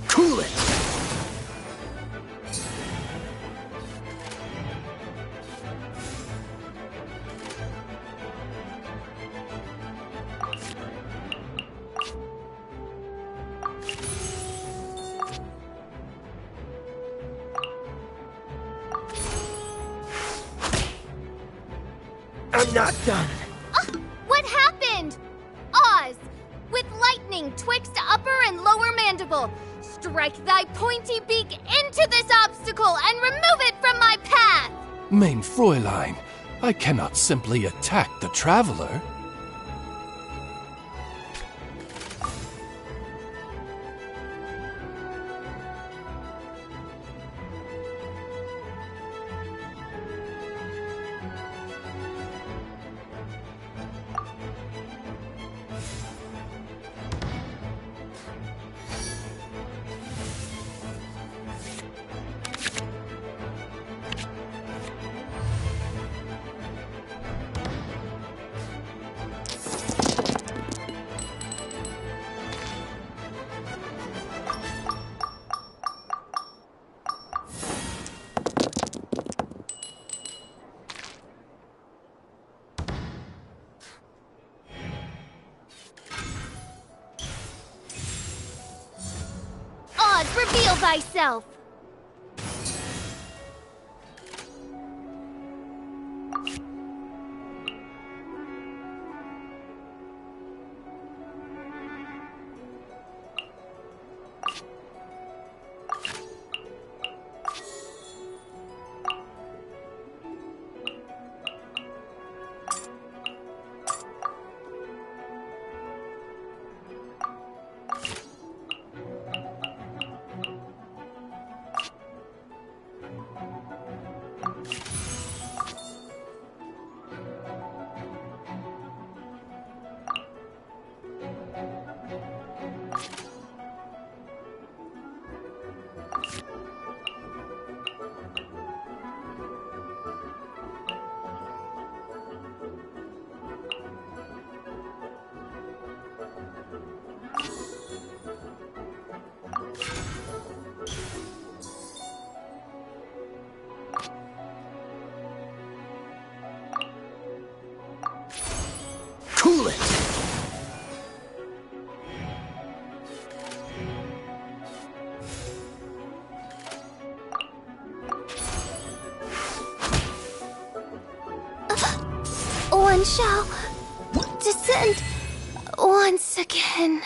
Cool it! I'm not done. What happened? Oz, with lightning twixt upper and lower mandible, strike thy pointy beak into this obstacle and remove it from my path! Mein Fräulein, I cannot simply attack the traveler. Oz, reveal thyself! Cool it! One shall descend once again.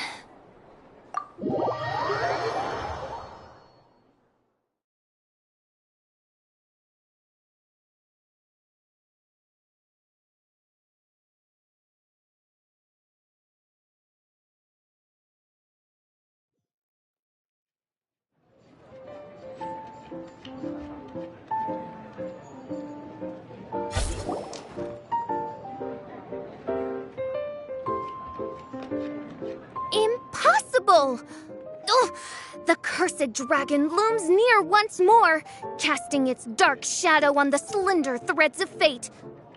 duel. Ugh, the cursed dragon looms near once more, casting its dark shadow on the slender threads of fate,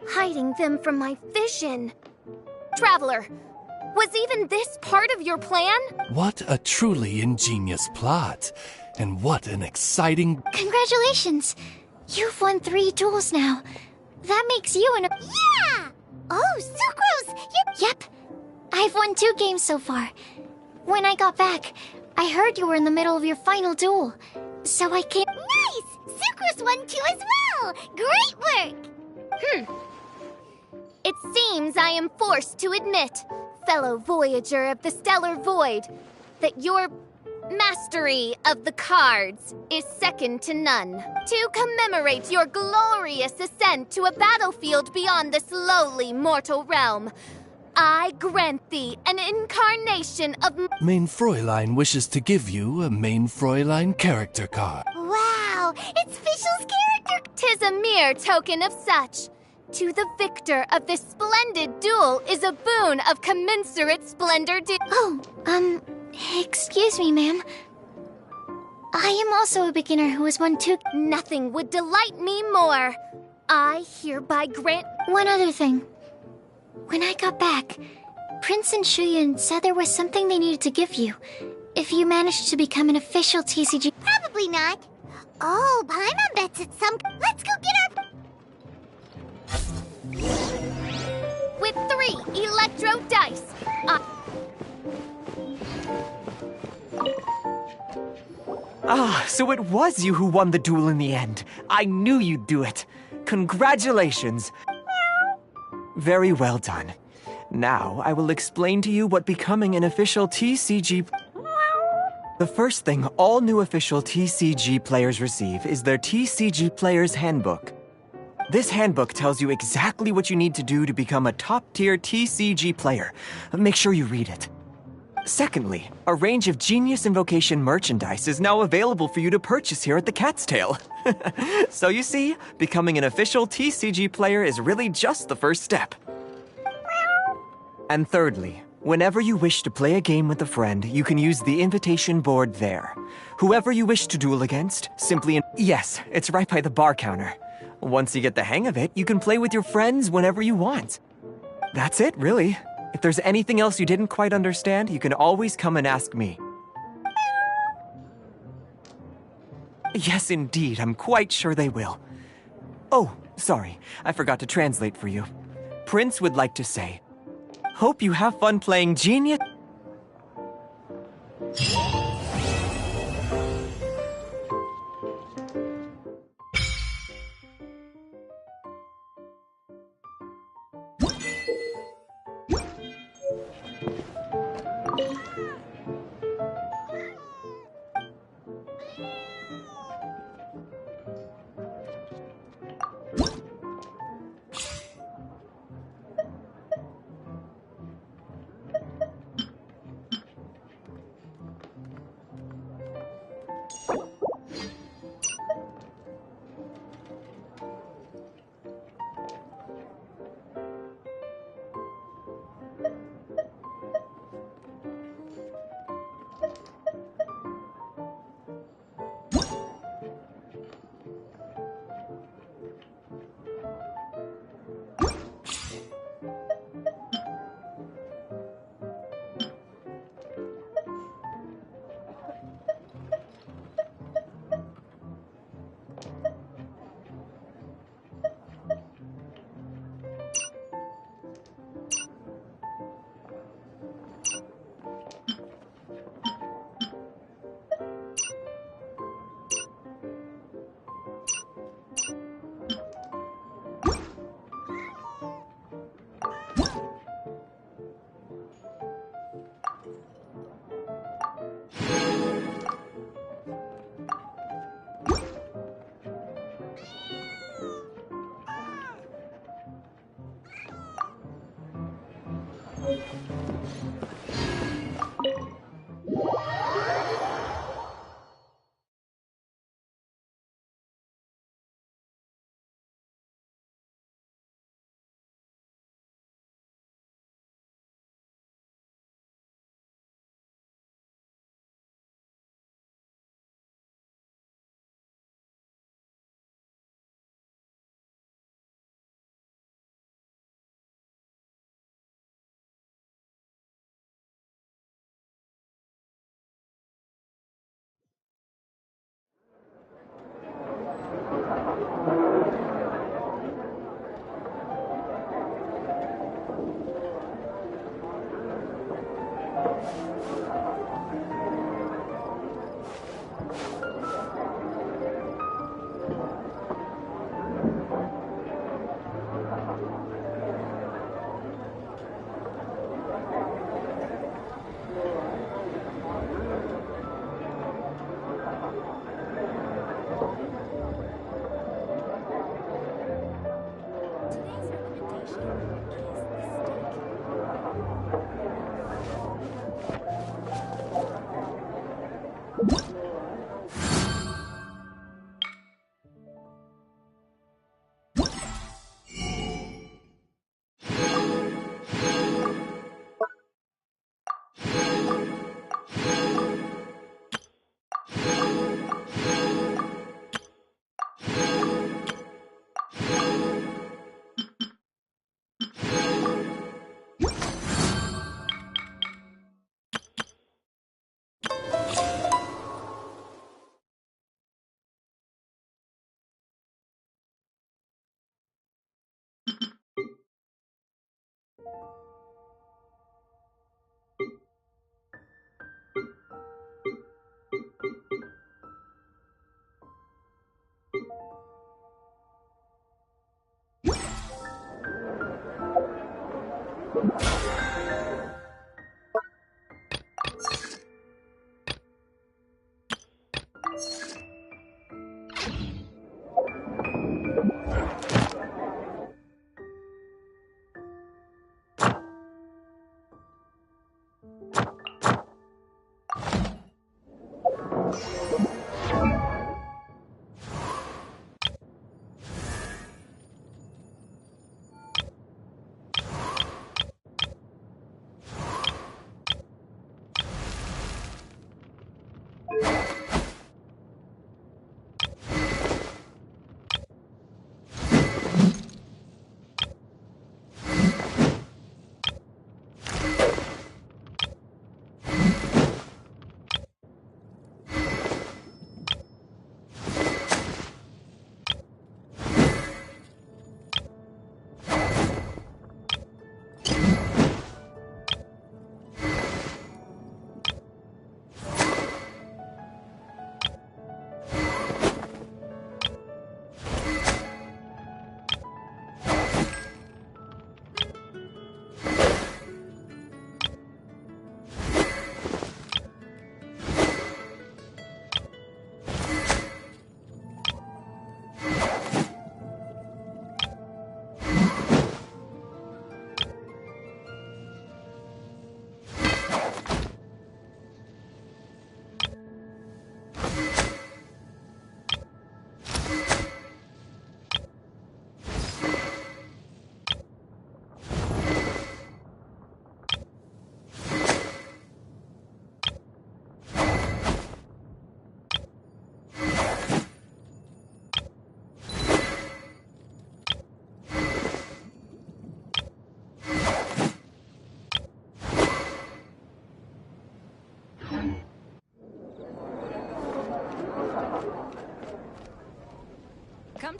hiding them from my vision. Traveler, was even this part of your plan? What a truly ingenious plot. And what an exciting... Congratulations! You've won 3 duels now. That makes you an... Yeah! Oh, Sucrose, you're... Yep. I've won 2 games so far. When I got back, I heard you were in the middle of your final duel. So I came... Nice! Sucrose won 2 as well! Great work! It seems I am forced to admit, fellow voyager of the stellar void, that your mastery of the cards is second to none. To commemorate your glorious ascent to a battlefield beyond this lowly mortal realm, I grant thee an incarnation of... Main Fräulein wishes to give you a Main Fräulein character card. Wow, it's Fischl's character! 'Tis a mere token of such. To the victor of this splendid duel is a boon of commensurate splendor Excuse me, ma'am. I am also a beginner who has won 2... Nothing would delight me more. I hereby grant... One other thing. When I got back, Prince and Shuyan said there was something they needed to give you, if you managed to become an official TCG... Probably not. Oh, Paimon bets it's some... Let's go get our... With 3 electro dice, So it was you who won the duel in the end. I knew you'd do it. Congratulations. Very well done. Now, I will explain to you what becoming an official TCG... The first thing all new official TCG players receive is their TCG Player's Handbook. This handbook tells you exactly what you need to do to become a top-tier TCG player. Make sure you read it. Secondly, a range of Genius Invocation merchandise is now available for you to purchase here at the Cat's Tail. So you see, becoming an official TCG player is really just the first step. And thirdly, whenever you wish to play a game with a friend, you can use the invitation board there. Whoever you wish to duel against, simply... Yes, it's right by the bar counter. Once you get the hang of it, you can play with your friends whenever you want. That's it, really. If there's anything else you didn't quite understand, you can always come and ask me. Yes, indeed, I'm quite sure they will. Oh, sorry, I forgot to translate for you. Prince would like to say, hope you have fun playing Genius...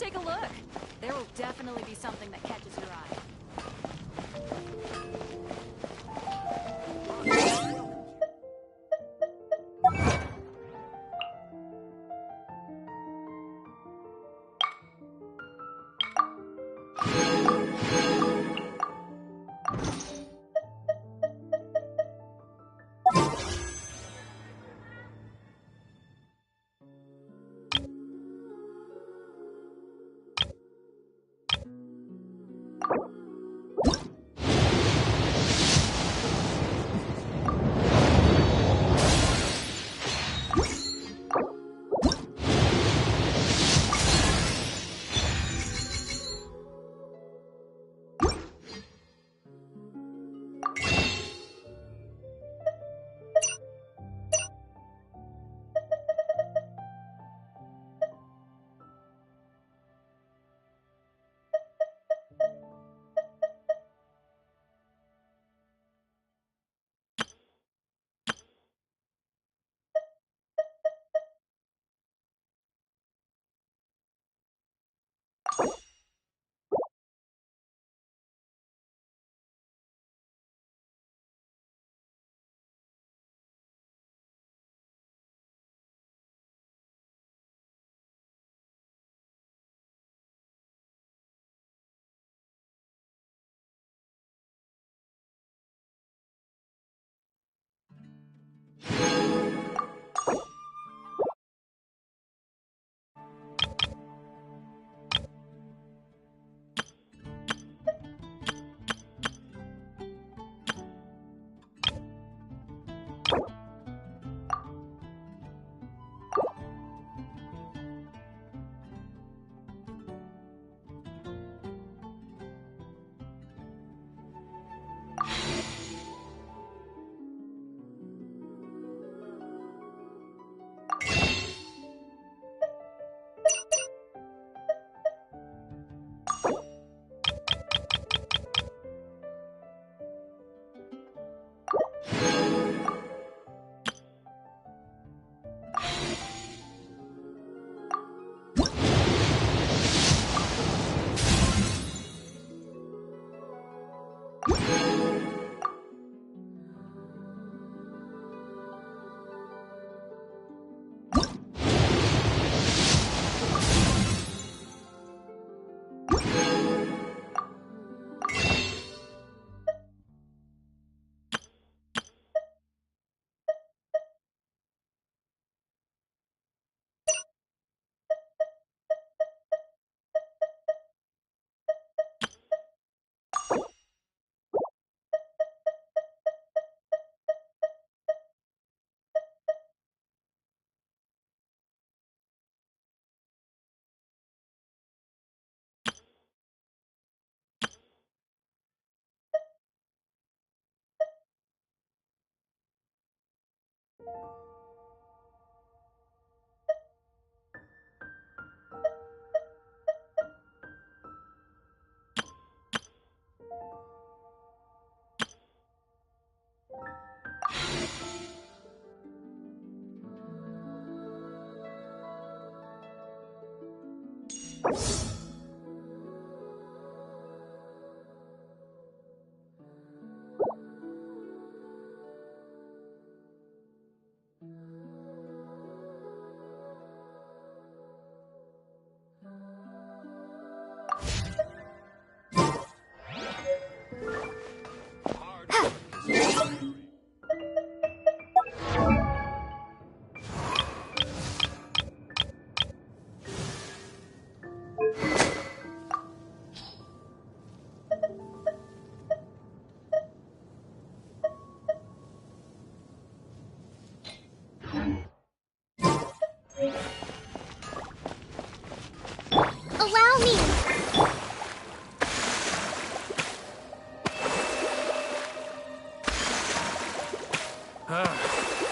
take a look. There will definitely be something that catches your eye.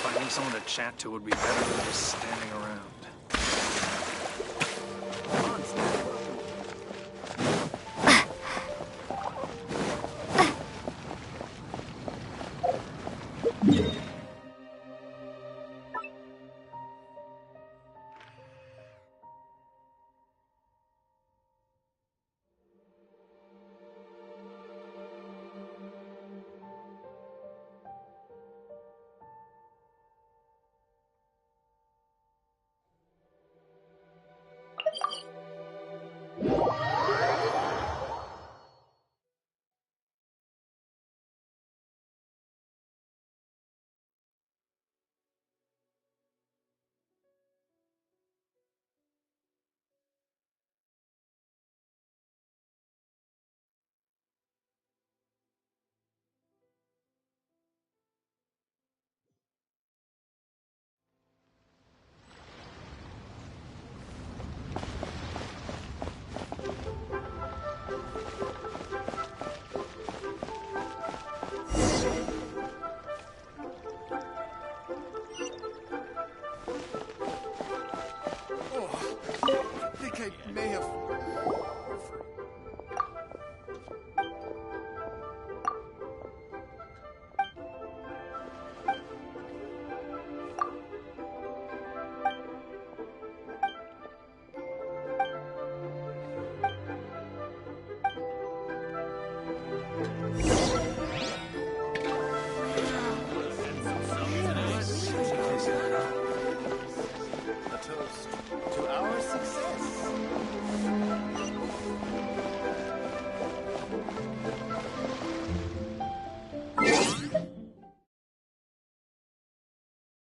Finding someone to chat to would be better than just standing around. Come on, Steph.